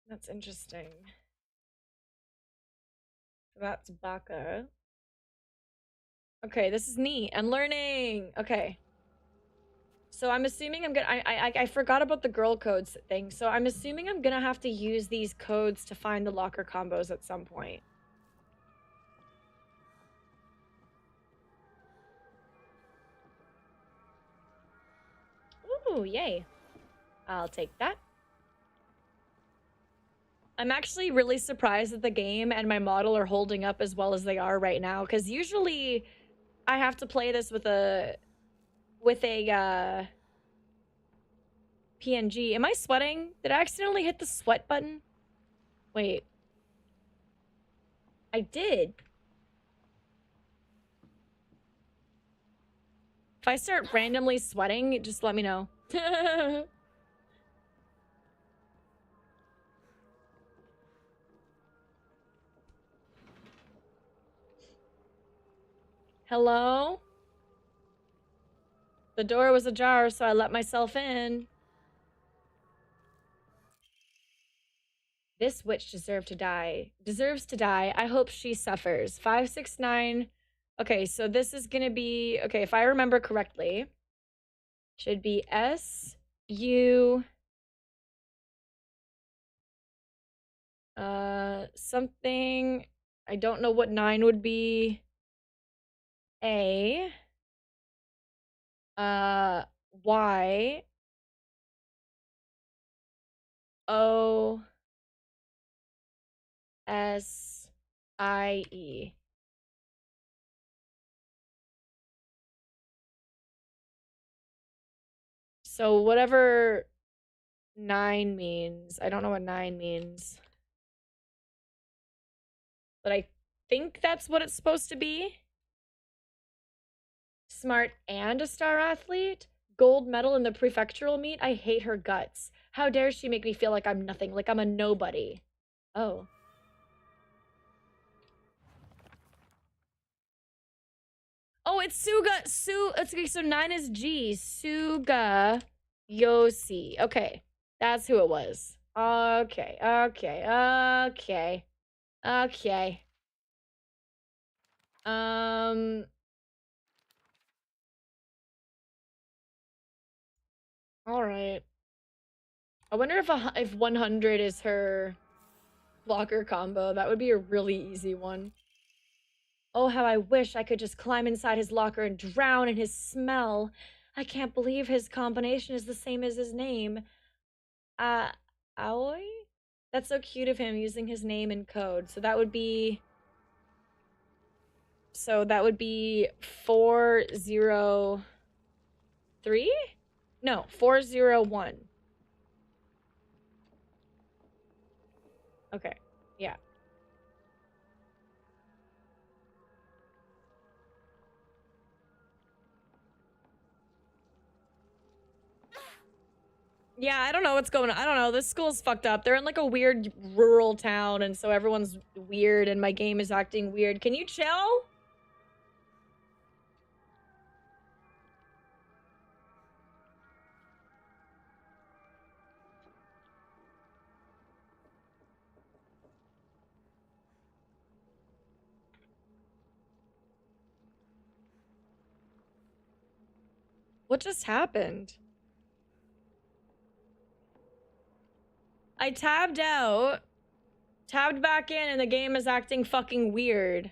That's interesting. That's Baka. Okay, this is neat. I'm learning. Okay. So I'm assuming I'm gonna... I forgot about the girl codes thing. So I'm assuming I'm gonna have to use these codes to find the locker combos at some point. Ooh, yay. I'll take that. I'm actually really surprised that the game and my model are holding up as well as they are right now, because usually I have to play this with a PNG. Am I sweating? Did I accidentally hit the sweat button? Wait. I did. If I start randomly sweating, just let me know. Hello? The door was ajar, so I let myself in. This witch deserves to die. I hope she suffers. 569. Okay, so this is gonna be... Okay, if I remember correctly, should be S-U... something... I don't know what 9 would be. A... Y... O... S-I-E. So whatever 9 means, I don't know what 9 means. But I think that's what it's supposed to be. Smart and a star athlete? Gold medal in the prefectural meet? I hate her guts. How dare she make me feel like I'm nothing, like I'm a nobody. Oh. Oh, it's Suga. Okay, so 9 is G. Suga Yoshi. Okay. That's who it was. Okay. All right. I wonder if 100 is her locker combo. That would be a really easy one. Oh, how I wish I could just climb inside his locker and drown in his smell. I can't believe his combination is the same as his name. Aoi? That's so cute of him using his name in code. So that would be 403? No, 401. Okay. Yeah. Yeah, I don't know what's going on. I don't know. This school's fucked up. They're in like a weird rural town, and so everyone's weird, and my game is acting weird. Can you chill? What just happened? I tabbed out, tabbed back in, and the game is acting fucking weird.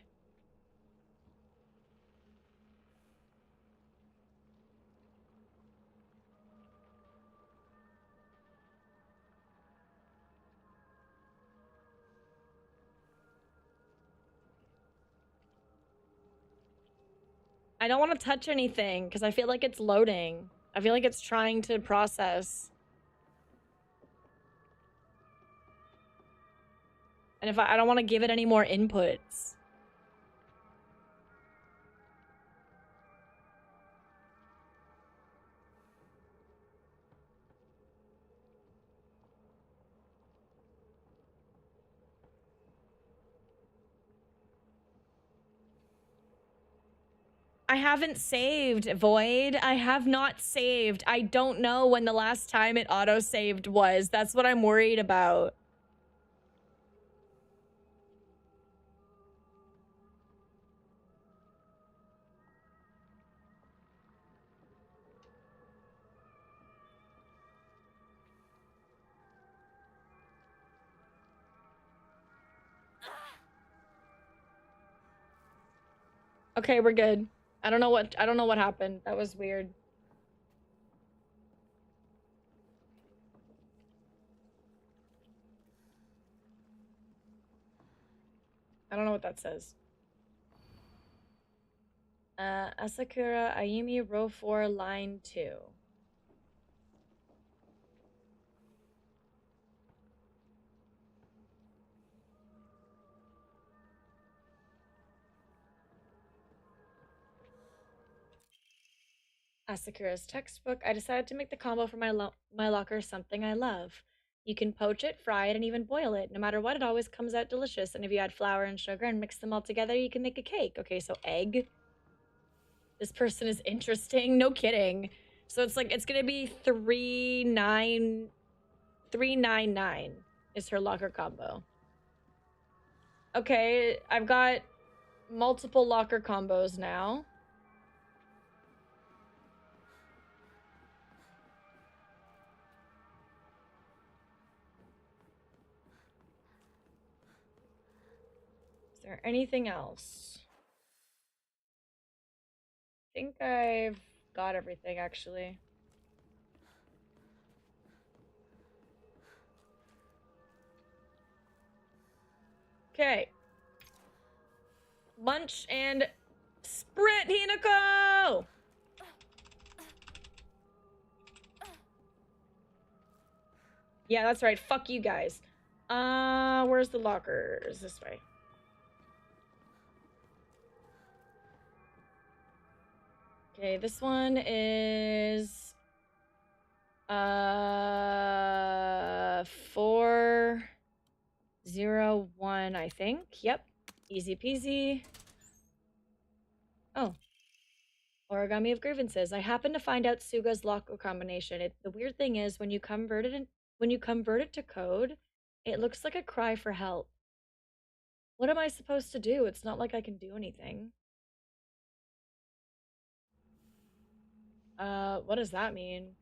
I don't want to touch anything because I feel like it's loading. I feel like it's trying to process. And if I don't want to give it any more inputs. I haven't saved, Void. I have not saved. I don't know when the last time it auto-saved was. That's what I'm worried about. Okay, we're good. I don't know what happened. That was weird. I don't know what that says. Asakura Ayumi row 4 line 2. Asakura's textbook. I decided to make the combo for my locker something I love. You can poach it, fry it, and even boil it. No matter what, it always comes out delicious. And if you add flour and sugar and mix them all together, you can make a cake. Okay, so egg. This person is interesting. No kidding. So it's like, it's gonna be 399 is her locker combo. Okay, I've got multiple locker combos now. Is there anything else? I think I've got everything, actually. Okay. Lunch and sprint, Hinako! Yeah, that's right. Fuck you guys. Where's the lockers? This way. Okay, this one is 401, I think. Yep. Easy peasy. Oh. Origami of grievances. I happened to find out Suga's lock combination. The weird thing is when you convert it to code, it looks like a cry for help. What am I supposed to do? It's not like I can do anything. What does that mean?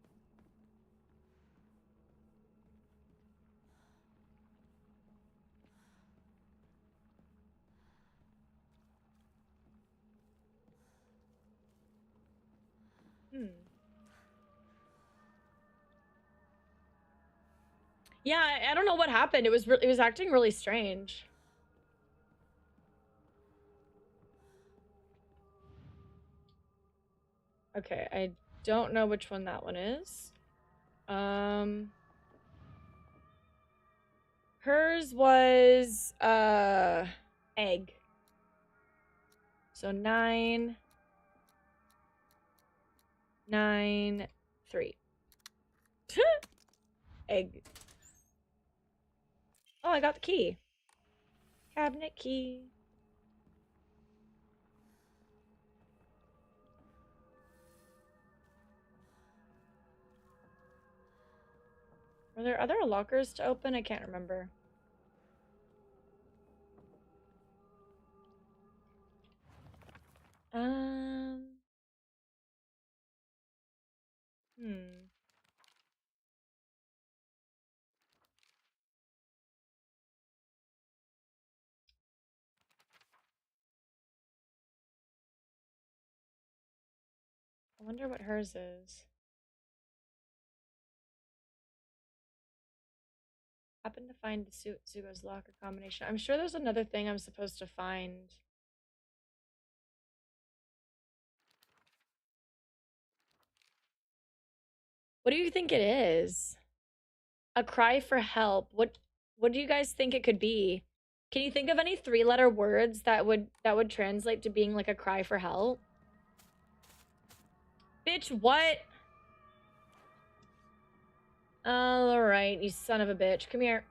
Yeah, I don't know what happened. It was acting really strange. Okay, I don't know which one that one is. Hers was egg. So 9 9 3. Egg. Oh, I got the key. Cabinet key. Were there other lockers to open? I can't remember. I wonder what hers is. Happen to find the Sugo's locker combination. I'm sure there's another thing I'm supposed to find. What do you think it is? A cry for help. What do you guys think it could be? Can you think of any 3-letter words that would translate to being like a cry for help? Bitch, what? All right, you son of a bitch. Come here.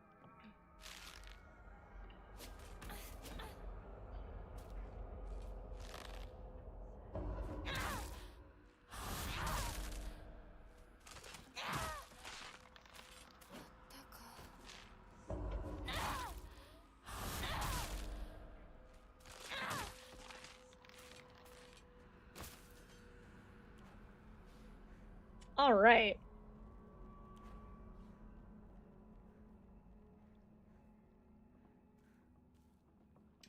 All right.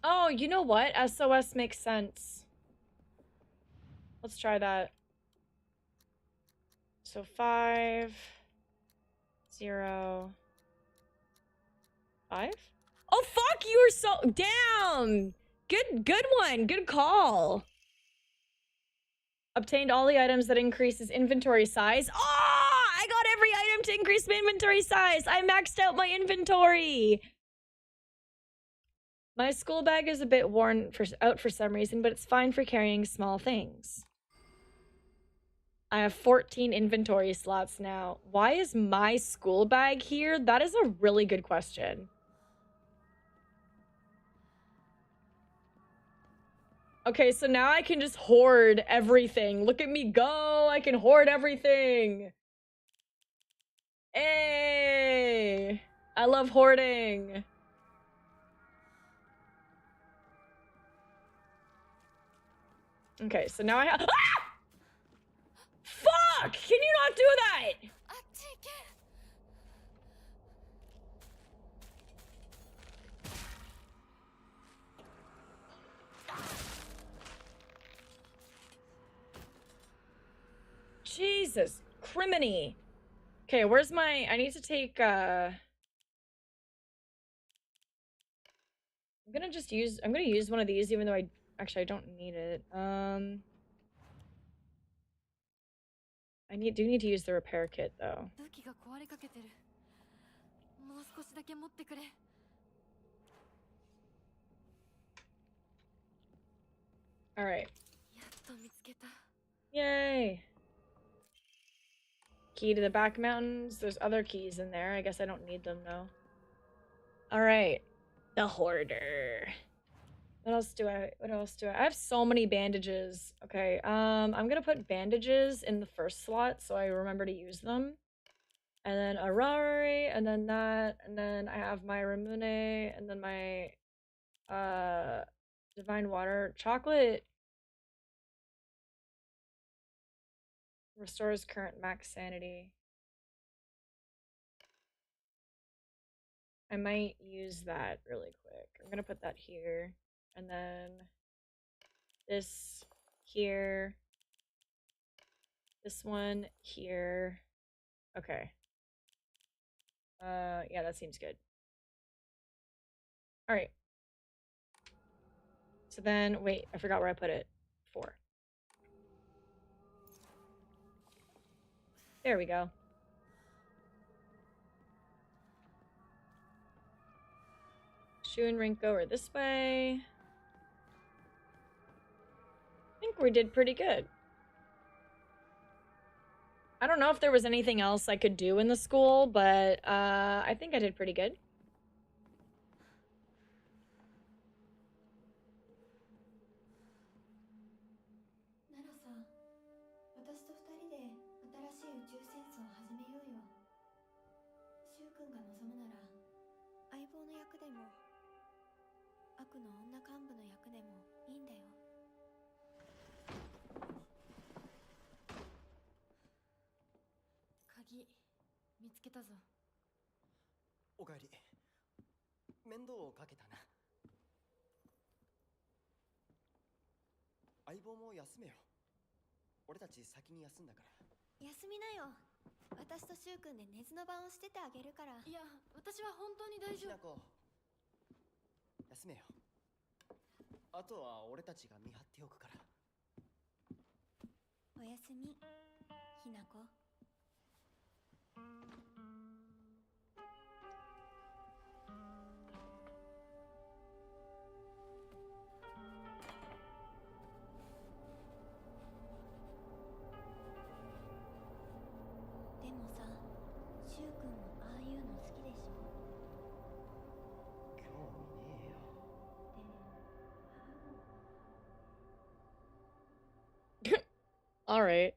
Oh, you know what? SOS makes sense. Let's try that. So 5 0 5. Oh fuck! You were so damn. Good one. Good call. Obtained all the items that increases inventory size. Oh, I got every item to increase my inventory size. I maxed out my inventory. My school bag is a bit worn out for some reason, but it's fine for carrying small things. I have 14 inventory slots now. Why is my school bag here? That is a really good question. Okay, so now I can just hoard everything. Look at me go. I can hoard everything. Hey, I love hoarding. Okay, so now I have... Ah! Fuck! Can you not do that? Jesus, criminy. Okay, where's my... I need to take, I'm gonna use one of these, even though I don't need it. I do need to use the repair kit, though. All right. Yay. Key to the back mountains. There's other keys in there. I guess I don't need them though. All right. The hoarder. What else do I I have so many bandages. Okay. I'm going to put bandages in the first slot so I remember to use them. And then a Rari, and then that, and then I have my Ramune, and then my Divine Water. Chocolate restores current max sanity. I might use that really quick. I'm gonna put that here, and then this here, this one here. Okay. Yeah, that seems good. All right. So then, wait, I forgot where I put it. 4. There we go. Shoe and rink over this way. I think we did pretty good. I don't know if there was anything else I could do in the school, but I think I did pretty good. All right.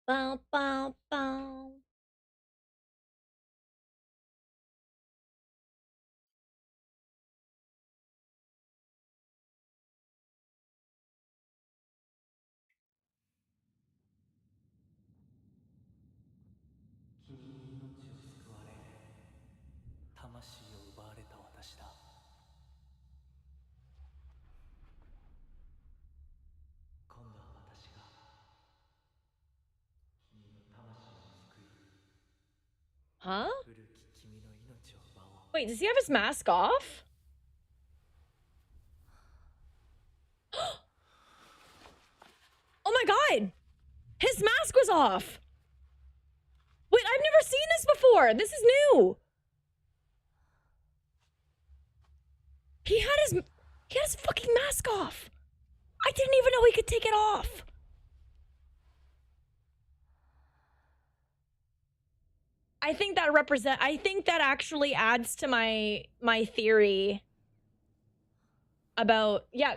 Bow, bow, bow. Huh? Wait, does he have his mask off? Oh my god! His mask was off! Wait, I've never seen this before! This is new! He had his fucking mask off! I didn't even know he could take it off! I think that actually adds to my theory about, yeah,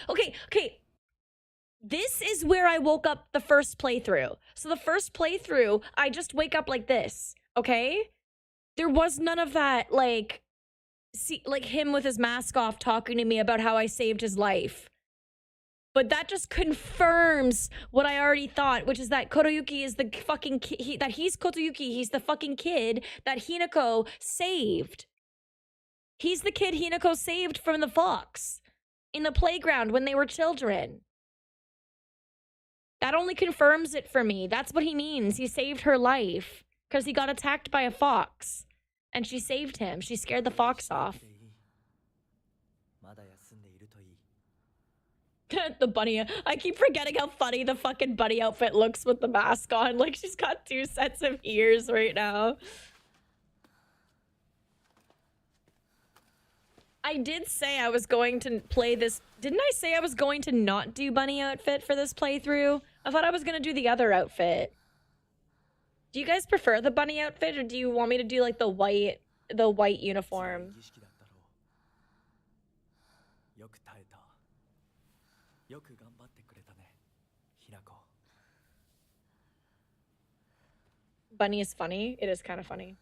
okay. This is where I woke up the first playthrough. So the first playthrough, I just wake up like this, okay? There was none of that, like him with his mask off talking to me about how I saved his life. But that just confirms what I already thought, which is that Koroyuki is the fucking that he's Kotoyuki. He's the fucking kid that Hinako saved. He's the kid Hinako saved from the fox in the playground when they were children. That only confirms it for me. That's what he means. He saved her life because he got attacked by a fox and she saved him. She scared the fox off. The bunny. I keep forgetting how funny the fucking bunny outfit looks with the mask on. Like she's got 2 sets of ears right now. I did say I was going to play this. Didn't I say I was going to not do bunny outfit for this playthrough? I thought I was going to do the other outfit. Do you guys prefer the bunny outfit, or do you want me to do like the white uniform? Bunny is funny. It is kind of funny.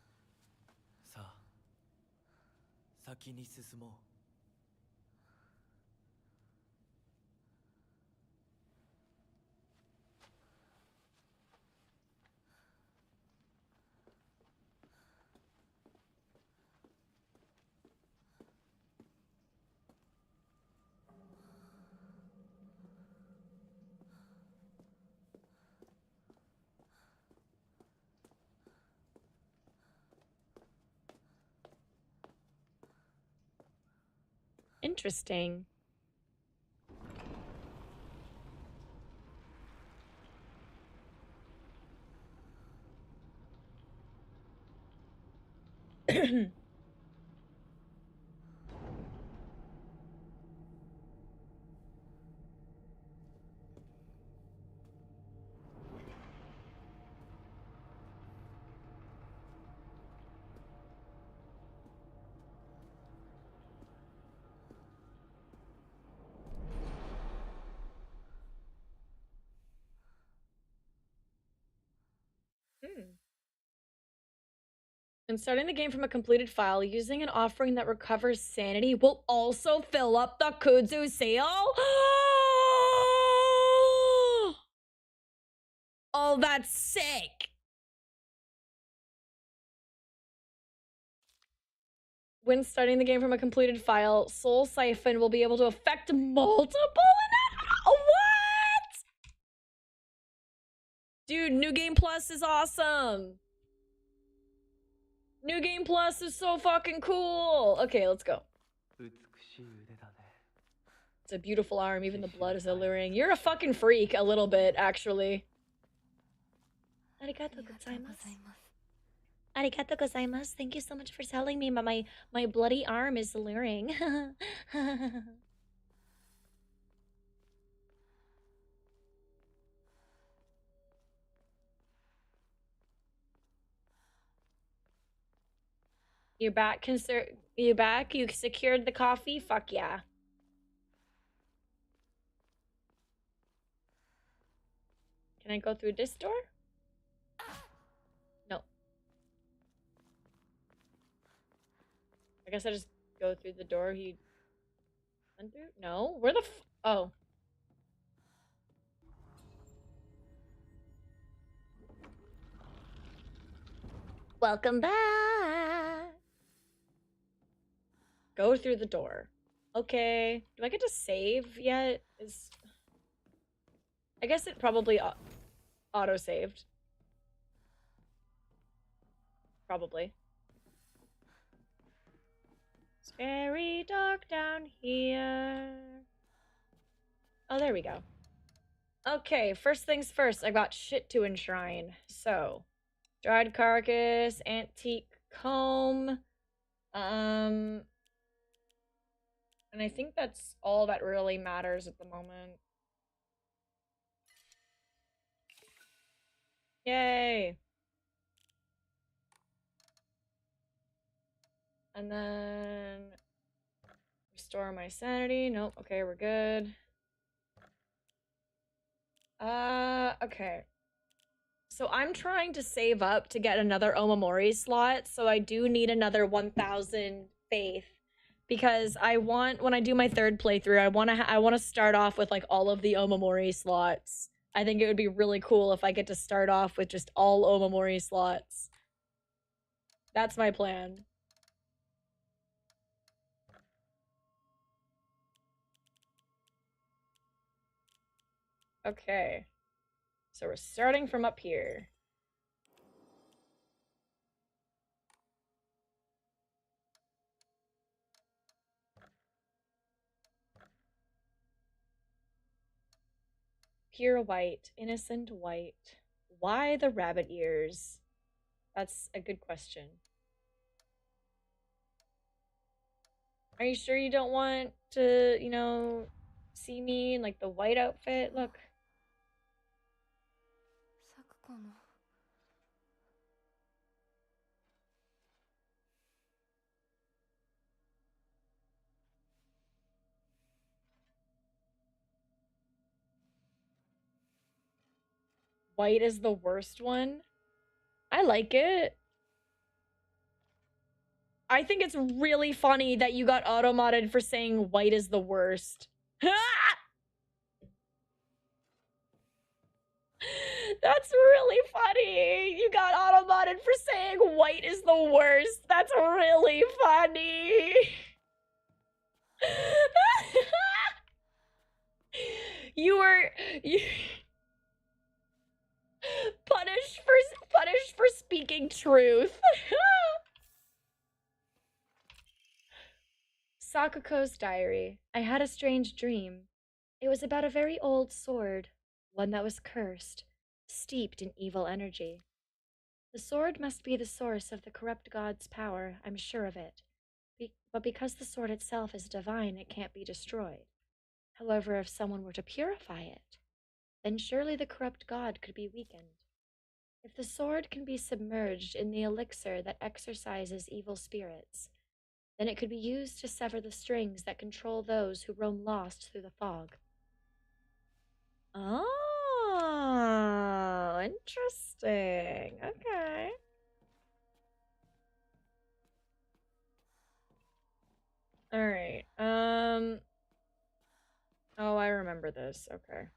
Interesting. And starting the game from a completed file using an offering that recovers sanity will also fill up the kudzu seal. Oh, that's sick. When starting the game from a completed file, Soul Siphon will be able to affect multiple. What? Dude, New Game Plus is awesome. New Game Plus is so fucking cool. Okay, let's go. It's a beautiful arm. Even the blood is alluring. You're a fucking freak, a little bit, actually. Arigato gozaimasu. Arigato gozaimasu. Thank you so much for telling me my bloody arm is alluring. You're back, you back? You secured the coffee? Fuck yeah. Can I go through this door? No. I guess I just go through the door he went through? No? Where the oh. Welcome back. Go through the door. Okay. Do I get to save yet? I guess it probably auto-saved. Probably. It's very dark down here. Oh, there we go. Okay, first things first. I got shit to enshrine. So, dried carcass, antique comb. And I think that's all that really matters at the moment. Yay! And then restore my sanity. Nope. Okay, we're good. Okay. So I'm trying to save up to get another Omamori slot, so I do need another 1,000 faith. Because I want, when I do my third playthrough, I want to start off with like all of the Omamori slots. I think it would be really cool if I get to start off with just all Omamori slots. That's my plan. Okay. So we're starting from up here. Pure white, innocent white. Why the rabbit ears? That's a good question. Are you sure you don't want to, you know, see me in like the white outfit? Look. White is the worst one. I like it. I think it's really funny that you got auto-modded for saying white is the worst. That's really funny. You got auto-modded for saying white is the worst. That's really funny. You were punished for speaking truth. Sakuko's diary. I had a strange dream. It was about a very old sword, one that was cursed, steeped in evil energy. The sword must be the source of the corrupt god's power, I'm sure of it. But because the sword itself is divine, it can't be destroyed. However, if someone were to purify it, then surely the corrupt god could be weakened. If the sword can be submerged in the elixir that exorcises evil spirits, then it could be used to sever the strings that control those who roam lost through the fog. Oh, interesting. Okay. All right. Oh, I remember this. Okay.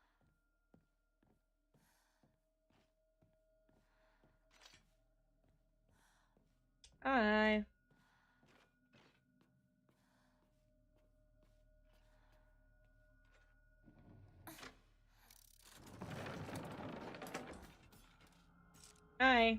Hi. Hi.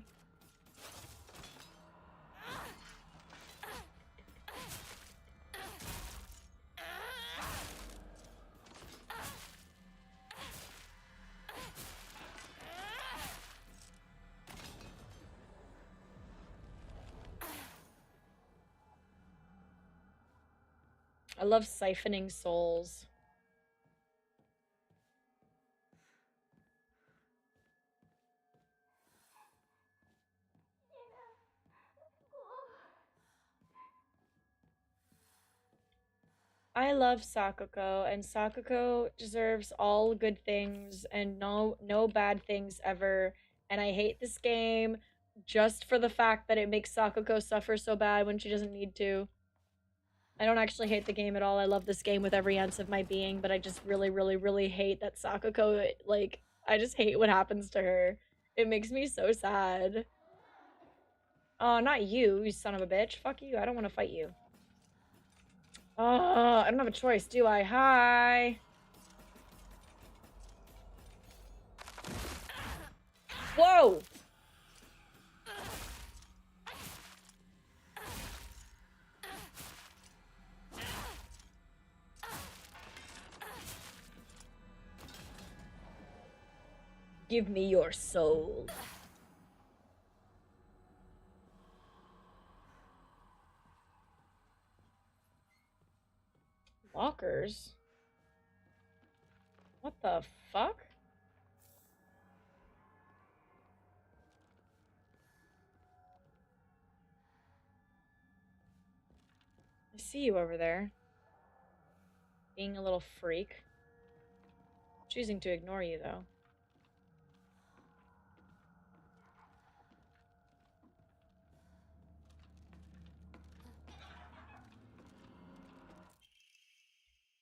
I love siphoning souls. I love Sakuko, and Sakuko deserves all good things and no bad things ever. And I hate this game just for the fact that it makes Sakuko suffer so bad when she doesn't need to. I don't actually hate the game at all. I love this game with every ounce of my being, but I just really, really, really hate that Sakuko, like, I just hate what happens to her. It makes me so sad. Oh, not you, you son of a bitch. Fuck you, I don't want to fight you. Oh, I don't have a choice, do I? Hi. Whoa! Give me your soul. Lockers? What the fuck? I see you over there. Being a little freak. Choosing to ignore you, though.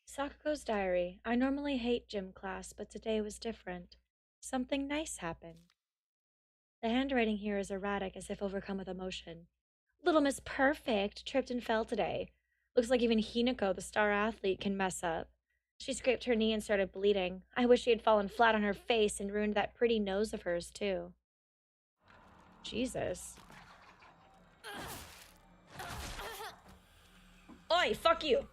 Sakuko's diary. I normally hate gym class, but today was different. Something nice happened. The handwriting here is erratic, as if overcome with emotion. Little Miss Perfect tripped and fell today. Looks like even Hinako, the star athlete, can mess up. She scraped her knee and started bleeding. I wish she had fallen flat on her face and ruined that pretty nose of hers, too. Jesus. Oi, fuck you!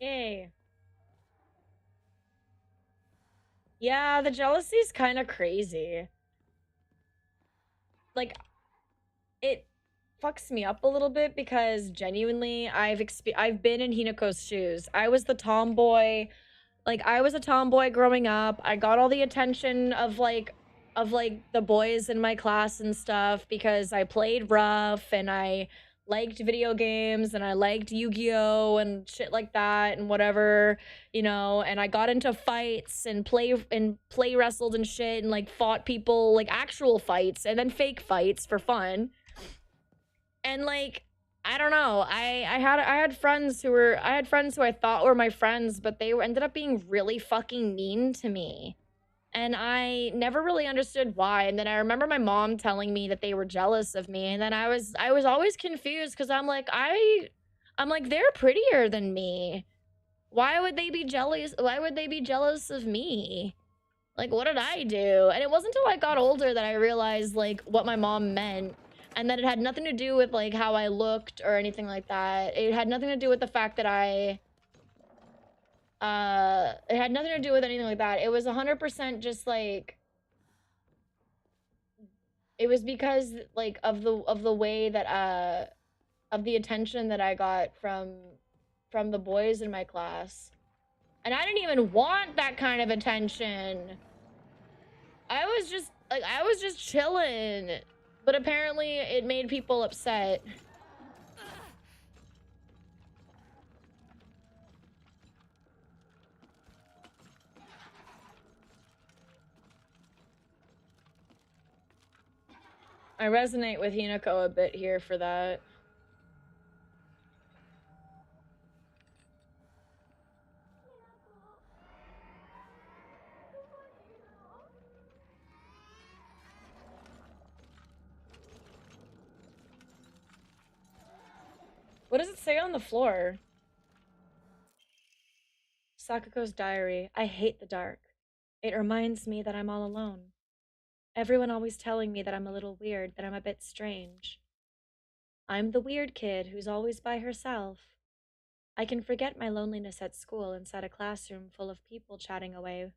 Yay. Yeah, the jealousy's kind of crazy. Like, it fucks me up a little bit because genuinely I've been in Hinako's shoes. I was the tomboy. Like, I was a tomboy growing up. I got all the attention of like the boys in my class and stuff because I played rough and I liked video games and I liked Yu-Gi-Oh and shit like that and whatever, you know, and I got into fights and play wrestled and shit and like fought people, like actual fights and then fake fights for fun. And like, I don't know. I had friends who I thought were my friends, but they ended up being really fucking mean to me. And I never really understood why. And then I remember my mom telling me that they were jealous of me. And then I was always confused because I'm like, they're prettier than me. Why would they be jealous? Why would they be jealous of me? Like, what did I do? And it wasn't until I got older that I realized like what my mom meant. And that it had nothing to do with like how I looked or anything like that. It had nothing to do with the fact that it had nothing to do with anything like that. It was 100% just like, it was because like of the way that of the attention that I got from the boys in my class. And I didn't even want that kind of attention. I was just chilling. But apparently it made people upset. I resonate with Hinako a bit here for that. What does it say on the floor? Sakuko's diary. I hate the dark. It reminds me that I'm all alone. Everyone always telling me that I'm a little weird, that I'm a bit strange. I'm the weird kid who's always by herself. I can forget my loneliness at school inside a classroom full of people chatting away.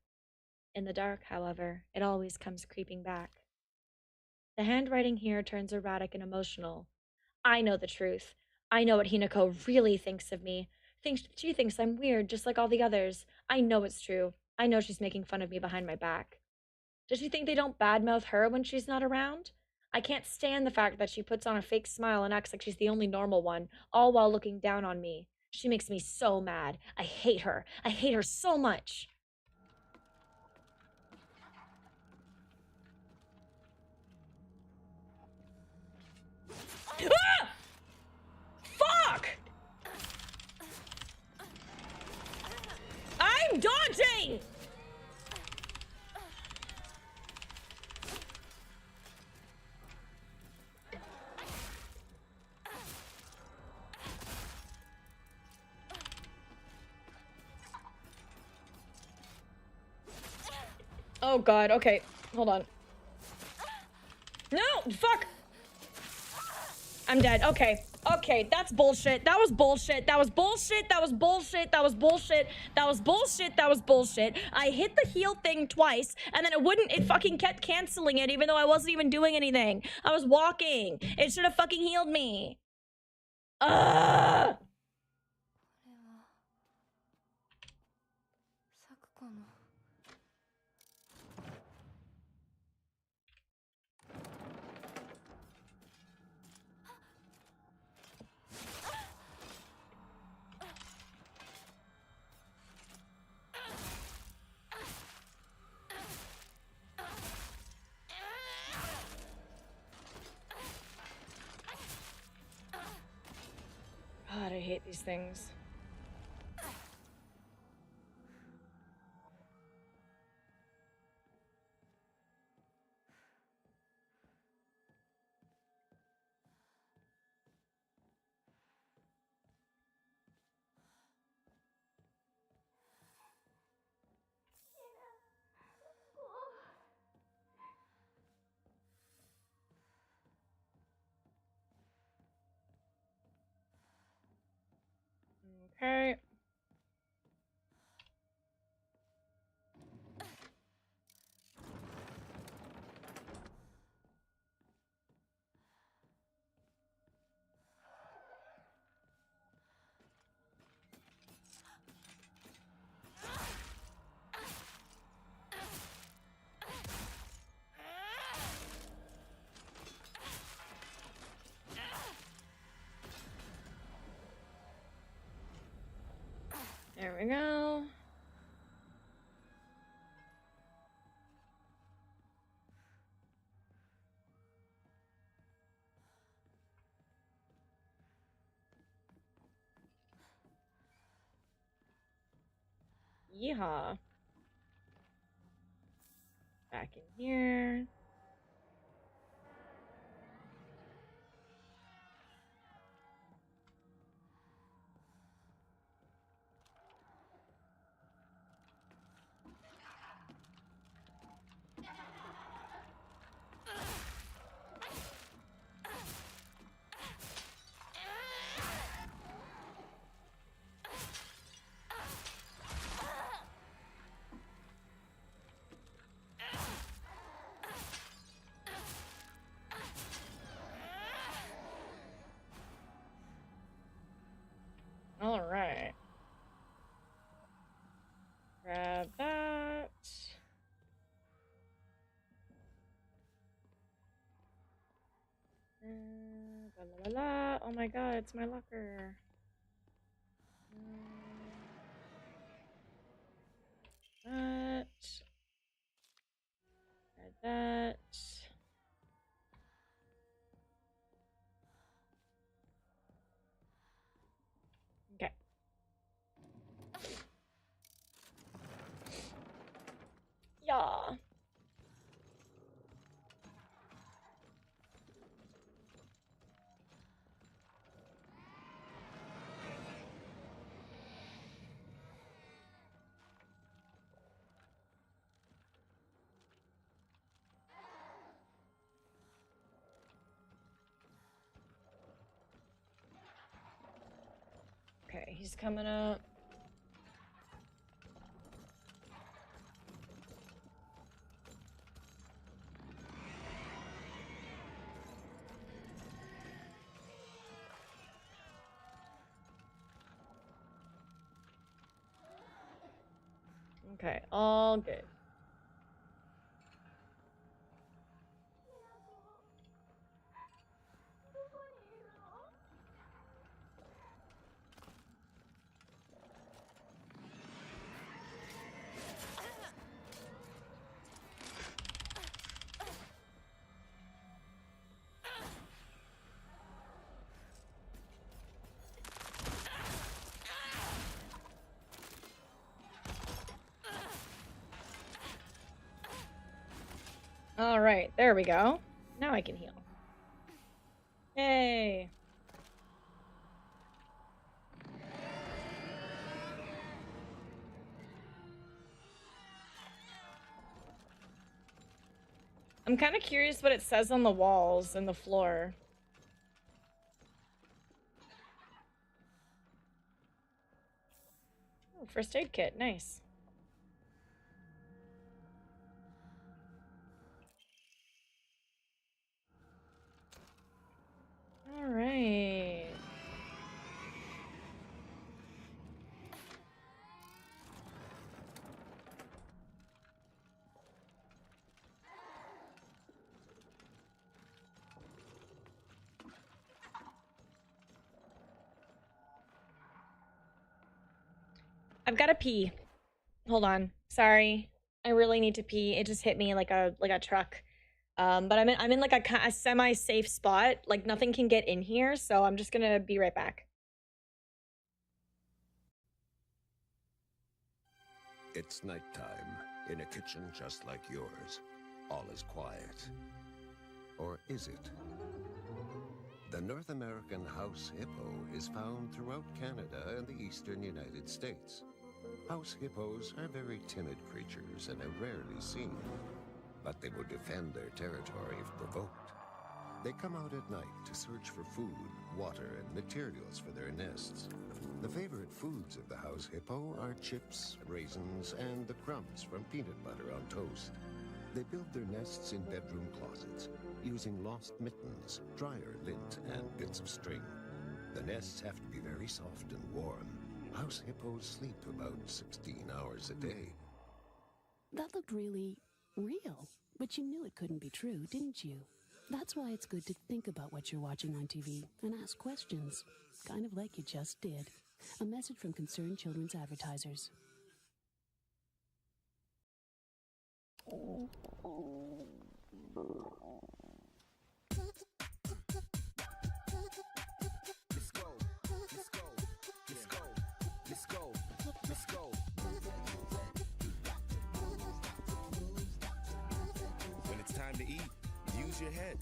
In the dark, however, it always comes creeping back. The handwriting here turns erratic and emotional. I know the truth. I know what Hinako really thinks of me. She thinks I'm weird, just like all the others. I know it's true. I know she's making fun of me behind my back. Does she think they don't badmouth her when she's not around? I can't stand the fact that she puts on a fake smile and acts like she's the only normal one, all while looking down on me. She makes me so mad. I hate her. I hate her so much. Ah! Fuck! I'm dodging! Oh god, okay. Hold on. No! Fuck! I'm dead. Okay. Okay, that's bullshit. That was bullshit. That was bullshit. That was bullshit. That was bullshit. That was bullshit. That was bullshit. I hit the heal thing twice, and then it fucking kept canceling it, even though I wasn't even doing anything. I was walking. It should have fucking healed me. Ugh! God, I hate these things. Okay. There we go. Yeehaw. Back in here. All right. Grab that. La, la, la, la. Oh my god, it's my locker. That. Grab that. Okay. Yeah. Okay, he's coming up. Okay, all good. All right, there we go. Now I can heal. Yay. I'm kind of curious what it says on the walls and the floor. Oh, first aid kit, nice. All right. I've got to pee. Hold on. Sorry. I really need to pee. It just hit me like a truck. But I'm in like a semi-safe spot. Like nothing can get in here, so I'm just gonna be right back. It's nighttime in a kitchen just like yours. All is quiet. Or is it? The North American house hippo is found throughout Canada and the eastern United States. House hippos are very timid creatures and are rarely seen, but they will defend their territory if provoked. They come out at night to search for food, water, and materials for their nests. The favorite foods of the house hippo are chips, raisins, and the crumbs from peanut butter on toast. They build their nests in bedroom closets, using lost mittens, dryer lint, and bits of string. The nests have to be very soft and warm. House hippos sleep about 16 hours a day. That looked really real, but you knew it couldn't be true, didn't you? That's why it's good to think about what you're watching on TV and ask questions, kind of like you just did. A message from Concerned Children's Advertisers. When it's time to eat, use your head.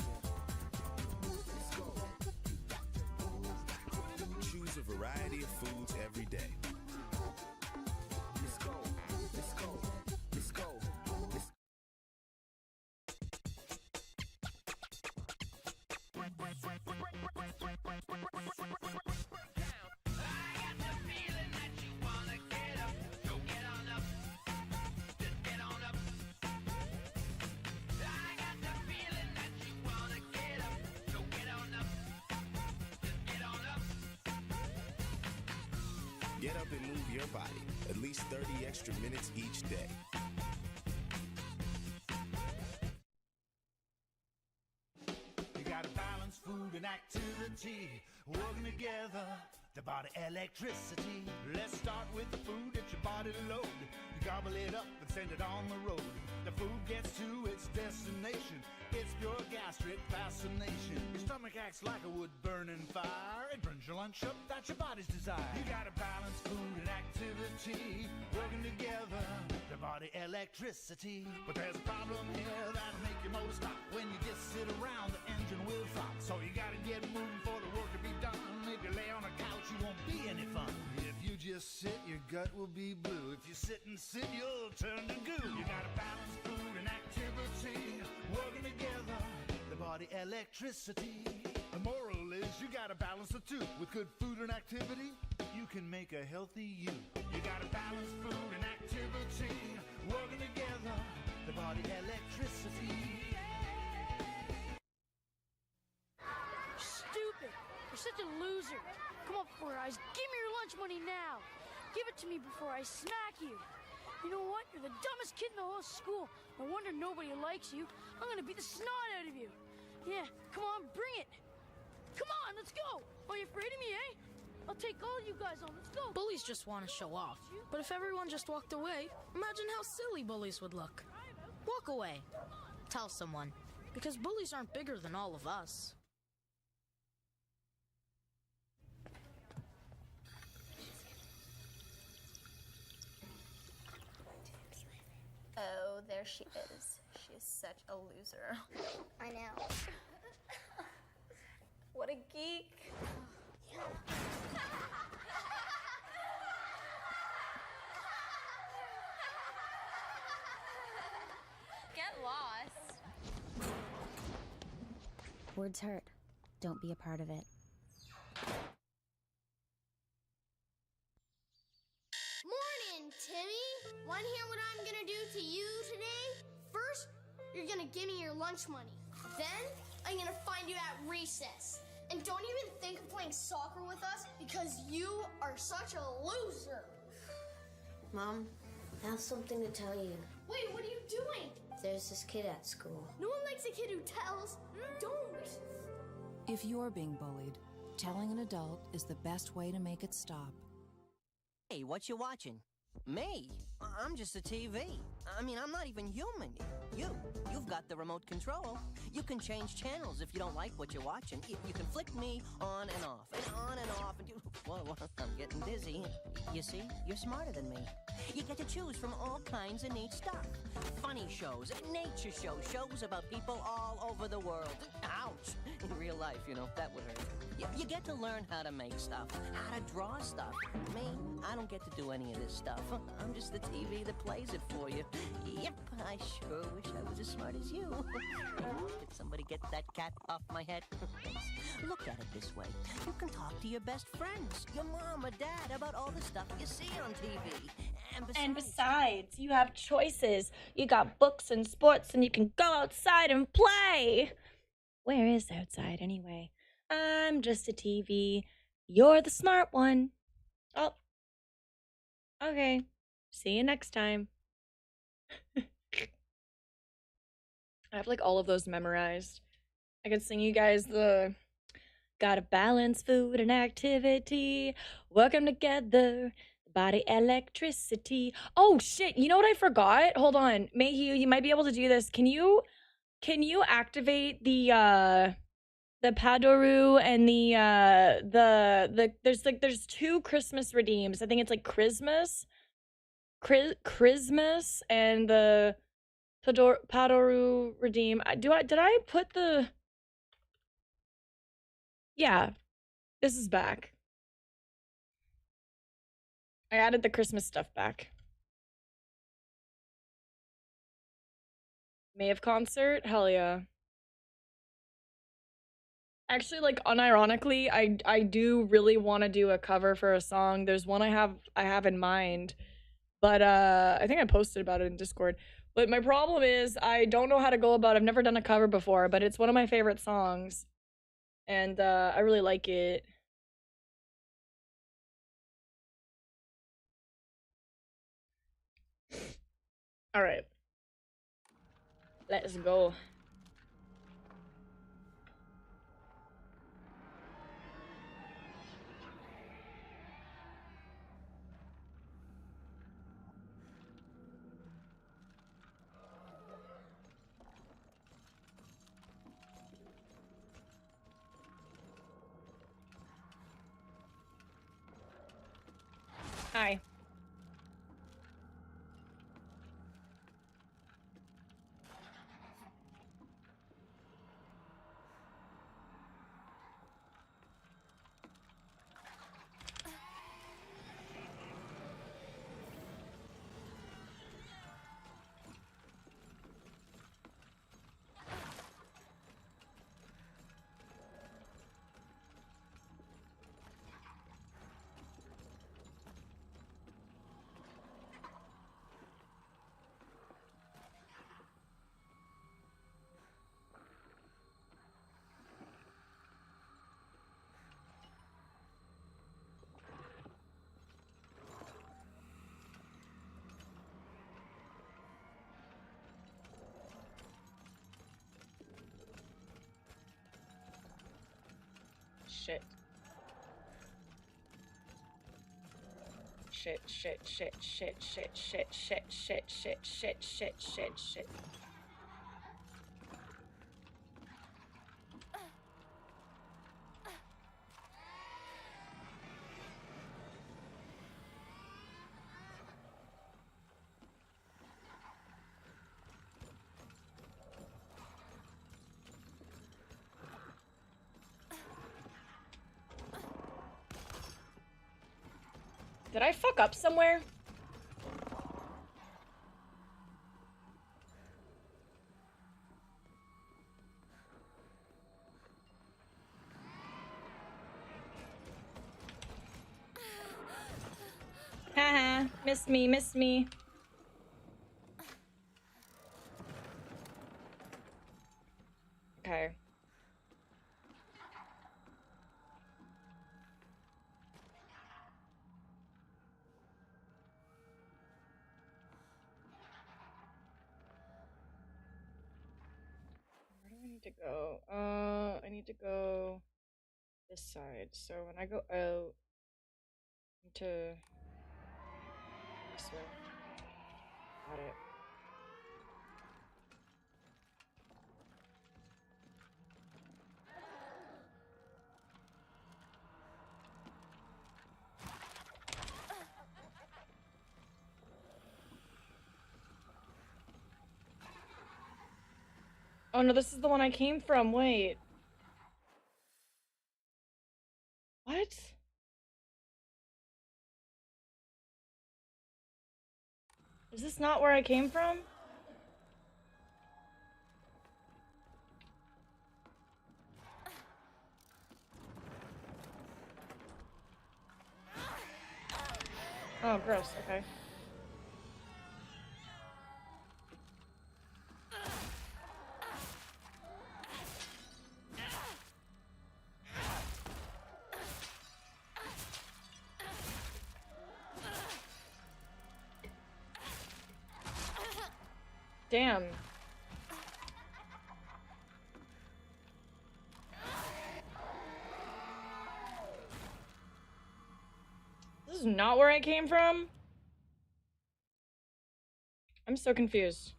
Choose a variety of foods every day. Let's go. Let's go. Let's go. Get up and move your body at least 30 extra minutes each day. You gotta balance food and activity, working together, the body electricity. Let's start with the food that your body load. You gobble it up and send it on the road. The food gets to its destination. It's pure gastric fascination. Your stomach acts like a wood-burning fire. It burns your lunch up, that's your body's desire. You gotta balance food and activity, working together, the body electricity. But there's a problem here that'll make your motor stop. When you just sit around, the engine will flop. So you gotta get moving for the work to be done. If you lay on a couch, you won't be any fun. If you just sit, your gut will be blue. If you sit and sit, you'll turn to goo. You gotta balance food and activity, working together, the body electricity. The moral is you gotta balance the two. With good food and activity, you can make a healthy you. You gotta balance food and activity, working together, the body electricity. Stupid! You're such a loser. Come on, Four Eyes, give me your lunch money now. Give it to me before I smack you. You know what? You're the dumbest kid in the whole school. No wonder nobody likes you. I'm gonna beat the snot out of you. Yeah, come on, bring it. Come on, let's go. Are you afraid of me, eh? I'll take all you guys on. Let's go. Bullies just want to show off. But if everyone just walked away, imagine how silly bullies would look. Walk away. Tell someone. Because bullies aren't bigger than all of us. Oh, there she is. She is such a loser. I know. What a geek. Get lost. Words hurt. Don't be a part of it. Morning, Timmy. Want to hear what I'm gonna do to you today? First, you're gonna give me your lunch money. Then, I'm gonna find you at recess. And don't even think of playing soccer with us because you are such a loser. Mom, I have something to tell you. Wait, what are you doing? There's this kid at school. No one likes a kid who tells. Don't. If you're being bullied, telling an adult is the best way to make it stop. Hey, what you watching? Me? I'm just a TV. I mean, I'm not even human. You've got the remote control. You can change channels if you don't like what you're watching. You can flick me on and off, and on and off, and whoa, I'm getting dizzy. You see, you're smarter than me. You get to choose from all kinds of neat stuff. Funny shows, nature shows, shows about people all over the world. Ouch! In real life, that would hurt. You get to learn how to make stuff, how to draw stuff. Me, I don't get to do any of this stuff. I'm just the TV that plays it for you. Yep, I sure wish I was as smart as you. Did somebody get that cat off my head? Look at it this way. You can talk to your best friends, your mom or dad, about all the stuff you see on TV. And besides, you have choices. You got books and sports, and you can go outside and play. Where is outside anyway? I'm just a TV. You're the smart one. Oh. Okay. See you next time. I have like all of those memorized. I could sing you guys the Gotta balance food and activity. Work 'em together. Body electricity. Oh shit, you know what I forgot? Hold on. Mayhew, you might be able to do this. Can you activate the Padoru and there's two Christmas redeems. I think it's like Christmas and the Padoru redeem. Did I put the... Yeah, this is back. I added the Christmas stuff back. May have concert? Hell yeah. Actually, like, unironically, I do really want to do a cover for a song. There's one I have in mind, but I think I posted about it in Discord. But my problem is I don't know how to go about it. I've never done a cover before, but it's one of my favorite songs, and I really like it. All right, let's go. Hi. Shit. Shit, shit, shit, shit, shit, shit, shit, shit, shit, shit, shit, shit, shit. Did I fuck up somewhere? Haha, missed me, missed me. Okay. Where do I need to go? I need to go this side. So when I go out into this way. Got it. Oh no, this is the one I came from. Wait. What? Is this not where I came from? Oh, gross. Okay. Damn. is not where I came from? I'm so confused.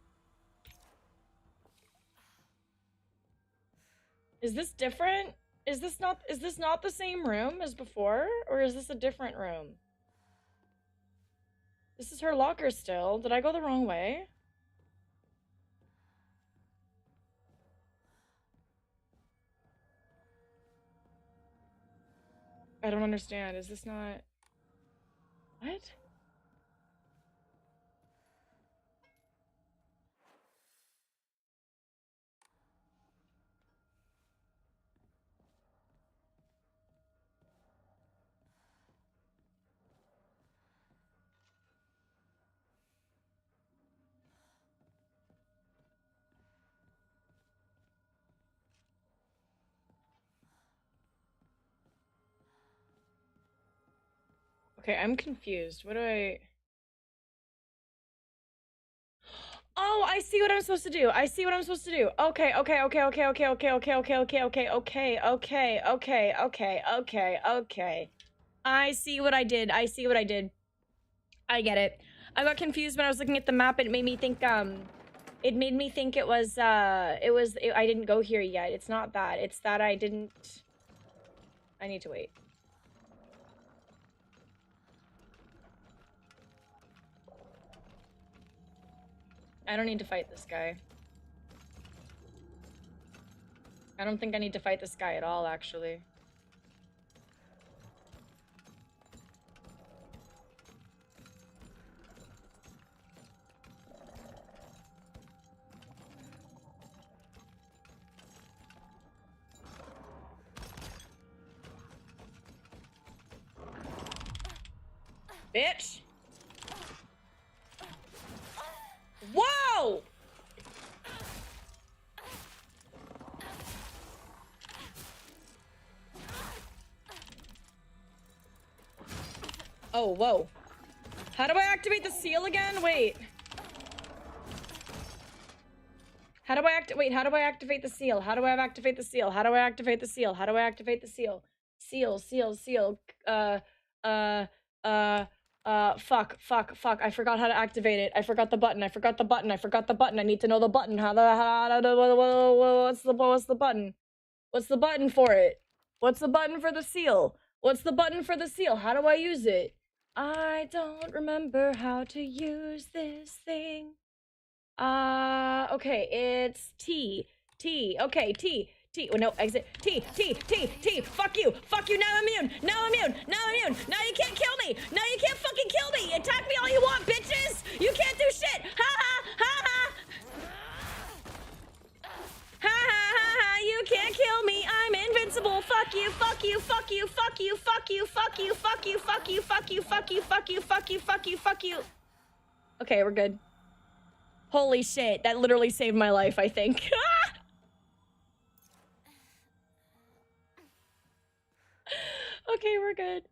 Is this different? Is this not the same room as before? Or is this a different room? This is her locker still. Did I go the wrong way? I don't understand. Is this not... What? Okay, I'm confused. What do I... Oh, I see what I'm supposed to do. I see what I'm supposed to do. Okay. I see what I did. I I get it. I got confused when I was looking at the map. It made me think, I didn't go here yet. It's not that. It's that I didn't... I need to wait. I don't need to fight this guy. I don't think I need to fight this guy at all, actually. Bitch! Whoa! Oh, whoa. How do I activate the seal again? Wait. How do I activate the seal? How do I activate the seal? How do I activate the seal? How do I activate the seal? Seal. Fuck. I forgot how to activate it. I forgot the button. I need to know the button. What's the button? What's the button for it? What's the button for the seal? What's the button for the seal? How do I use it? I don't remember how to use this thing. Okay, it's T. Okay, T. Oh, no, exit. T. Fuck you. Now I'm immune. Now you can't kill me. Now you can't fucking kill me. Attack me all you want, bitches. You can't do shit. Ha. You can't kill me. I'm invincible. Fuck you. Okay, we're good. Holy shit, that literally saved my life, I think. Okay, we're good.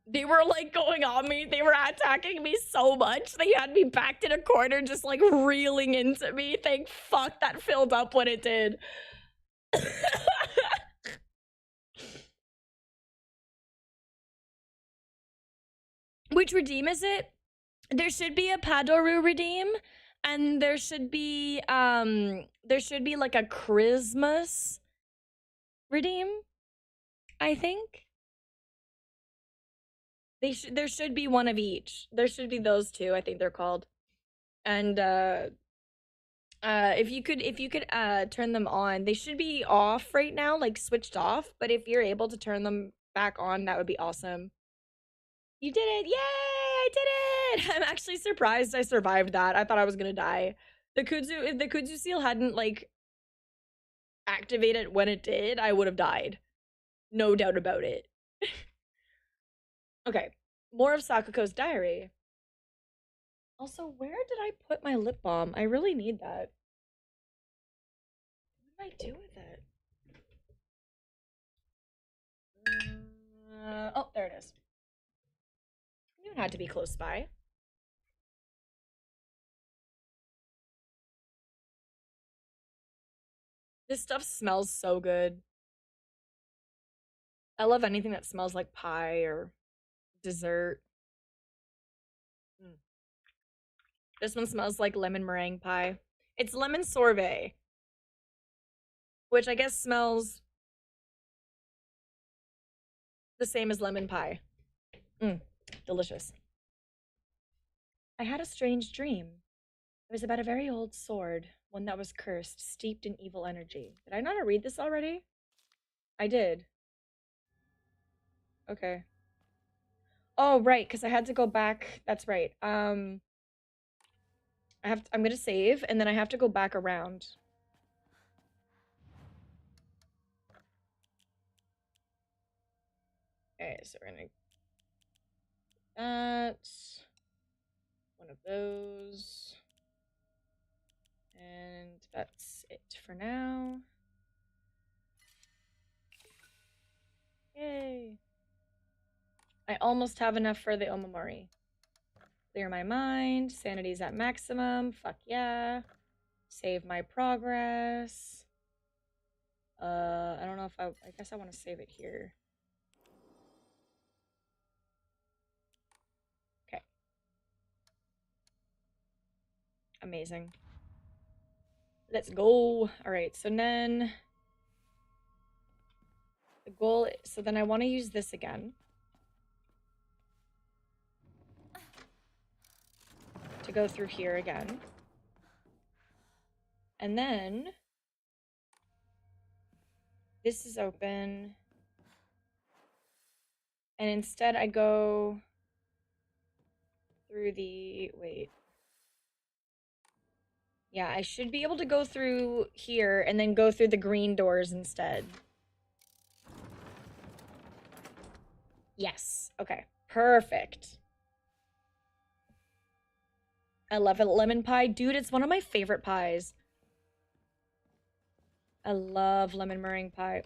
They were like going on me. They were attacking me so much. They had me backed in a corner, just like reeling into me. Thank fuck that filled up when it did. Which redeem is it? There should be a Padoru redeem, and there should be like a Christmas redeem, I think. There should be one of each. There should be those two, I think they're called. And if you could turn them on, they should be off right now, like switched off, but if you're able to turn them back on, that would be awesome. You did it! Yay! I did it! I'm actually surprised I survived that. I thought I was gonna die. If the Kudzu seal hadn't, like, activated when it did, I would have died. No doubt about it. Okay. More of Sakuko's diary. Also, where did I put my lip balm? I really need that. What did I do with it? Oh, there it is. You had to be close by. This stuff smells so good. I love anything that smells like pie or dessert. This one smells like lemon meringue pie. It's lemon sorbet, which I guess smells the same as lemon pie. Delicious. I had a strange dream. It was about a very old sword, one that was cursed, steeped in evil energy. Did I not read this already? I did. Okay. Oh, right, because I had to go back. That's right. I'm gonna save, and then I have to go back around. Okay, so we're gonna... That's one of those. And that's it for now. Yay. I almost have enough for the Omamori. Clear my mind. Sanity's at maximum. Fuck yeah. Save my progress. I don't know if I guess I want to save it here. Okay. Amazing. Let's go. All right, so then the goal, so then I want to use this again. To go through here again. And then this is open. And instead I go through the, wait. Yeah, I should be able to go through here and then go through the green doors instead. Yes. Okay. Perfect. I love it. Lemon pie. Dude, it's one of my favorite pies. I love lemon meringue pie.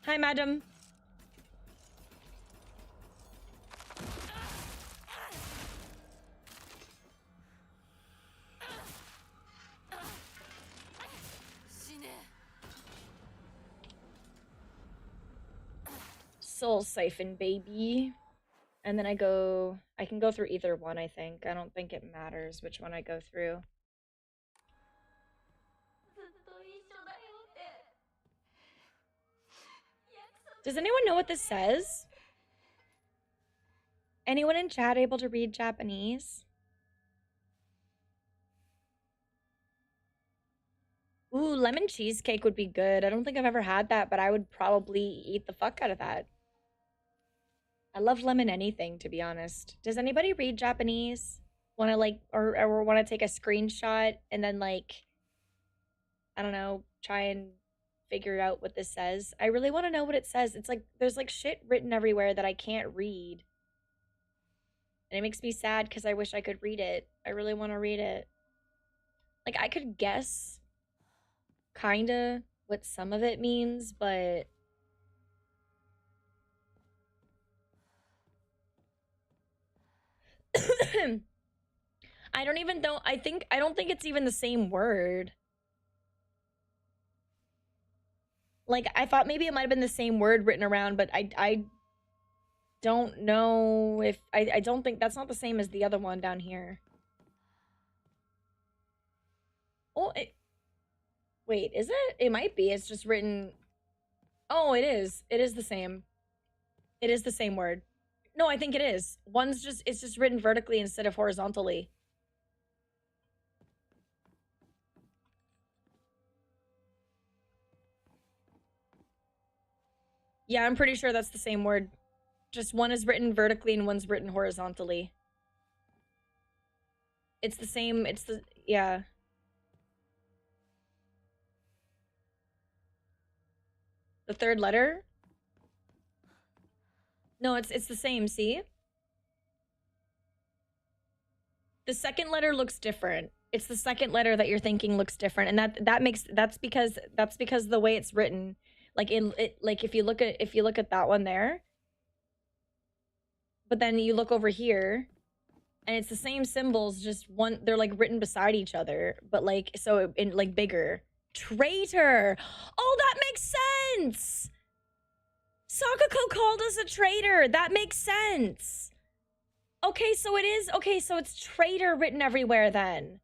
Hi, madam. Soul siphon, baby. And then I can go through either one, I think. I don't think it matters which one I go through. Does anyone know what this says? Anyone in chat able to read Japanese? Ooh, lemon cheesecake would be good. I don't think I've ever had that, but I would probably eat the fuck out of that. I love lemon anything, to be honest. Does anybody read Japanese? Want to like, or want to take a screenshot and then like, I don't know, try and figure out what this says? I really want to know what it says. It's like, there's like shit written everywhere that I can't read. And it makes me sad because I wish I could read it. I really want to read it. Like, I could guess kinda what some of it means, but I don't even know. I don't think it's even the same word. Like, I thought maybe it might have been the same word written around, but I don't know if I don't think that's not the same as the other one down here. Oh, wait, is it? It might be. It's just written. Oh, it is. It is the same. It is the same word. No, I think it is. It's just written vertically instead of horizontally. Yeah, I'm pretty sure that's the same word. Just one is written vertically and one's written horizontally. It's the same, yeah. The third letter? No, it's the same, see? The second letter looks different. It's the second letter that you're thinking looks different, and that's because the way it's written. Like like if you look at that one there, but then you look over here, and it's the same symbols, just they're like written beside each other, but like so in like bigger. Traitor. Oh, that makes sense. Sakako called us a traitor. That makes sense. Okay, so it is. Okay, so it's traitor written everywhere then.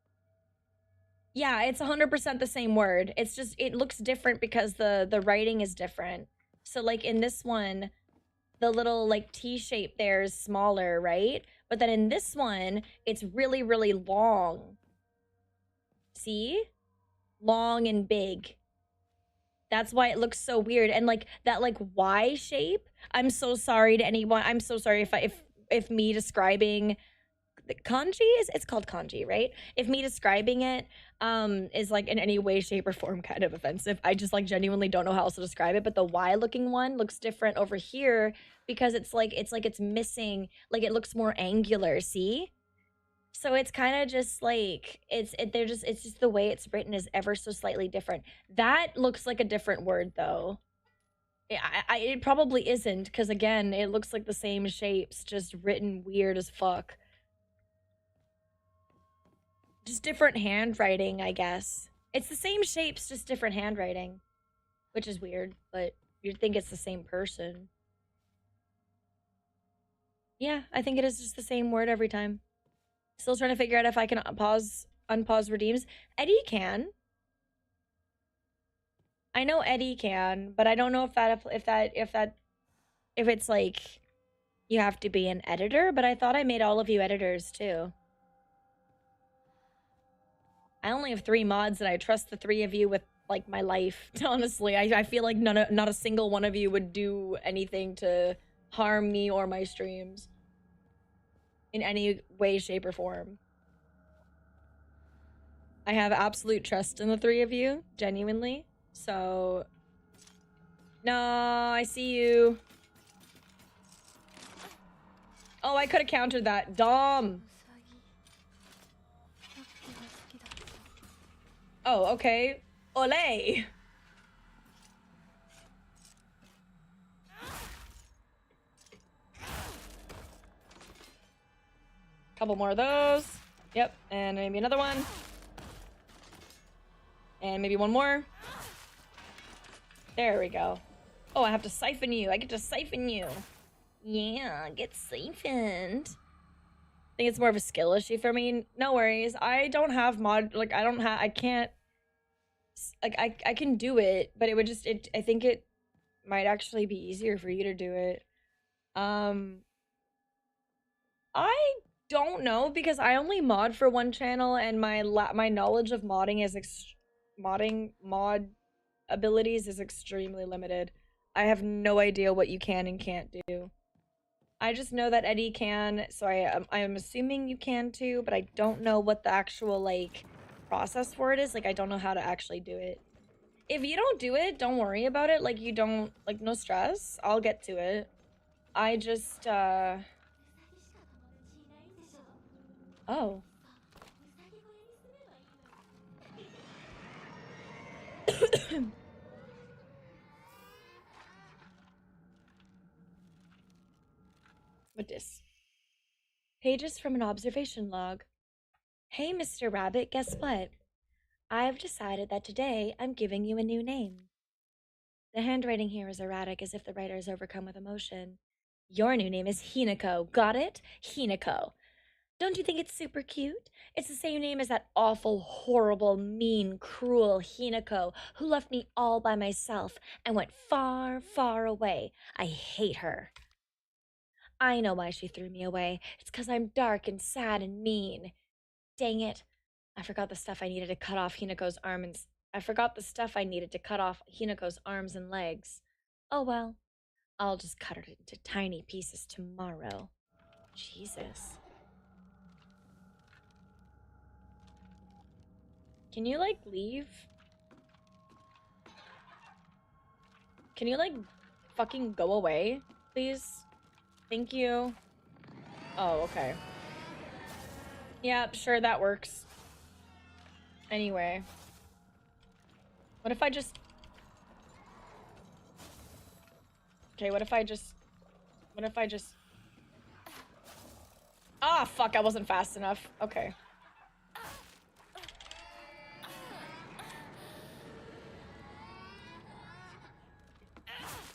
Yeah, it's 100% the same word. It's just, it looks different because the writing is different. So like in this one, the little like T shape there is smaller, right? But then in this one, it's really, really long. See? Long and big. That's why it looks so weird. And like that like Y shape, I'm so sorry to anyone. I'm so sorry if me describing the kanji it's called kanji, right? If me describing it is like in any way, shape, or form kind of offensive, I just like genuinely don't know how else to describe it. But the Y looking one looks different over here because it's missing, like it looks more angular, see? So it's kind of just like it's just the way it's written is ever so slightly different. That looks like a different word though. It probably isn't, because again, it looks like the same shapes, just written weird as fuck. Just different handwriting, I guess. It's the same shapes, just different handwriting, which is weird, but you'd think it's the same person. Yeah, I think it is just the same word every time. Still trying to figure out if I can unpause redeems. Eddie can. I know Eddie can, but I don't know if it's like you have to be an editor, but I thought I made all of you editors too. I only have 3 mods and I trust the 3 of you with like my life. Honestly, I feel like not a single one of you would do anything to harm me or my streams in any way, shape, or form. I have absolute trust in the 3 of you, genuinely. So, no, I see you. Oh, I could have countered that. Dom. Oh, okay. Olay. Couple more of those. Yep, and maybe another one. And maybe one more. There we go. Oh, I have to siphon you. I get to siphon you. Yeah, get siphoned. I think it's more of a skill issue for me. No worries. I don't have I can't, like, I can do it, but it would just, I think it might actually be easier for you to do it. I don't know, because I only mod for one channel and my knowledge of modding is mod abilities is extremely limited. I have no idea what you can and can't do. I just know that Eddie can, so I'm assuming you can too, but I don't know what the actual like process for it is. Like, I don't know how to actually do it. If you don't do it, don't worry about it. Like, you don't, like, no stress. I'll get to it. I just oh. What this? Pages from an observation log. Hey, Mr. Rabbit, guess what? I've decided that today I'm giving you a new name. The handwriting here is erratic, as if the writer is overcome with emotion. Your new name is Hinako. Got it? Hinako. Don't you think it's super cute? It's the same name as that awful, horrible, mean, cruel Hinako who left me all by myself and went far, far away. I hate her. I know why she threw me away. It's 'cause I'm dark and sad and mean. Dang it. I forgot the stuff I needed to cut off Hinako's arms and legs. Oh well. I'll just cut it into tiny pieces tomorrow. Jesus. Can you, like, leave? Can you, like, fucking go away, please? Thank you. Oh, okay. Yeah, sure, that works. Anyway. What if I just... Okay, what if I just... Ah, fuck, I wasn't fast enough. Okay.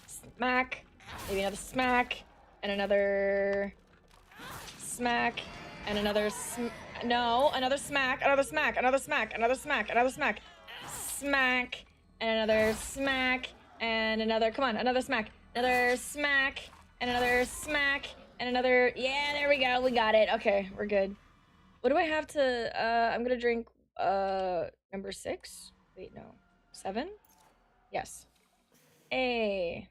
Smack. Maybe another smack. And another smack. And another no, another smack, another smack, another smack, another smack, another smack. Smack. And another smack. And another, come on, another smack. Another smack. And another smack. And another, yeah, there we go. We got it. Okay, we're good. What do I have to, I'm gonna drink, number 6? Wait, no. 7? Yes. Hey.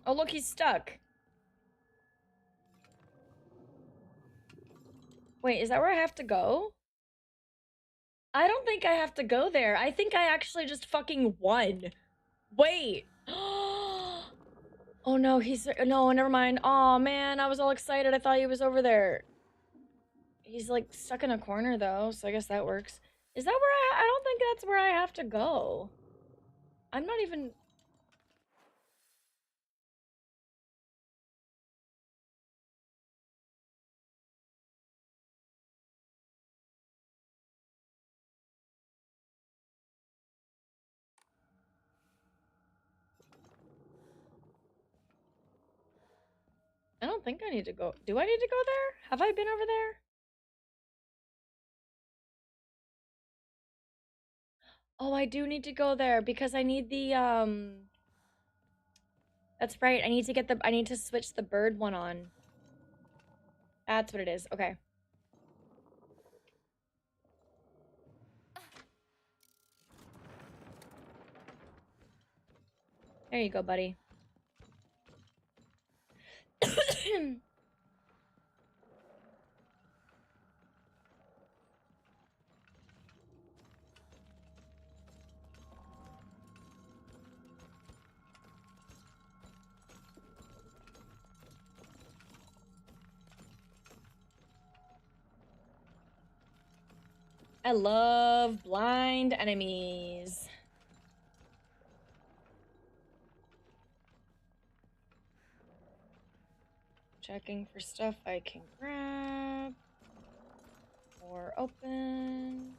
Oh, look, he's stuck. Wait, is that where I have to go? I don't think I have to go there. I think I actually just fucking won. Wait. Oh no, no, never mind. Oh man, I was all excited. I thought he was over there. He's like stuck in a corner though, so I guess that works. Is that where I don't think that's where I have to go. I'm not even... I don't think I need to go. Do I need to go there? Have I been over there? Oh, I do need to go there because I need the, That's right. I need to get the... I need to switch the bird one on. That's what it is. Okay. There you go, buddy. I love blind enemies. Checking for stuff I can grab. Or open.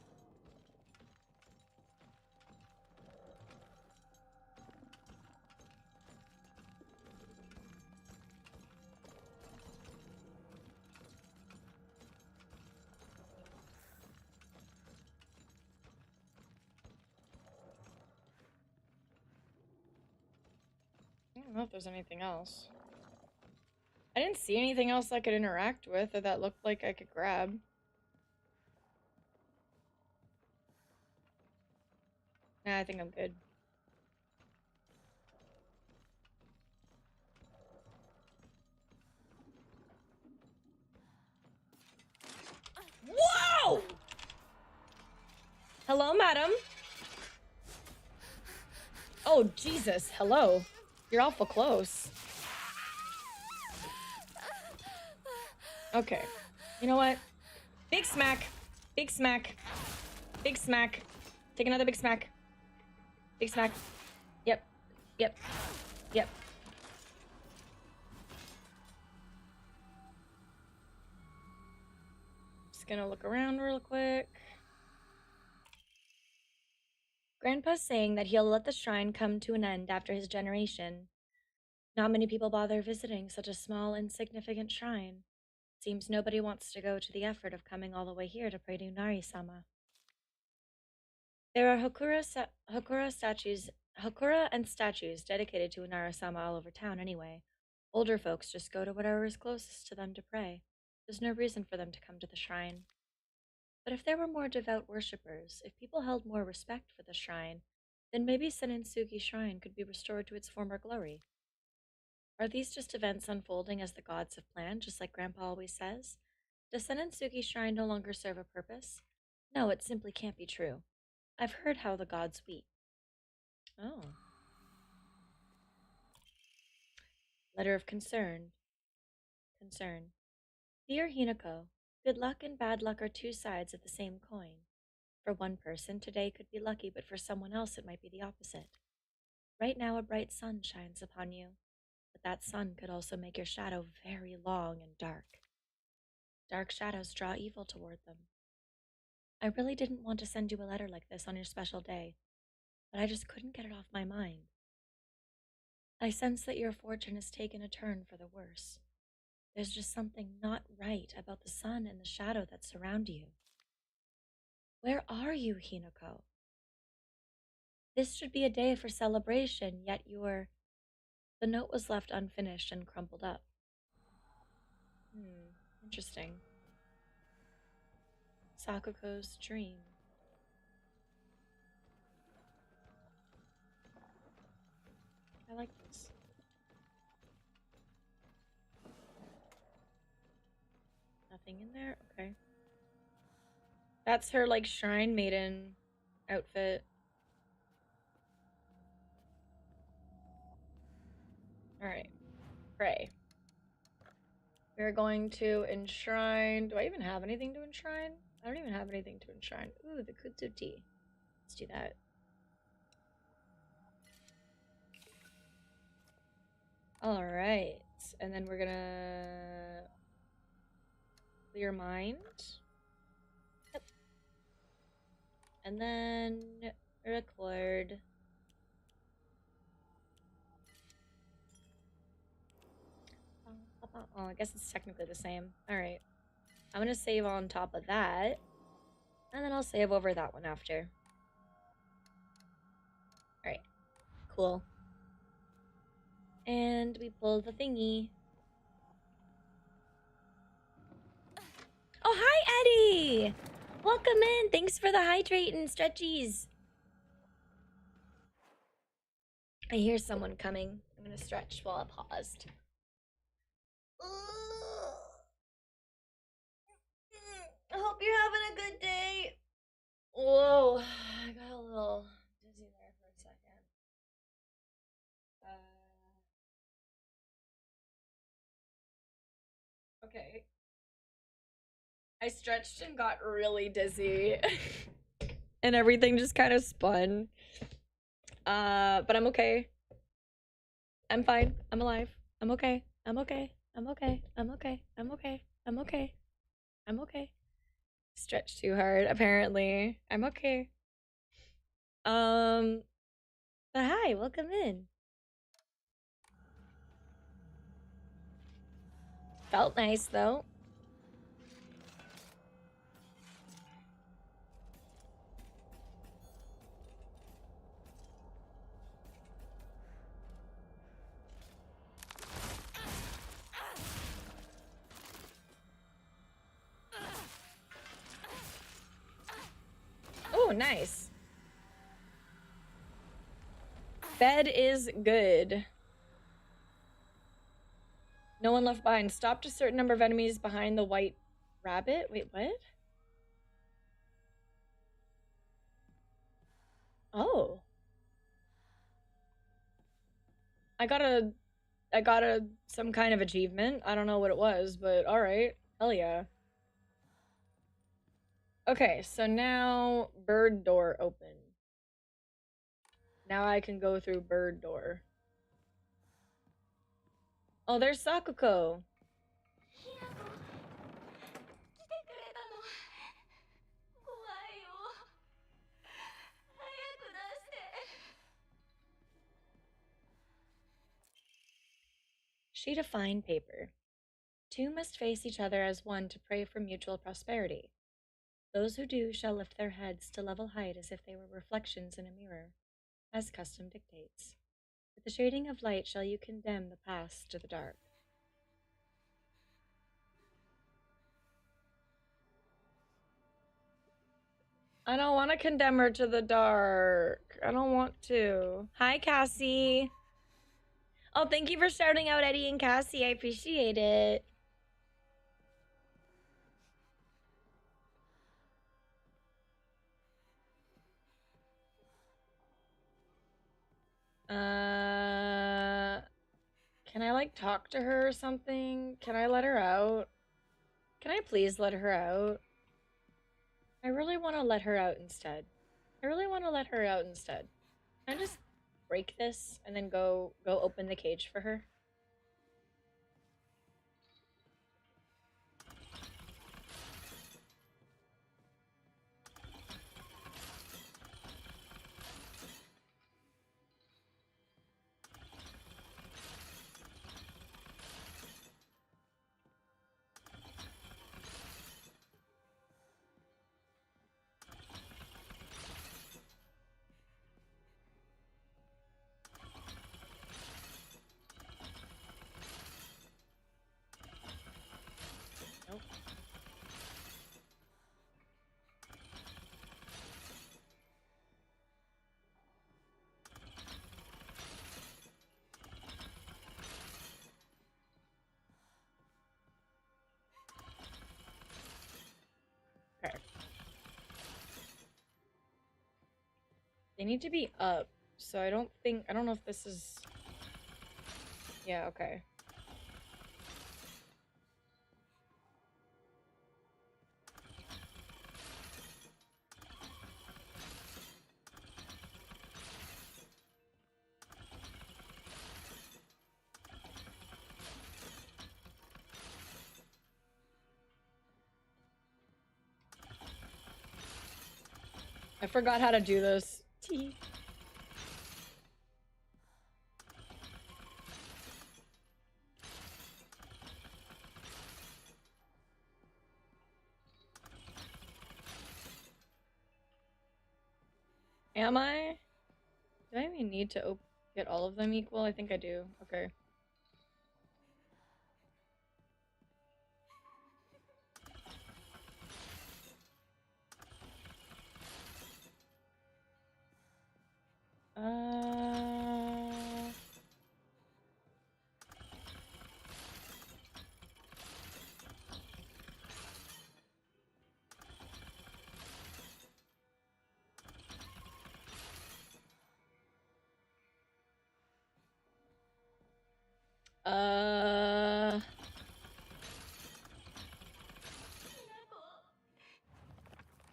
I don't know if there's anything else. I didn't see anything else I could interact with or that looked like I could grab. Nah, I think I'm good. Whoa! Hello, madam. Oh, Jesus. Hello. You're awful close. Okay. You know what? Big smack. Big smack. Big smack. Take another big smack. Big smack. Yep. Yep. Yep. Just gonna look around real quick. Grandpa's saying that he'll let the shrine come to an end after his generation. Not many people bother visiting such a small, insignificant shrine. Seems nobody wants to go to the effort of coming all the way here to pray to Nari-sama. There are Hokura and statues dedicated to Nari-sama all over town anyway. Older folks just go to whatever is closest to them to pray. There's no reason for them to come to the shrine. But if there were more devout worshippers, if people held more respect for the shrine, then maybe Senensugi Shrine could be restored to its former glory. Are these just events unfolding as the gods have planned, just like Grandpa always says? Does Senensugi Shrine no longer serve a purpose? No, it simply can't be true. I've heard how the gods weep. Oh. Letter of concern. Dear Hinako, good luck and bad luck are two sides of the same coin. For one person, today could be lucky, but for someone else it might be the opposite. Right now a bright sun shines upon you, but that sun could also make your shadow very long and dark. Dark shadows draw evil toward them. I really didn't want to send you a letter like this on your special day, but I just couldn't get it off my mind. I sense that your fortune has taken a turn for the worse. There's just something not right about the sun and the shadow that surround you. Where are you, Hinako? This should be a day for celebration, yet you're... The note was left unfinished and crumpled up. Interesting. Sakuko's dream. I like this. Nothing in there? Okay. That's her, like, shrine maiden outfit. Alright. Pray. We're going to enshrine... Do I even have anything to enshrine? I don't even have anything to enshrine. Ooh, the Kutsuti. Let's do that. Alright. And then we're gonna... Clear mind. Yep. And then... Record. Oh, I guess it's technically the same. Alright. I'm gonna save on top of that. And then I'll save over that one after. Alright. Cool. And we pull the thingy. Oh, hi, Eddie! Welcome in. Thanks for the hydrate and stretchies. I hear someone coming. I'm gonna stretch while I paused. I hope you're having a good day. Whoa, I got a little dizzy there for a second. Okay. I stretched and got really dizzy. And everything just kind of spun. But I'm okay. I'm fine. I'm alive. I'm okay. I'm okay. I'm okay. I'm okay. I'm okay. I'm okay. I'm okay. Stretched too hard, apparently. I'm okay. But hi, welcome in. Felt nice though. Oh, nice. Bed is good. No one left behind. Stopped a certain number of enemies behind the white rabbit. Wait, what? Oh. I got some kind of achievement. I don't know what it was, but alright. Hell yeah. Okay, so now bird door open. Now I can go through bird door. Oh, there's Sakuko. Sheet of fine paper. Two must face each other as one to pray for mutual prosperity. Those who do shall lift their heads to level height as if they were reflections in a mirror, as custom dictates. With the shading of light shall you condemn the past to the dark. I don't want to condemn her to the dark. I don't want to. Hi, Cassie. Oh, thank you for shouting out Eddie and Cassie. I appreciate it. Can I, like, talk to her or something? Can I let her out? Can I please let her out? I really want to let her out instead. I really want to let her out instead. Can I just break this and then go open the cage for her? They need to be up, so I don't know if this is... Yeah, okay. I forgot how to do this. T. Am I? Do I even need to get all of them equal? I think I do. Okay.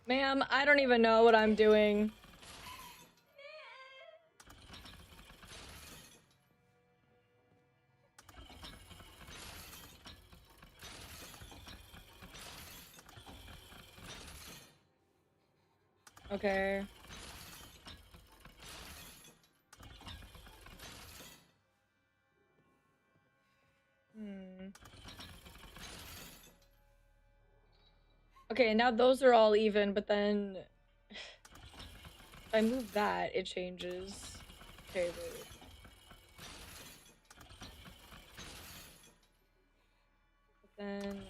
Ma'am, I don't even know what I'm doing. Okay. Okay, now those are all even, but then if I move that, it changes. Okay, wait. But then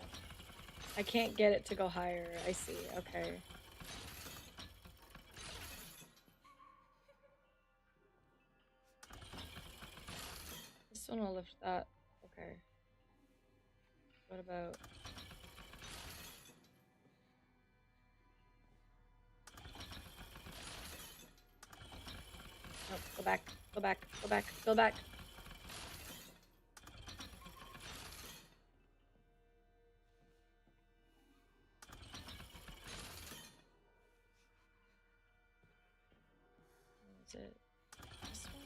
I can't get it to go higher. I see. Okay. This one will lift that. Okay. What about... Oh, go back, go back, go back, go back. Is it this one?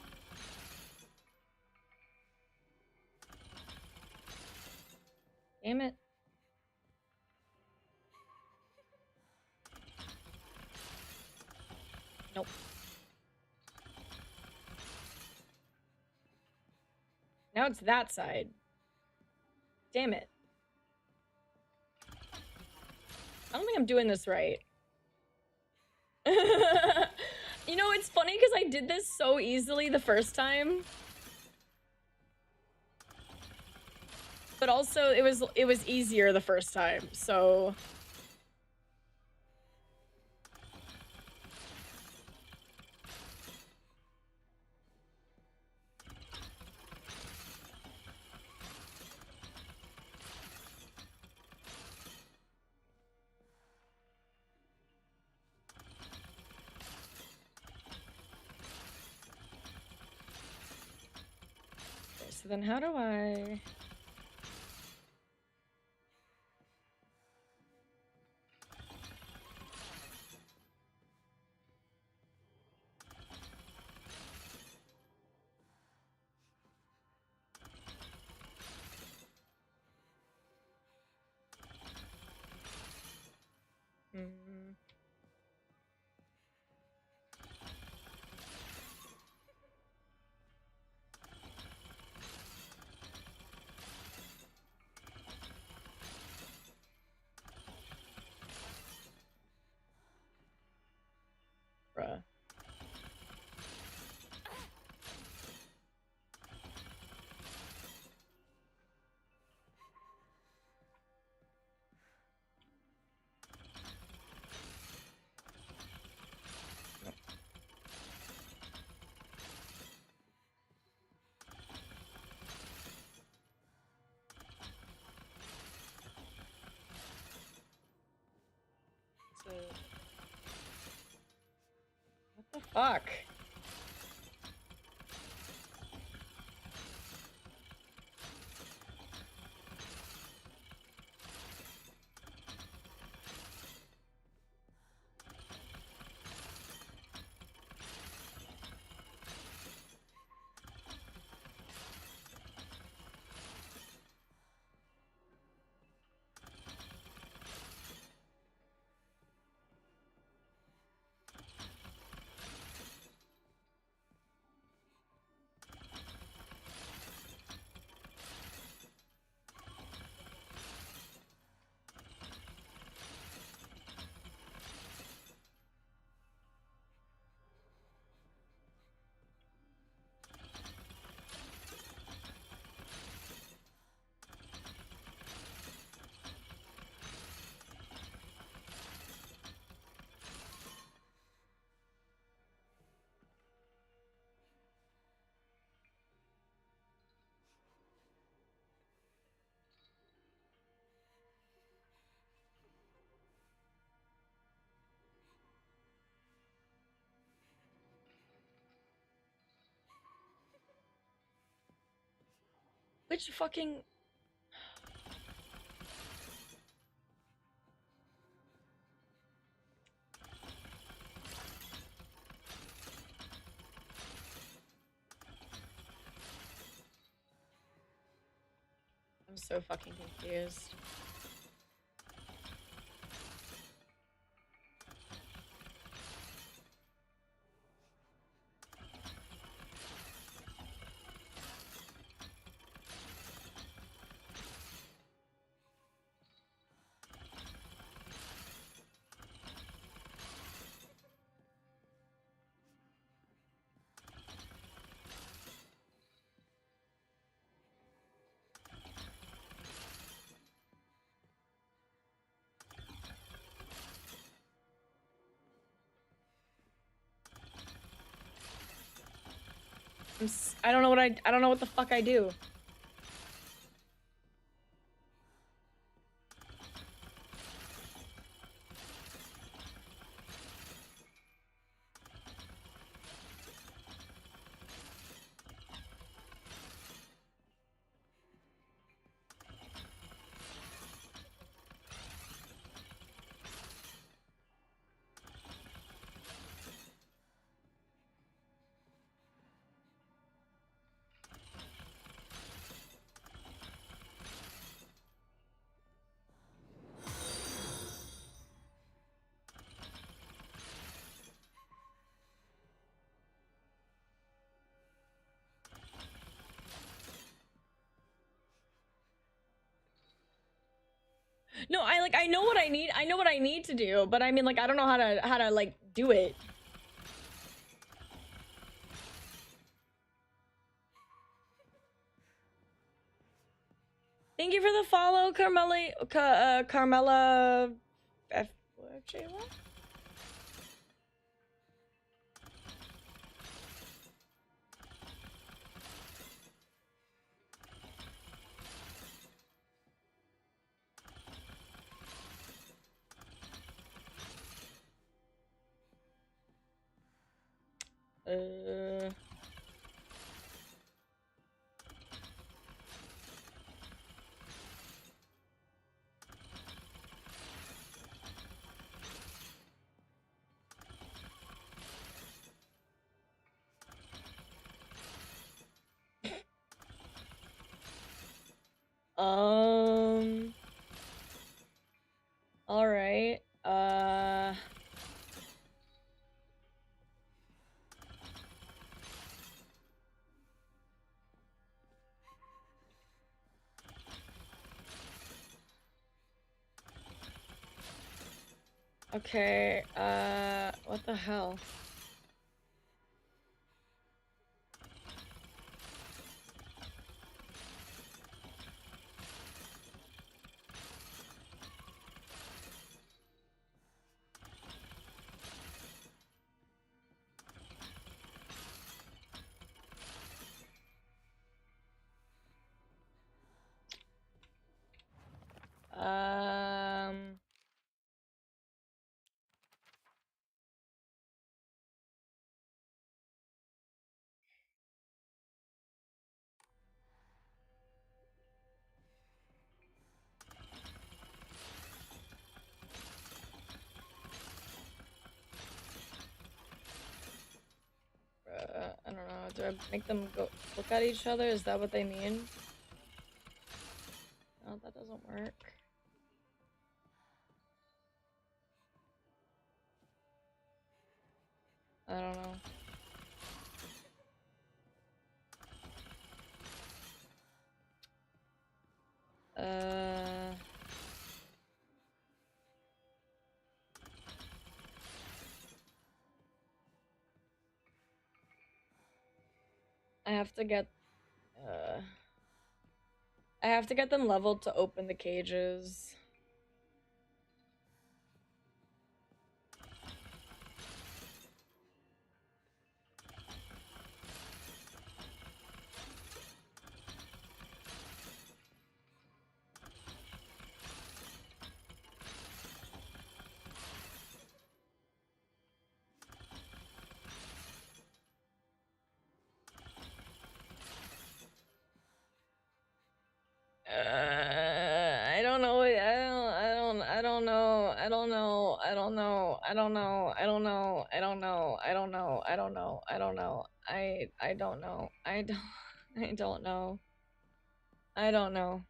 Damn it. Nope. Now it's that side. Damn it. I don't think I'm doing this right. You know, it's funny because I did this so easily the first time. But also, it was easier the first time, so... So then how do I... Bruh. Fuck. Which fucking... I'm so fucking confused. I don't know what I don't know what the fuck I do. No, I know what I need. I know what I need to do, but I mean like I don't know how to like do it. Thank you for the follow, Carmela F J what? All right. Okay, what the hell? Um Do I make them go look at each other? Is that what they mean? Oh, that doesn't work. I don't know. I have to get them leveled to open the cages. I don't know. I don't know. I don't know. I don't know. I don't know. I don't know. I don't know. I don't know. I don't know. I don't know. I don't know. I don't know. I don't know.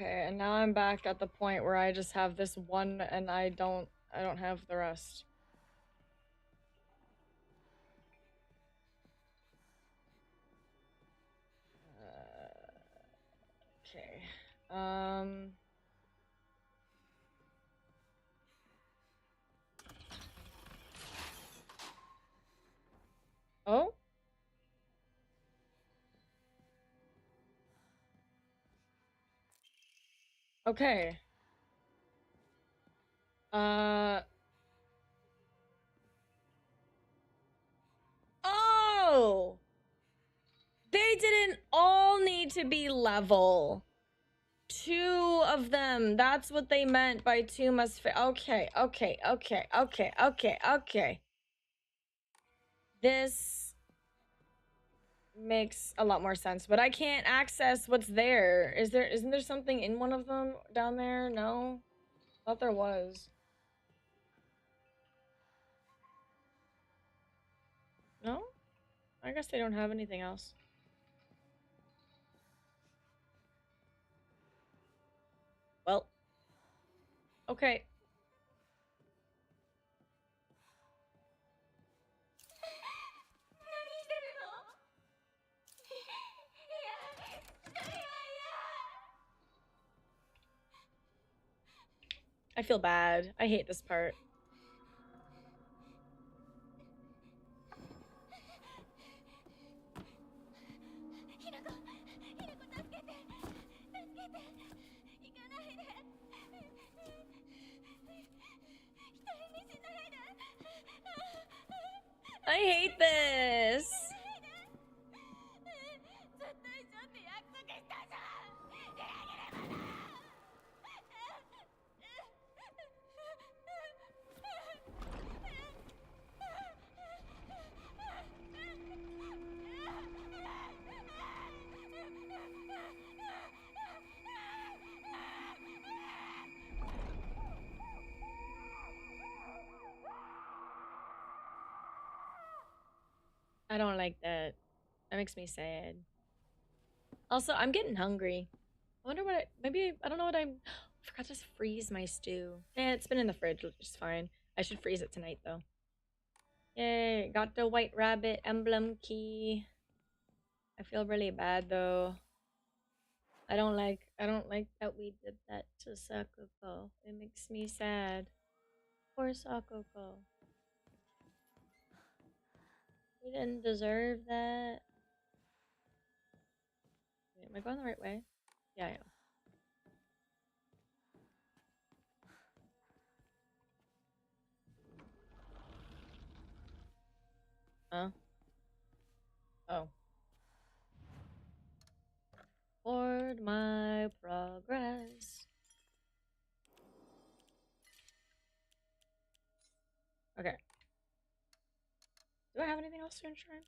Okay, and now I'm back at the point where I just have this one and I don't have the rest. Okay. Oh? Okay. Oh! They didn't all need to be level. 2 of them. That's what they meant by 2 must fit. Okay. This makes a lot more sense, but I can't access what's there. Isn't there something in one of them down there? No? Thought there was. No? I guess they don't have anything else. Well. Okay. I feel bad. I hate this part. I hate this. I don't like that. That makes me sad. Also, I'm getting hungry. I wonder what maybe, I don't know what I forgot to freeze my stew. Eh, it's been in the fridge, which is fine. I should freeze it tonight, though. Yay, got the white rabbit emblem key. I feel really bad, though. I don't like that we did that to Sakako. It makes me sad. Poor Sakako. We didn't deserve that. Wait, am I going the right way? Yeah, I am. Huh? Oh. Forward my progress. Okay. Do I have anything else to enshrine?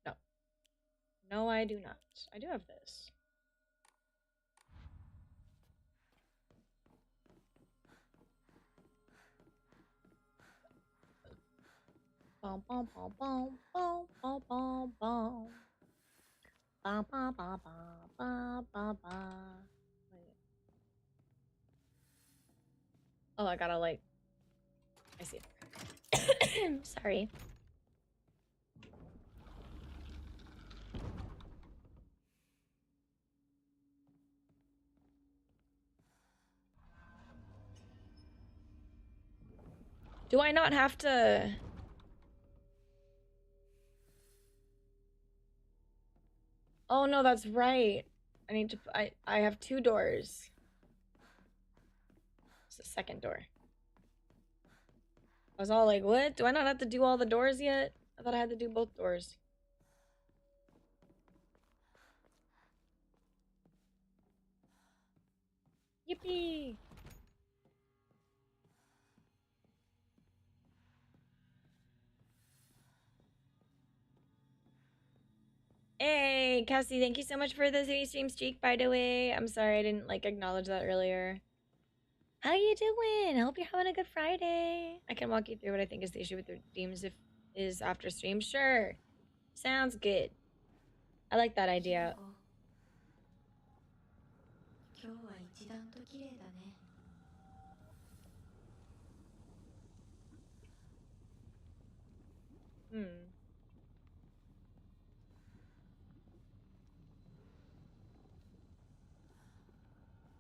No. No, I do not. I do have this. Bom bom bom bom bom bom bom bom. Ba ba ba ba ba ba ba. Wait. Oh, I gotta like. I see. Sorry. Do I not have to? Oh no, that's right. I need to. I have 2 doors. It's the second door. I was all like, what? Do I not have to do all the doors yet? I thought I had to do both doors. Yippee! Hey, Cassie, thank you so much for the City Stream streak, by the way. I'm sorry I didn't, like, acknowledge that earlier. How you doing? I hope you're having a good Friday. I can walk you through what I think is the issue with the redeems if is after stream. Sure. Sounds good. I like that idea. Hmm.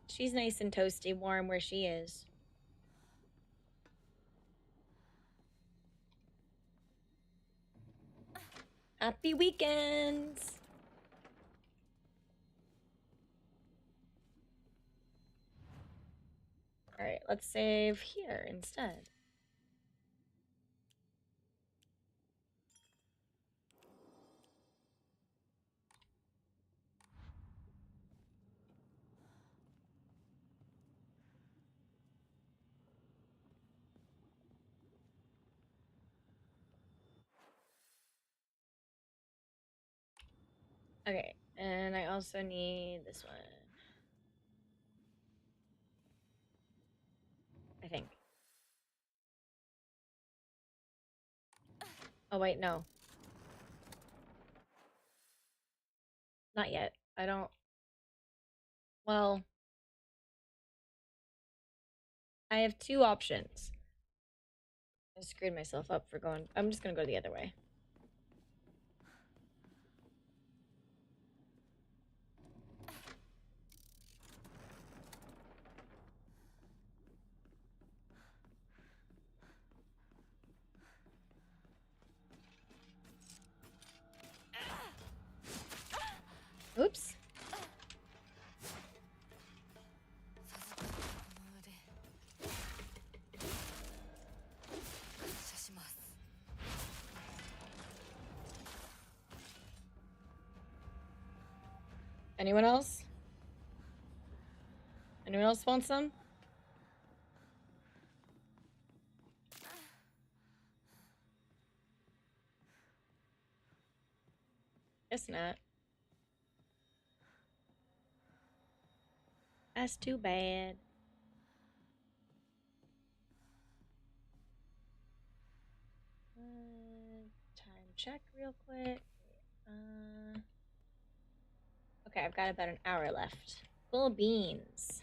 She's nice and toasty, warm where she is. Happy weekends! Alright, let's save here instead. Okay, and I also need this one. I think. Oh, wait, no. Not yet. I don't... Well... I have 2 options. I screwed myself up for going... I'm just gonna go the other way. Anyone else? Anyone else want some? Guess not. That's too bad. Time check real quick. Okay, I've got about an hour left. Full beans.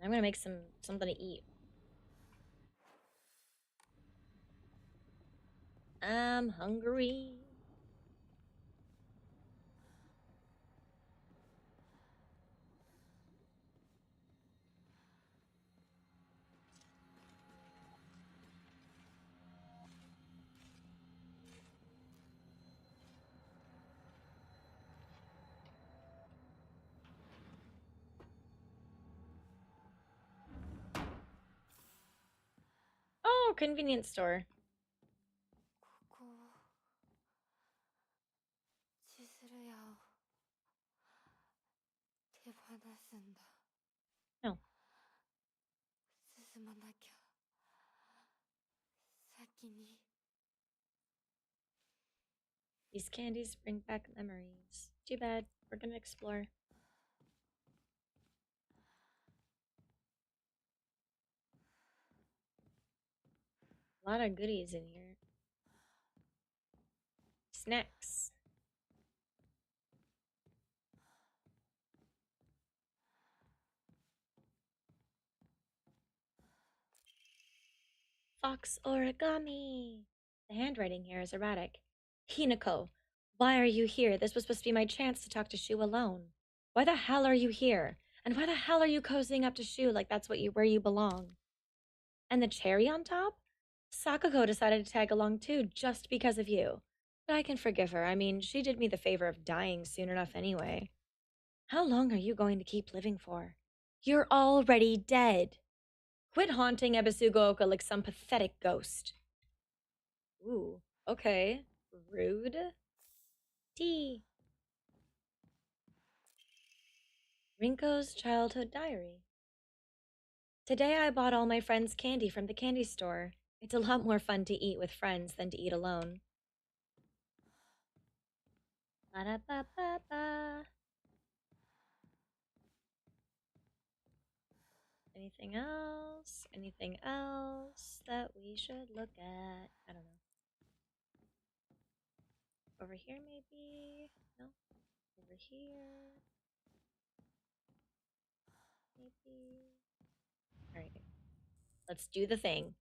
I'm gonna make something to eat. I'm hungry. Oh, convenience store. No. These candies bring back memories. Too bad. We're gonna explore. A lot of goodies in here. Snacks. Fox origami. The handwriting here is erratic. Hinako, why are you here? This was supposed to be my chance to talk to Shu alone. Why the hell are you here? And why the hell are you cozying up to Shu like that's where you belong? And the cherry on top? Sakako decided to tag along too just because of you. But I can forgive her. I mean, she did me the favor of dying soon enough anyway. How long are you going to keep living for? You're already dead. Quit haunting Ebisugaoka like some pathetic ghost. Ooh, okay. Rude. Tea. Rinko's childhood diary. Today I bought all my friends candy from the candy store. It's a lot more fun to eat with friends than to eat alone. Ba-da-ba-ba-ba. Anything else? Anything else that we should look at? I don't know. Over here, maybe? No? Over here? Maybe? Alright. Let's do the thing.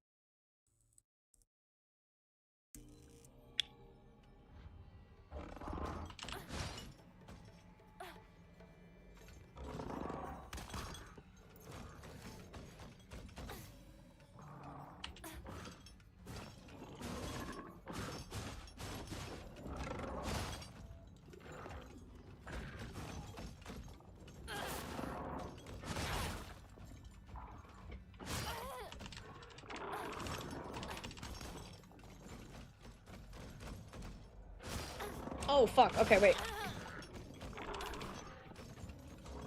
Oh, fuck. Okay, wait.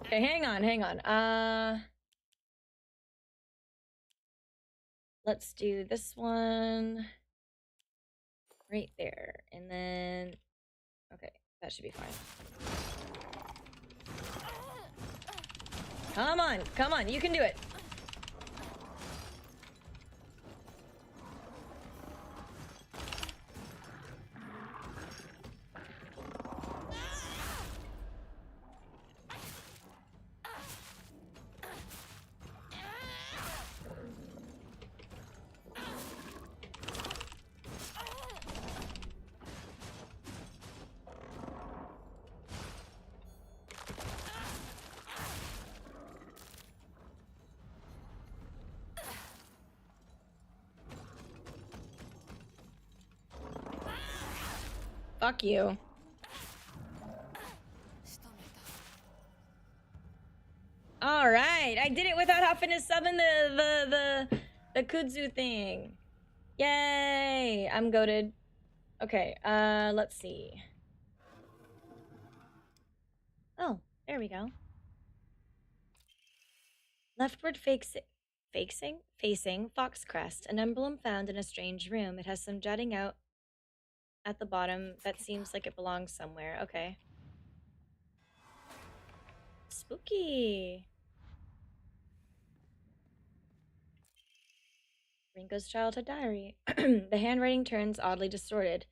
Okay, hang on. Let's do this one right there. And then, okay, that should be fine. Come on, you can do it. Fuck you. All right, I did it without having to summon the kudzu thing. Yay! I'm goated. Okay, let's see. Oh, there we go. Leftward facing Foxcrest, an emblem found in a strange room. It has some jutting out at the bottom that seems like it belongs somewhere. Okay. Spooky. Rinko's childhood diary. The handwriting turns oddly distorted.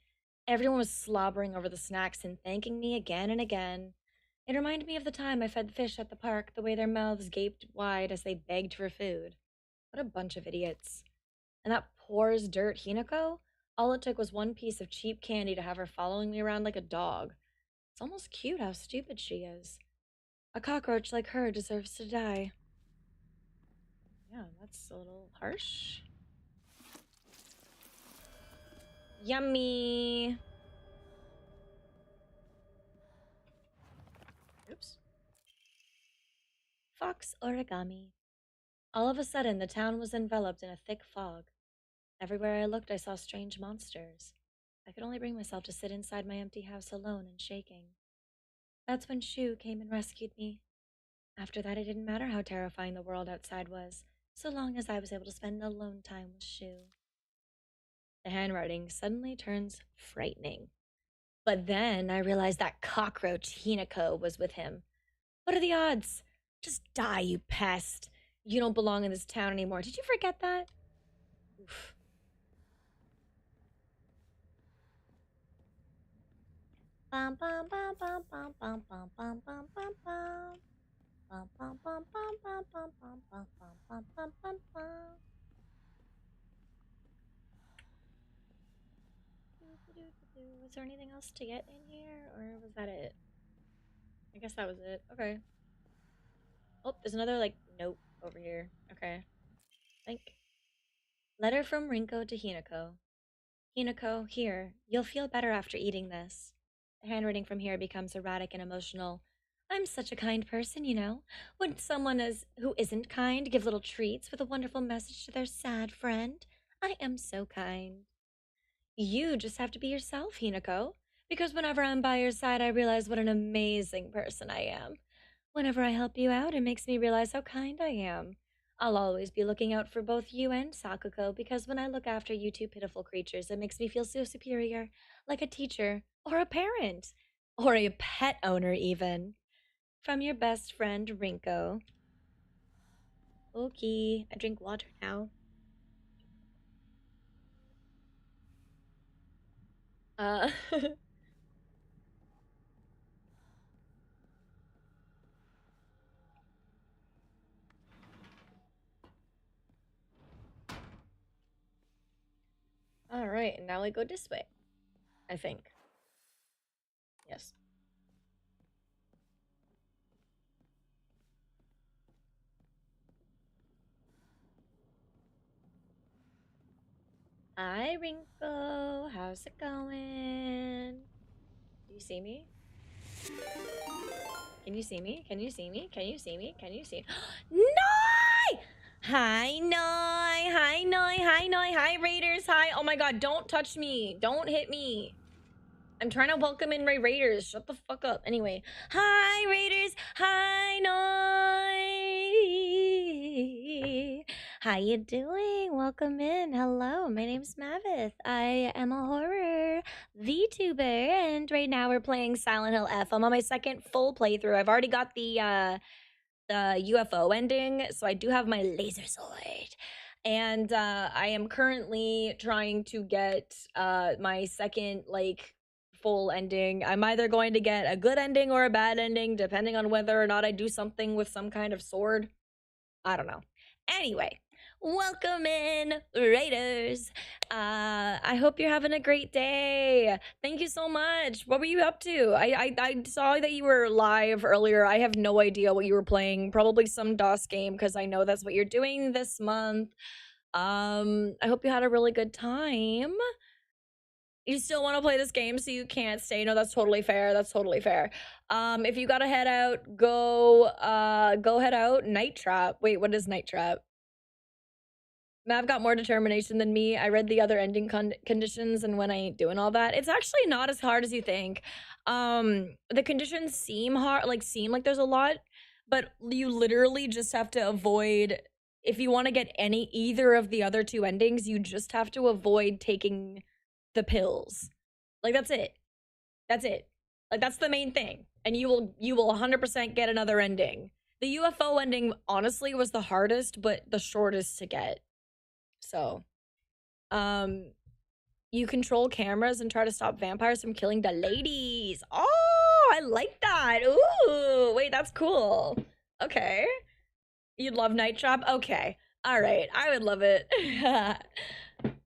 Everyone was slobbering over the snacks and thanking me again and again. It reminded me of the time I fed the fish at the park, the way their mouths gaped wide as they begged for food. What a bunch of idiots. And that poor as dirt Hinako? All it took was one piece of cheap candy to have her following me around like a dog. It's almost cute how stupid she is. A cockroach like her deserves to die. Yeah, that's a little harsh. Yummy! Oops. Fox origami. All of a sudden, the town was enveloped in a thick fog. Everywhere I looked, I saw strange monsters. I could only bring myself to sit inside my empty house alone and shaking. That's when Shu came and rescued me. After that, it didn't matter how terrifying the world outside was, so long as I was able to spend alone time with Shu. The handwriting suddenly turns frightening. But then I realized that cockroach Hinako was with him. What are the odds? Just die, you pest. You don't belong in this town anymore. Did you forget that? Oof. Bum bum bum bum bum bum bum bum bum bum bum. Bum bum bum bum bum bum bum bum bum bum bum bum. Was there anything else to get in here, or was that it? I guess that was it. Okay. Oh, there's another, like, note over here. Okay. Think. Letter from Rinko to Hinako. Hinako, here. You'll feel better after eating this. The handwriting from here becomes erratic and emotional. I'm such a kind person, you know. Wouldn't someone who isn't kind give little treats with a wonderful message to their sad friend? I am so kind. You just have to be yourself, Hinako. Because whenever I'm by your side, I realize what an amazing person I am. Whenever I help you out, it makes me realize how kind I am. I'll always be looking out for both you and Sakuko, because when I look after you two pitiful creatures, it makes me feel so superior, like a teacher, or a parent, or a pet owner even. From your best friend, Rinko. Okay, I drink water now. Alright, and now we go this way. I think. Yes. Hi, Rinko. How's it going? Do you see me? Can you see me? Can you see me? Can you see me? Can you see? Noi! Hi, Noi. Hi, Noi. Hi, Noi. Hi, Raiders. Hi. Oh my god, don't touch me. Don't hit me. I'm trying to welcome in my Raiders. Shut the fuck up. Anyway. Hi, Raiders. Hi, Noi. How you doing? Welcome in. Hello, my name's Mavith. I am a horror VTuber, and right now we're playing Silent Hill F. I'm on my second full playthrough. I've already got the UFO ending, so I do have my laser sword. And I am currently trying to get my second, like, full ending. I'm either going to get a good ending or a bad ending, depending on whether or not I do something with some kind of sword. I don't know. Anyway, welcome in, Raiders. I hope you're having a great day. Thank you so much. What were you up to? I saw that you were live earlier. I have no idea what you were playing. Probably some DOS game, because I know that's what you're doing this month. I hope you had a really good time. You still want to play this game, so you can't stay. No, that's totally fair. That's totally fair. If you gotta head out, go head out. Night Trap. Wait, what is Night Trap? Mav got more determination than me. I read the other ending conditions, and when I ain't doing all that, it's actually not as hard as you think. The conditions seem hard, seem like there's a lot, but you literally just have to avoid, if you want to get either of the other two endings, you just have to avoid taking the pills. Like, that's it. That's it. Like, that's the main thing. And you will 100% get another ending. The UFO ending, honestly, was the hardest, but the shortest to get. So, you control cameras and try to stop vampires from killing the ladies. Oh, I like that. Ooh, wait, that's cool. Okay. You'd love Night Trap? Okay. All right. I would love it.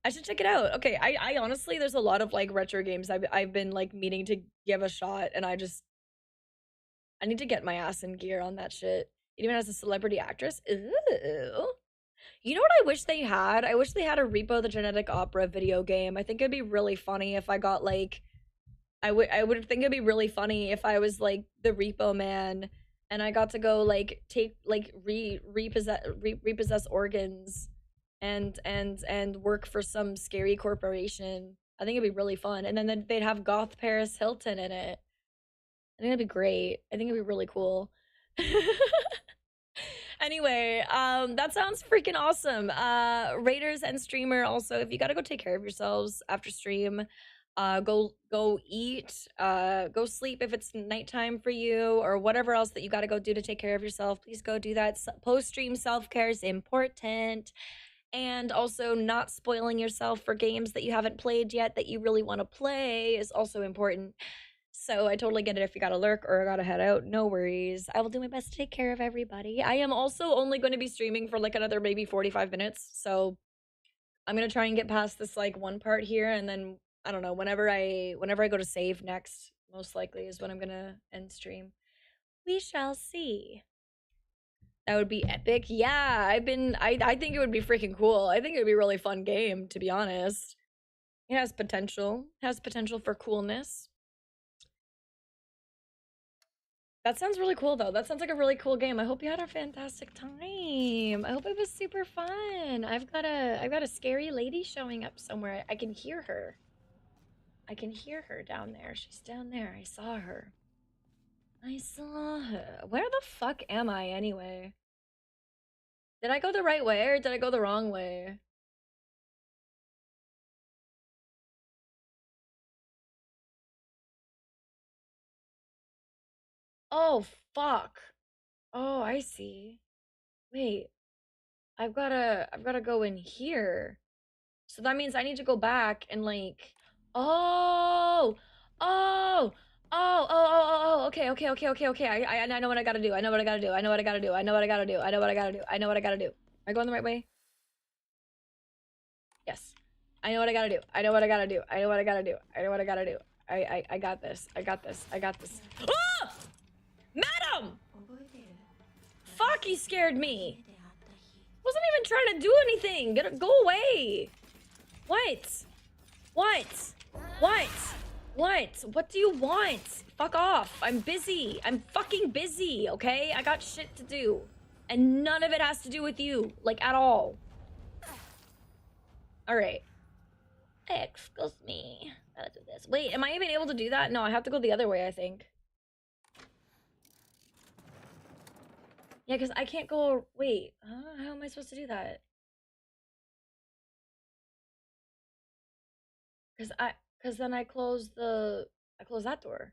I should check it out. Okay. I honestly, there's a lot of like retro games I've been like meaning to give a shot, and I need to get my ass in gear on that shit. It even has a celebrity actress. Ooh. You know what I wish they had? I wish they had a Repo the Genetic Opera video game. I think it'd be really funny if I got like, I would think it'd be really funny if I was like the Repo Man and I got to go like take like repossess organs and work for some scary corporation. I think it'd be really fun. And then they'd have Goth Paris Hilton in it. I think that'd be great. I think it'd be really cool. Anyway, that sounds freaking awesome. Raiders and streamer, also, if you gotta go take care of yourselves after stream, go eat, go sleep if it's nighttime for you, or whatever else that you gotta go do to take care of yourself. Please go do that. Post-stream self-care is important. And also not spoiling yourself for games that you haven't played yet that you really want to play is also important. So I totally get it if you gotta lurk or gotta head out. No worries. I will do my best to take care of everybody. I am also only going to be streaming for like another maybe 45 minutes. So I'm gonna try and get past this like one part here, and then I don't know, whenever I go to save next, most likely is when I'm gonna end stream. We shall see. That would be epic. Yeah, I think it would be freaking cool. I think it would be a really fun game, to be honest. It has potential. It has potential for coolness. That sounds really cool, though. That sounds like a really cool game. I hope you had a fantastic time. I hope it was super fun. I've got a scary lady showing up somewhere. I can hear her. I can hear her down there. She's down there. I saw her. I saw her. Where the fuck am I, anyway? Did I go the right way, or did I go the wrong way? Oh, fuck. Oh, I see. Wait. I've gotta go in here. So that means I need to go back and like, oh, okay. I know what I gotta do. I know what I gotta do. I know what I gotta do. I know what I gotta do. I know what I gotta do. I know what I gotta do. Am I going the right way? Yes. I know what I gotta do. I know what I gotta do. I know what I gotta do. I know what I gotta do. I got this. I got this. I got this. Ah! Madam! Fuck, you scared me. Wasn't even trying to do anything. Go away. What? What do you want? Fuck off. I'm busy. I'm fucking busy, okay? I got shit to do. And none of it has to do with you. Like, at all. Alright. Excuse me. Gotta do this. Wait, am I even able to do that? No, I have to go the other way, I think. Yeah, because I can't go... Wait. How am I supposed to do that? Because then I close that door.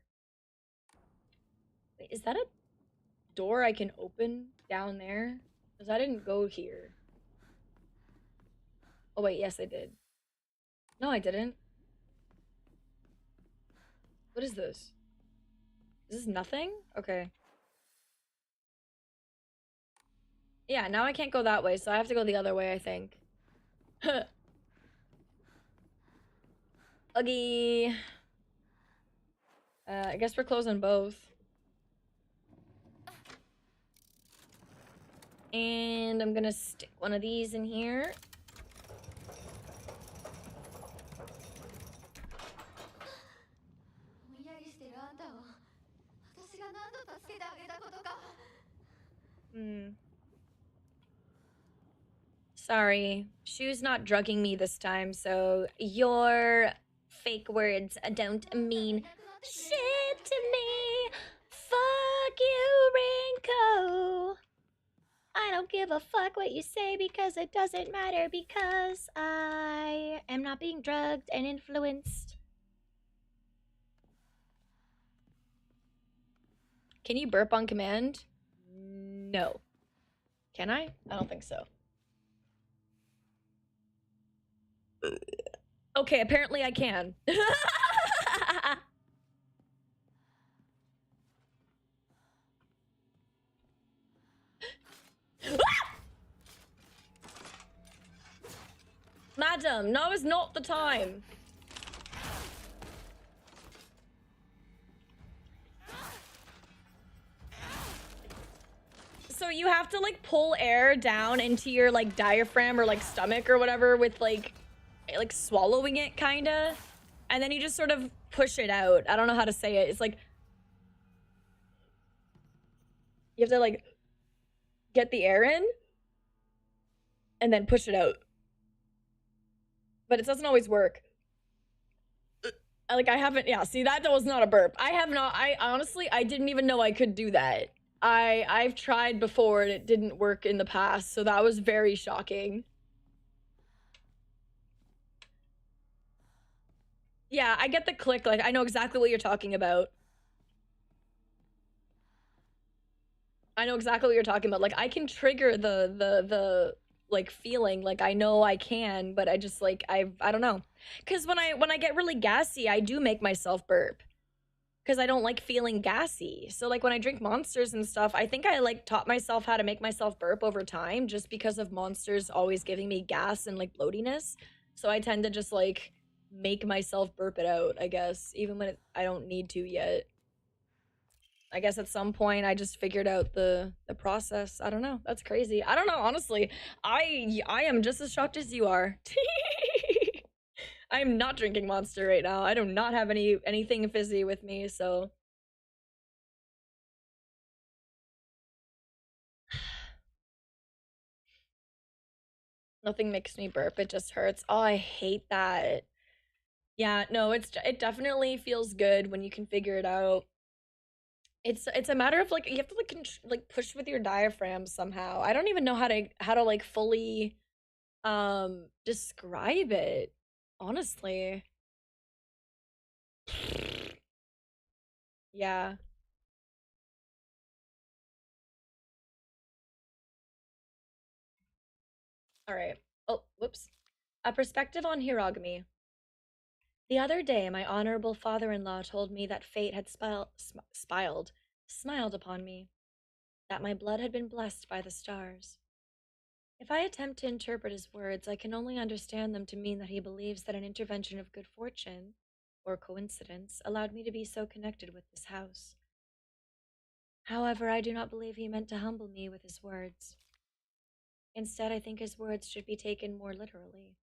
Wait, is that a door I can open down there? Because I didn't go here. Oh, wait, yes, I did. No, I didn't. What is this? Is this nothing? Okay. Yeah, now I can't go that way, so I have to go the other way, I think. Uggy. I guess we're closing both. And I'm gonna stick one of these in here. Sorry, Shu's not drugging me this time, so your fake words don't mean shit to me. Fuck you, Rinko. I don't give a fuck what you say because it doesn't matter because I am not being drugged and influenced. Can you burp on command? No. Can I? I don't think so. Okay, apparently I can. Madam, now is not the time. So you have to like pull air down into your like diaphragm or like stomach or whatever with like swallowing it kinda. And then you just sort of push it out. I don't know how to say it. It's like you have to like get the air in and then push it out. But it doesn't always work. Like I haven't, yeah, see that was not a burp. I honestly, I didn't even know I could do that. I've tried before and it didn't work in the past, so that was very shocking. Yeah, I get the click, like I know exactly what you're talking about. I know exactly what you're talking about. Like I can trigger the like feeling, like I know I can, but I just like I don't know. Cause when I get really gassy, I do make myself burp. Cause I don't like feeling gassy. So like when I drink Monsters and stuff, I think I like taught myself how to make myself burp over time just because of Monsters always giving me gas and like bloatiness. So I tend to just like make myself burp it out, I guess, even when I don't need to yet. I guess at some point I just figured out the process. I don't know. That's crazy. I don't know, honestly. I am just as shocked as you are. I'm not drinking Monster right now. I do not have anything fizzy with me, so nothing makes me burp. It just hurts. Oh, I hate that. Yeah, no, it definitely feels good when you can figure it out. It's a matter of like you have to like push with your diaphragm somehow. I don't even know how to like fully describe it, honestly. Yeah. All right. Oh, whoops. A perspective on Hiragami. The other day, my honorable father-in-law told me that fate had smiled upon me, that my blood had been blessed by the stars. If I attempt to interpret his words, I can only understand them to mean that he believes that an intervention of good fortune, or coincidence, allowed me to be so connected with this house. However, I do not believe he meant to humble me with his words. Instead, I think his words should be taken more literally.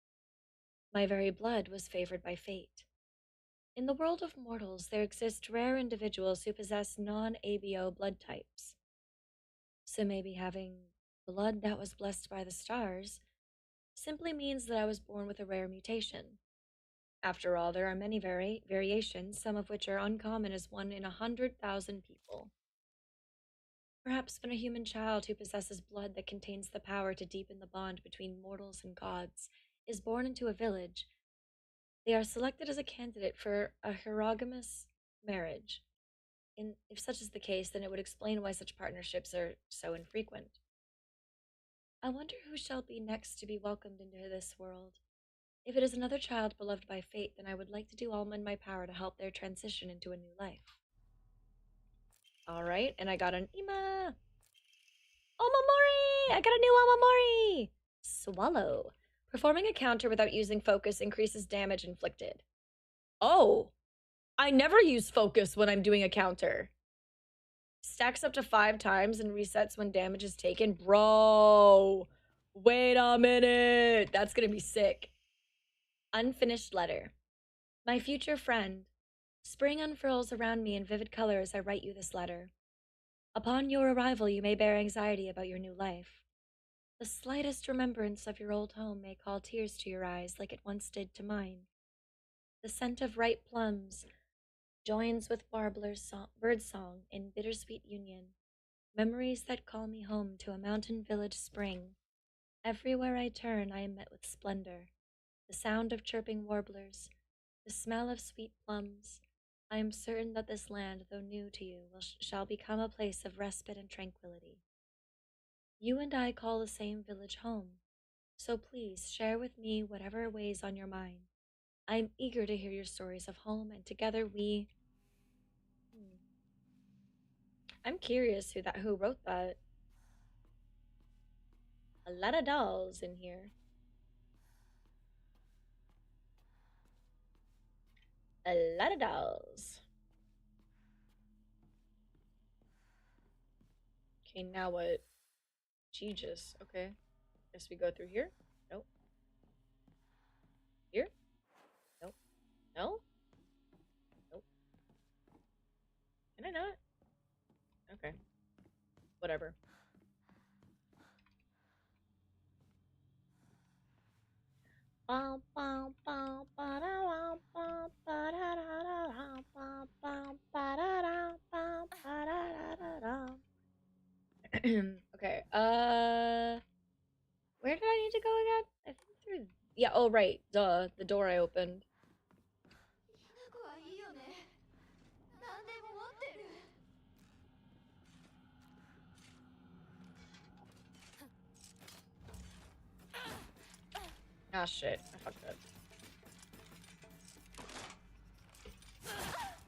My very blood was favored by fate. In the world of mortals, there exist rare individuals who possess non-ABO blood types. So maybe having blood that was blessed by the stars simply means that I was born with a rare mutation. After all, there are many variations, some of which are uncommon as 1 in 100,000 people. Perhaps when a human child who possesses blood that contains the power to deepen the bond between mortals and gods is born into a village, they are selected as a candidate for a heterogamous marriage. If such is the case, then it would explain why such partnerships are so infrequent. I wonder who shall be next to be welcomed into this world. If it is another child beloved by fate, then I would like to do all in my power to help their transition into a new life. Alright, and I got an Ima! Omamori! I got a new Omamori! Swallow. Performing a counter without using focus increases damage inflicted. Oh! I never use focus when I'm doing a counter. Stacks up to 5 times and resets when damage is taken. Bro! Wait a minute! That's gonna be sick. Unfinished letter. My future friend. Spring unfurls around me in vivid color as I write you this letter. Upon your arrival, you may bear anxiety about your new life. The slightest remembrance of your old home may call tears to your eyes like it once did to mine. The scent of ripe plums joins with bird song in bittersweet union, memories that call me home to a mountain village spring. Everywhere I turn, I am met with splendor, the sound of chirping warblers, the smell of sweet plums. I am certain that this land, though new to you, shall become a place of respite and tranquility. You and I call the same village home, so please share with me whatever weighs on your mind. I am eager to hear your stories of home, and together we... I'm curious who wrote that. A lot of dolls in here. A lot of dolls. Okay, now what? Jesus. Okay. Guess we go through here? Nope. Here? Nope. No? Nope. Can I not? Okay. Whatever. Okay, where did I need to go again? I think through... Yeah, oh right, duh, the door I opened. Ah, shit, I fucked up.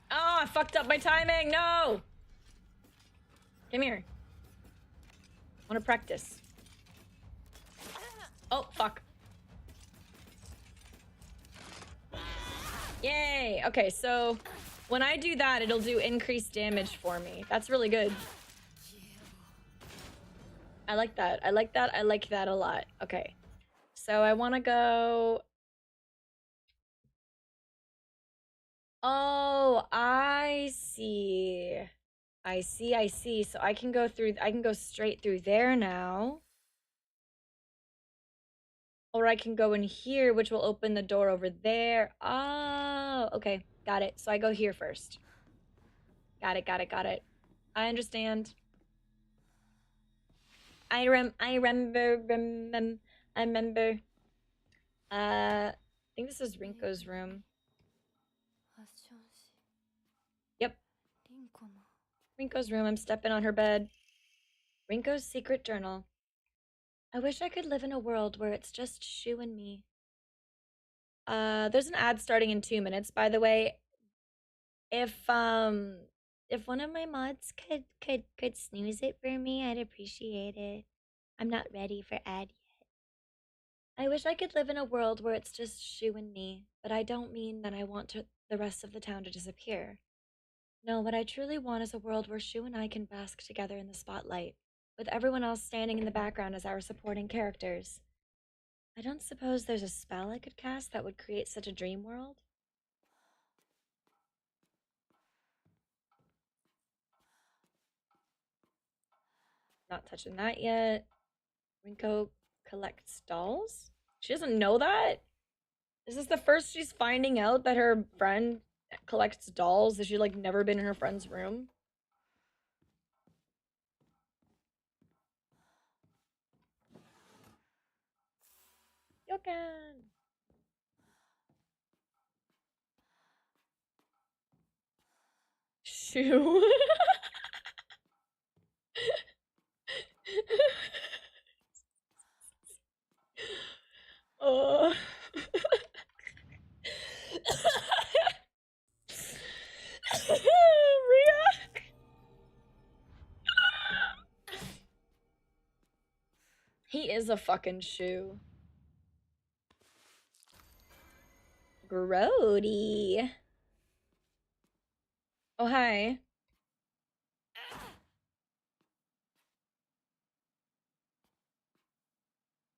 Oh, I fucked up my timing, no! Come here. I wanna practice. Oh, fuck. Yay! Okay, so when I do that, it'll do increased damage for me. That's really good. I like that. I like that. I like that a lot. Okay. So I want to go... Oh, I see. I see, I see. So I can go through... I can go straight through there now. Or I can go in here, which will open the door over there. Oh, okay. Got it. So I go here first. Got it, got it, got it. I understand. I remember. I think this is Rinko's room. Yep. Rinko's room. I'm stepping on her bed. Rinko's secret journal. I wish I could live in a world where it's just Shu and me. There's an ad starting in 2 minutes, by the way. If one of my mods could snooze it for me, I'd appreciate it. I'm not ready for ad yet. I wish I could live in a world where it's just Shu and me, but I don't mean that I want the rest of the town to disappear. No, what I truly want is a world where Shu and I can bask together in the spotlight, with everyone else standing in the background as our supporting characters. I don't suppose there's a spell I could cast that would create such a dream world? Not touching that yet. Rinko collects dolls? She doesn't know that? Is this the first she's finding out that her friend collects dolls? Has she, like, never been in her friend's room? Yokan! Shoo. Oh. Ria. He is a fucking shoe. Grody. Oh, hi.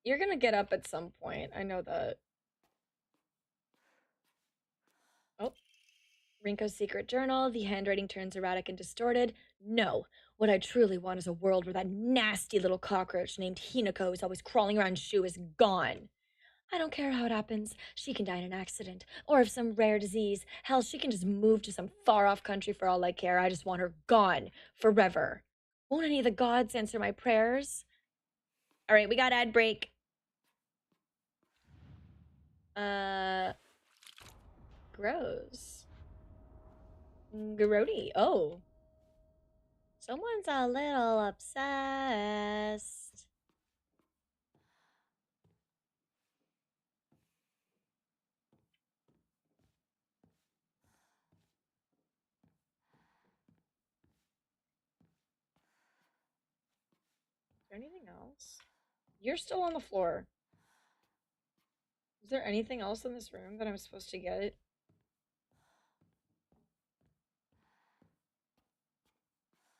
You're gonna get up at some point. I know that. Oh. Rinko's secret journal. The handwriting turns erratic and distorted. No. What I truly want is a world where that nasty little cockroach named Hinako who's always crawling around Shu is gone. I don't care how it happens. She can die in an accident or of some rare disease. Hell, she can just move to some far-off country for all I care. I just want her gone forever. Won't any of the gods answer my prayers? All right, we got ad break. Gross. Grody. Oh. Someone's a little obsessed. Is there anything else? You're still on the floor. Is there anything else in this room that I'm supposed to get?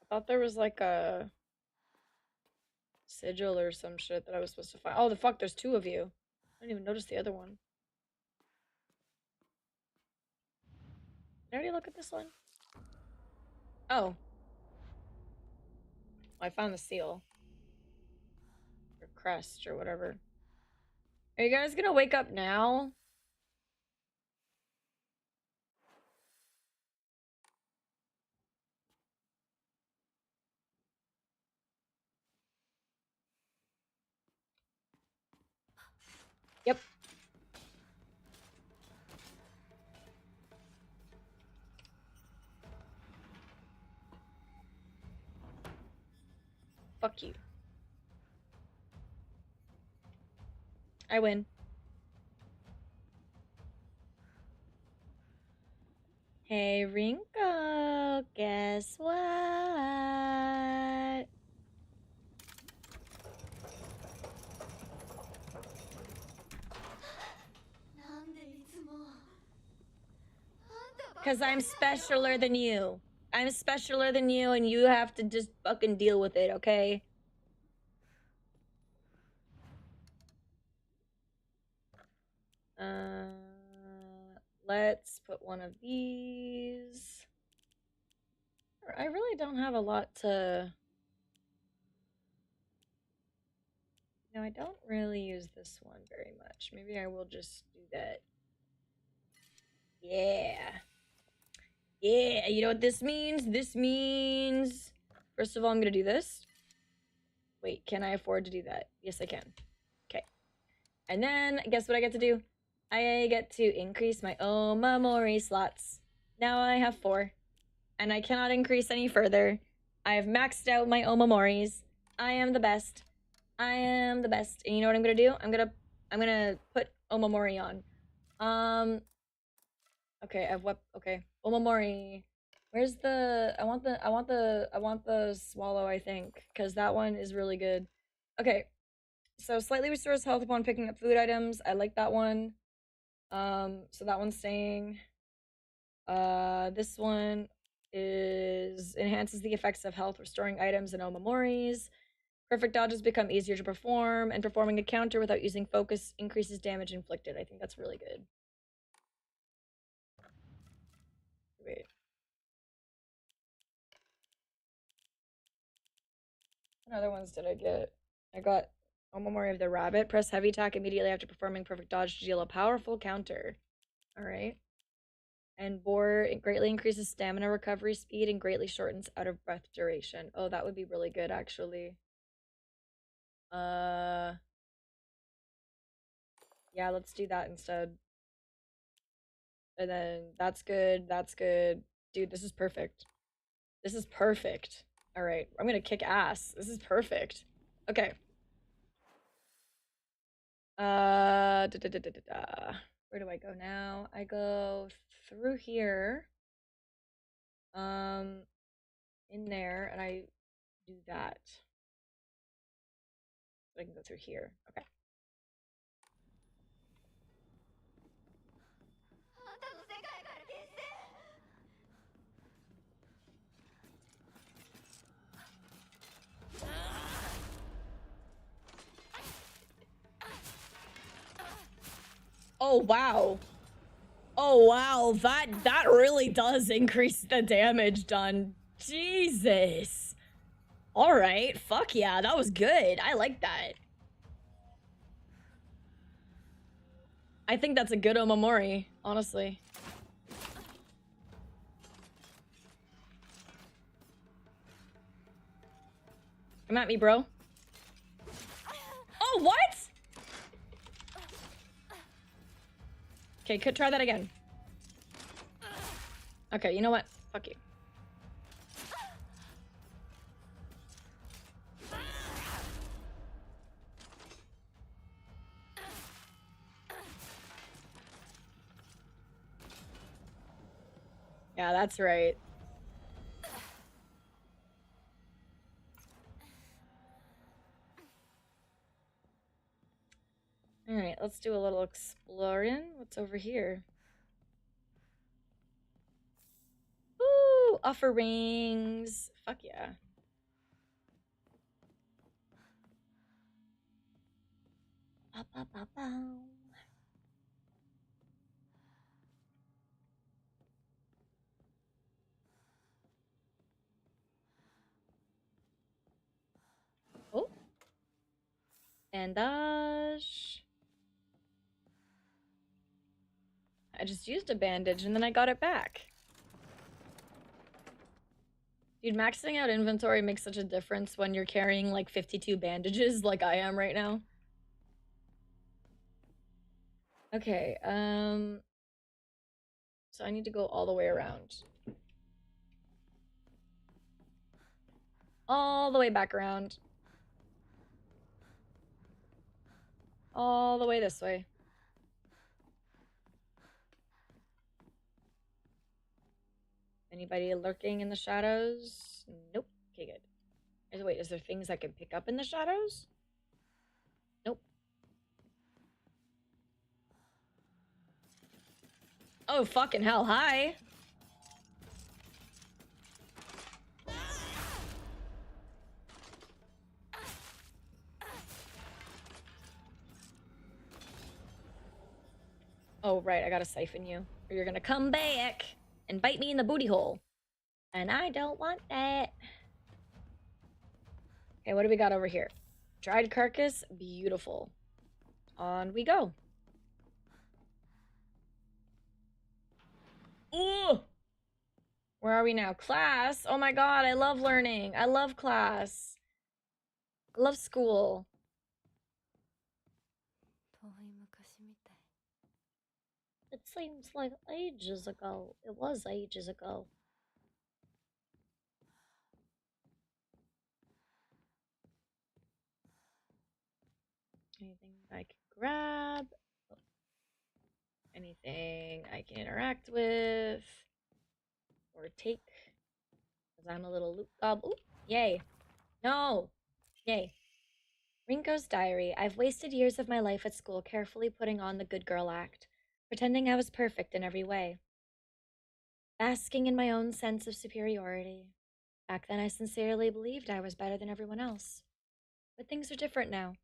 I thought there was like a sigil or some shit that I was supposed to find. Oh, the fuck, there's two of you. I didn't even notice the other one. Did I already look at this one? Oh. I found the seal. Or crest or whatever. Are you guys gonna wake up now? Yep. Fuck you. I win. Hey, Rinko, guess what? Because I'm specialer than you. I'm specialer than you, and you have to just fucking deal with it, okay? Let's put one of these. I really don't have a lot to... No, I don't really use this one very much. Maybe I will just do that. Yeah. Yeah, you know what this means? This means... First of all, I'm gonna do this. Wait, can I afford to do that? Yes, I can. Okay. And then, guess what I get to do? I get to increase my memory slots. Now I have 4. And I cannot increase any further. I have maxed out my memories. I am the best. I am the best. And you know what I'm gonna do? I'm gonna put Omamori on. Okay, I've okay. Omamori. Where's the I want the swallow, I think, because that one is really good. Okay. So slightly restores health upon picking up food items. I like that one. So that one's staying. This one is enhances the effects of health restoring items and Omamoris. Perfect dodges become easier to perform, and performing a counter without using focus increases damage inflicted. I think that's really good. Wait. What other ones did I get? I got Omamori of the Rabbit. Press heavy attack immediately after performing perfect dodge to deal a powerful counter. Alright. And Boar, it greatly increases stamina recovery speed and greatly shortens out of breath duration. Oh, that would be really good, actually. Yeah, let's do that instead. And then that's good. That's good. Dude, this is perfect. This is perfect. All right, I'm gonna kick ass. This is perfect. Okay. Where do I go now? I go through here. In there, and I do that. I can go through here. Okay. Oh, wow. Oh, wow. That really does increase the damage done. Jesus. All right, fuck yeah, that was good. I like that. I think that's a good omamori, honestly. Come at me, bro. Oh, what? Okay, could try that again. Okay, you know what? Fuck you. Yeah, that's right. All right, let's do a little exploring. What's over here? Ooh, offerings. Fuck yeah. Ba, ba, ba, ba. Oh. Bandage. I just used a bandage and then I got it back. Dude, maxing out inventory makes such a difference when you're carrying like 52 bandages like I am right now. Okay, so I need to go all the way around. All the way back around. All the way this way. Anybody lurking in the shadows? Nope. Okay, good. Wait, is there things I can pick up in the shadows? Nope. Oh, fucking hell. Hi. Oh, right. I gotta siphon you. Or you're gonna come back and bite me in the booty hole. And I don't want that. Okay, what do we got over here? Dried carcass. Beautiful. On we go. Ooh! Where are we now? Class! Oh my god, I love learning. I love class. I love school. It seems like ages ago. It was ages ago. Anything I can grab? Anything I can interact with? Or take? Because I'm a little loot gob. Ooh, yay. No! Yay. Rinko's diary. I've wasted years of my life at school carefully putting on the good girl act, pretending I was perfect in every way. Basking in my own sense of superiority. Back then I sincerely believed I was better than everyone else. But things are different now.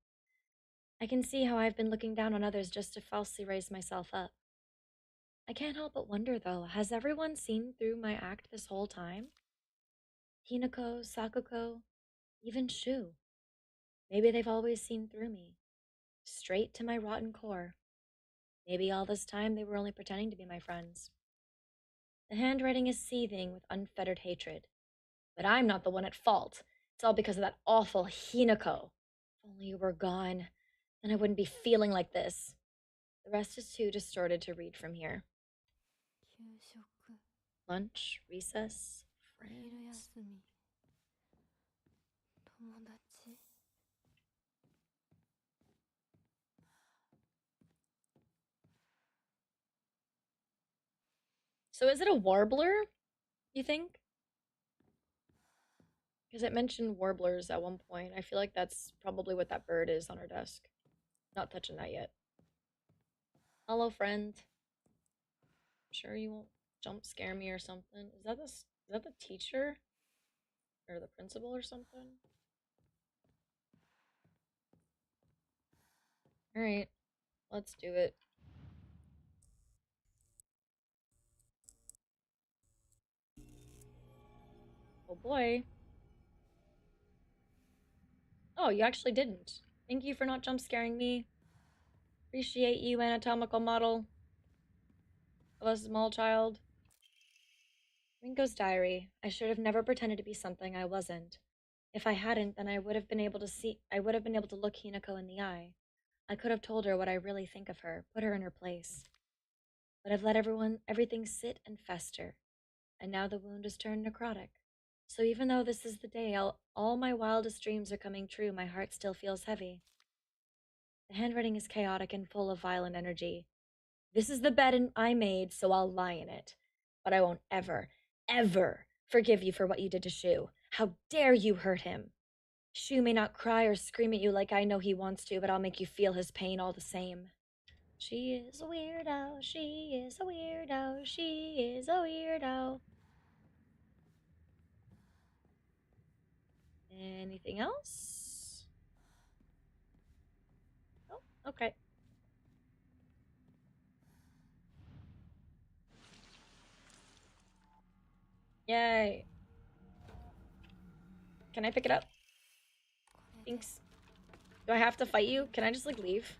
I can see how I've been looking down on others just to falsely raise myself up. I can't help but wonder, though, has everyone seen through my act this whole time? Hinako, Sakuko, even Shu. Maybe they've always seen through me, straight to my rotten core. Maybe all this time they were only pretending to be my friends. The handwriting is seething with unfettered hatred. But I'm not the one at fault. It's all because of that awful Hinako. If only you were gone, then I wouldn't be feeling like this. The rest is too distorted to read from here. Lunch, recess, friends. So is it a warbler, you think? Because it mentioned warblers at one point. I feel like that's probably what that bird is on our desk. Not touching that yet. Hello, friend. Sure you won't jump scare me or something. Is that the teacher? Or the principal or something? Alright, let's do it. Oh boy. Oh, you actually didn't. Thank you for not jump scaring me. Appreciate you, anatomical model of a small child. Ringo's diary. I should have never pretended to be something I wasn't. If I hadn't, then I would have been able to look Hinako in the eye. I could have told her what I really think of her, put her in her place. But I've let everything sit and fester, and now the wound has turned necrotic. So even though this is the day all my wildest dreams are coming true, my heart still feels heavy. The handwriting is chaotic and full of violent energy. This is the bed I made, so I'll lie in it. But I won't ever, ever forgive you for what you did to Shu. How dare you hurt him? Shu may not cry or scream at you like I know he wants to, but I'll make you feel his pain all the same. She is a weirdo, she is a weirdo, she is a weirdo. Anything else? Oh, okay. Yay. Can I pick it up? Thanks. Do I have to fight you? Can I just, like, leave?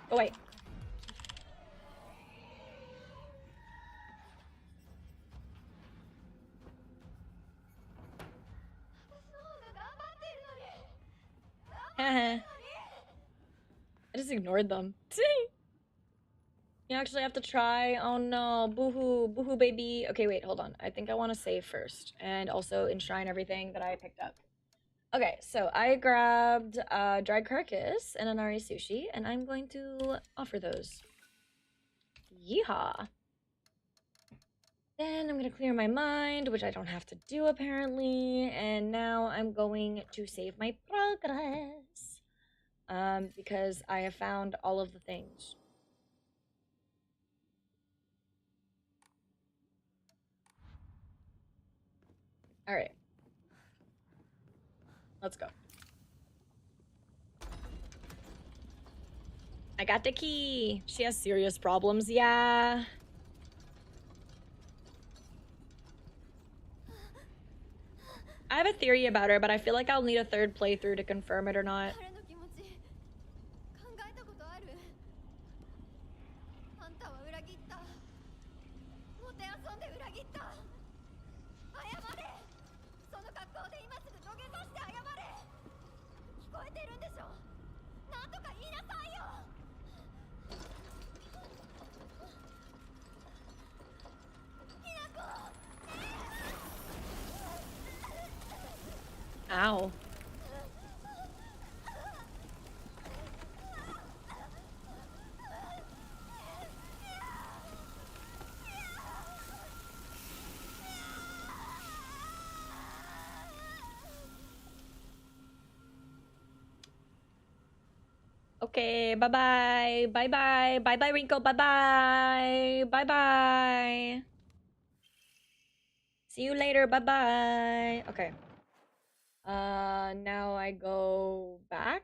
Oh, wait. Haha. I just ignored them. You actually have to try. Oh no, boohoo, boohoo baby. Okay, wait, hold on. I think I want to save first and also enshrine everything that I picked up. Okay, so I grabbed dried carcass and an nari sushi, and I'm going to offer those. Yeehaw. Then I'm gonna clear my mind, which I don't have to do apparently, and now I'm going to save my progress. Because I have found all of the things. Alright. Let's go. I got the key. She has serious problems, yeah. I have a theory about her, but I feel like I'll need a third playthrough to confirm it or not. Ow. Okay, bye-bye. Bye-bye. Bye-bye, Rinko. Bye-bye. Bye-bye. See you later. Bye-bye. Okay. Now I go back.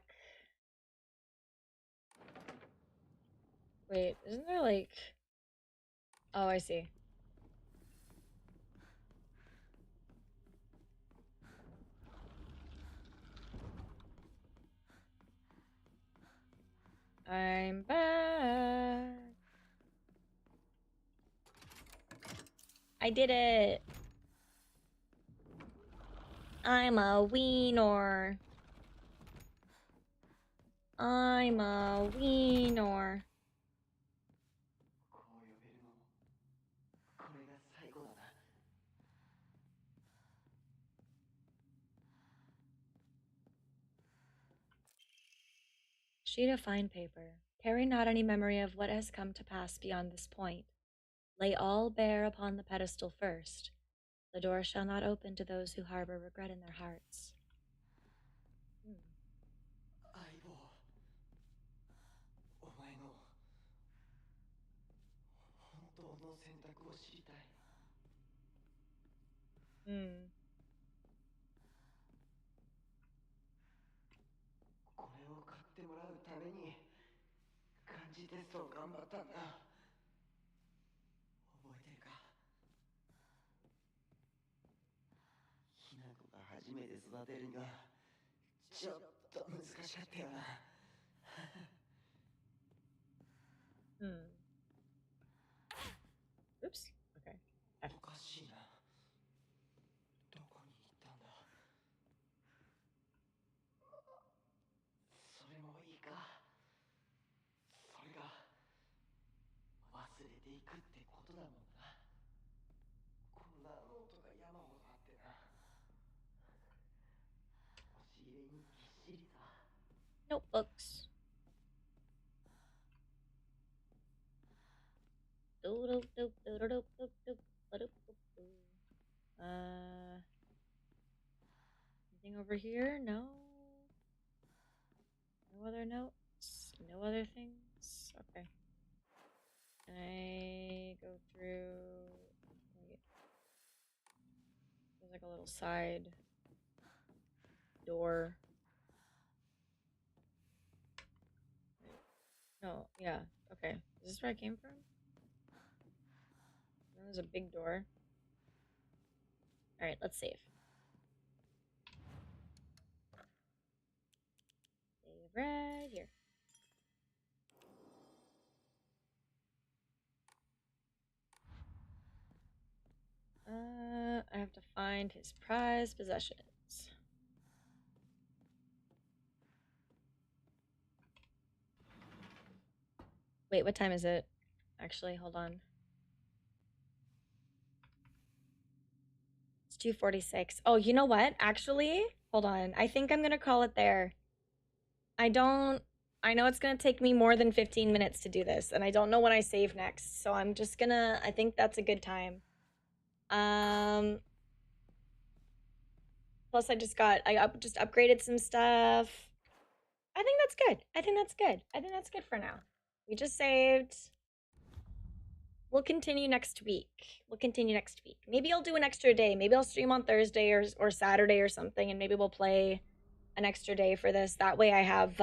Wait, isn't there like... Oh, I see. I'm back. I did it. I'm a wiener. I'm a wiener. Sheet of fine paper. Carry not any memory of what has come to pass beyond this point. Lay all bare upon the pedestal first. The door shall not open to those who harbor regret in their hearts. Hmm. これを買ってもらうために漢字テストを頑張ったんだ。覚えてるか？ひな子が初めて育てるにはちょっと難しかったよな。Oops. Okay. おかしいな。どこに行ったんだ。それもいいか。それが忘れていくってことだもんな。こんなノートが山ほどあってな。押し入れにぎっしりさ。Notebooks. Anything over here? No. No other notes? No other things? Okay. Can I go through? Wait. There's like a little side door. Wait. No, yeah. Okay. Is this where I came from? No, there's a big door. Alright, let's save. Save right here. I have to find his prized possessions. Wait, what time is it? Actually, hold on. It's 2:46. Oh, you know what? Actually, hold on. I think I'm gonna call it there. I know it's gonna take me more than 15 minutes to do this, and I don't know when I save next, so I'm just gonna, I think that's a good time. Plus I just upgraded some stuff. I think that's good. I think that's good for now. We just saved. We'll continue next week. Maybe I'll do an extra day. Maybe I'll stream on Thursday or Saturday or something, and maybe we'll play an extra day for this. That way I have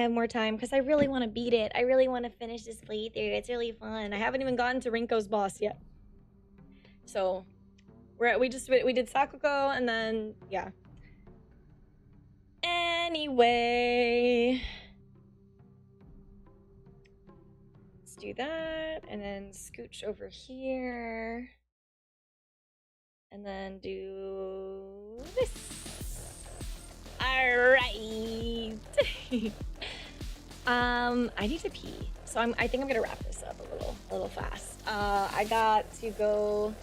more time, because I really want to beat it. I really want to finish this playthrough. It's really fun. I haven't even gotten to Rinko's boss yet. So we did Sakuko, and then yeah. Anyway, let's do that, and then scooch over here, and then do this. All right. I need to pee, so I think I'm gonna wrap this up a little fast. I got to go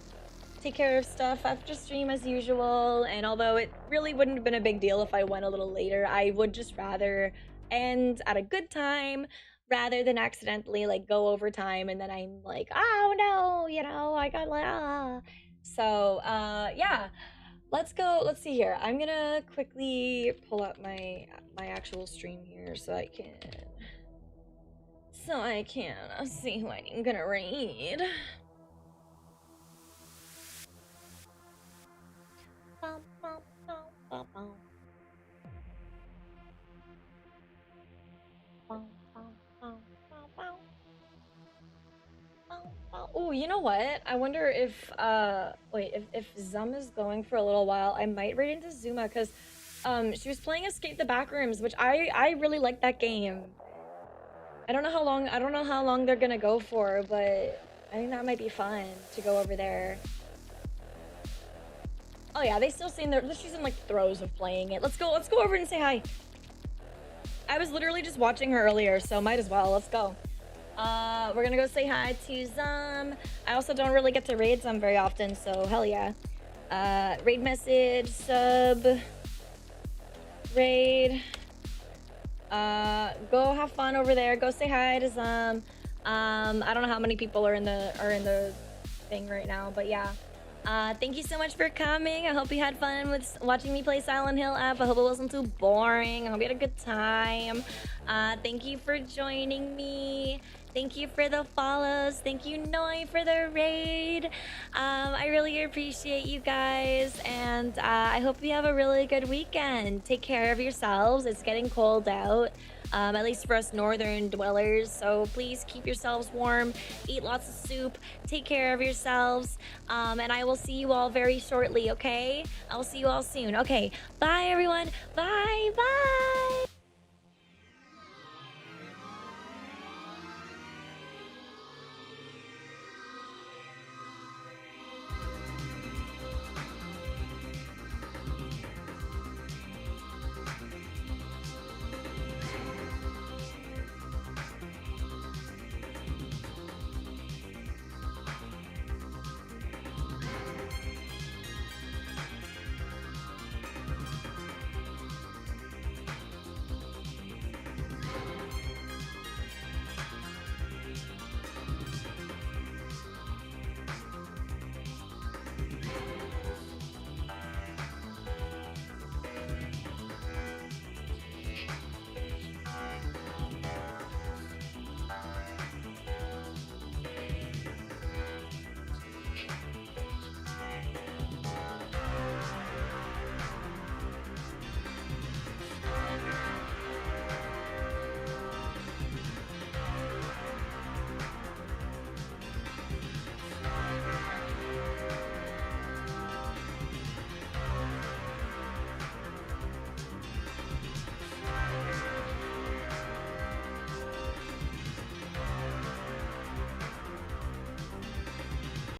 take care of stuff after stream as usual, and although it really wouldn't have been a big deal if I went a little later, I would just rather end at a good time rather than accidentally like go over time and then I'm like, oh no, you know, I got like So yeah, let's see here. I'm gonna quickly pull up my actual stream here so I can see who I'm gonna raid. Oh, you know what? I wonder if if Zum is going for a little while, I might raid into Zuma, because she was playing Escape the Backrooms, which I really like that game. I don't know how long they're gonna go for, but I think that might be fun to go over there. Oh yeah, they still seem she's in like throes of playing it. Let's go over and say hi. I was literally just watching her earlier, so might as well. Let's go. We're gonna go say hi to Zum. I also don't really get to raid Zum very often, so hell yeah. Raid message, sub, raid. Go have fun over there. Go say hi to Zum. I don't know how many people are in the thing right now, but yeah. Thank you so much for coming. I hope you had fun with watching me play Silent Hill app. I hope it wasn't too boring. I hope you had a good time. Thank you for joining me. Thank you for the follows. Thank you, Noi, for the raid. I really appreciate you guys, and I hope you have a really good weekend. Take care of yourselves. It's getting cold out. at least for us northern dwellers. So please keep yourselves warm, eat lots of soup, take care of yourselves, and I will see you all very shortly, okay? I'll see you all soon. Okay, bye everyone. Bye, bye.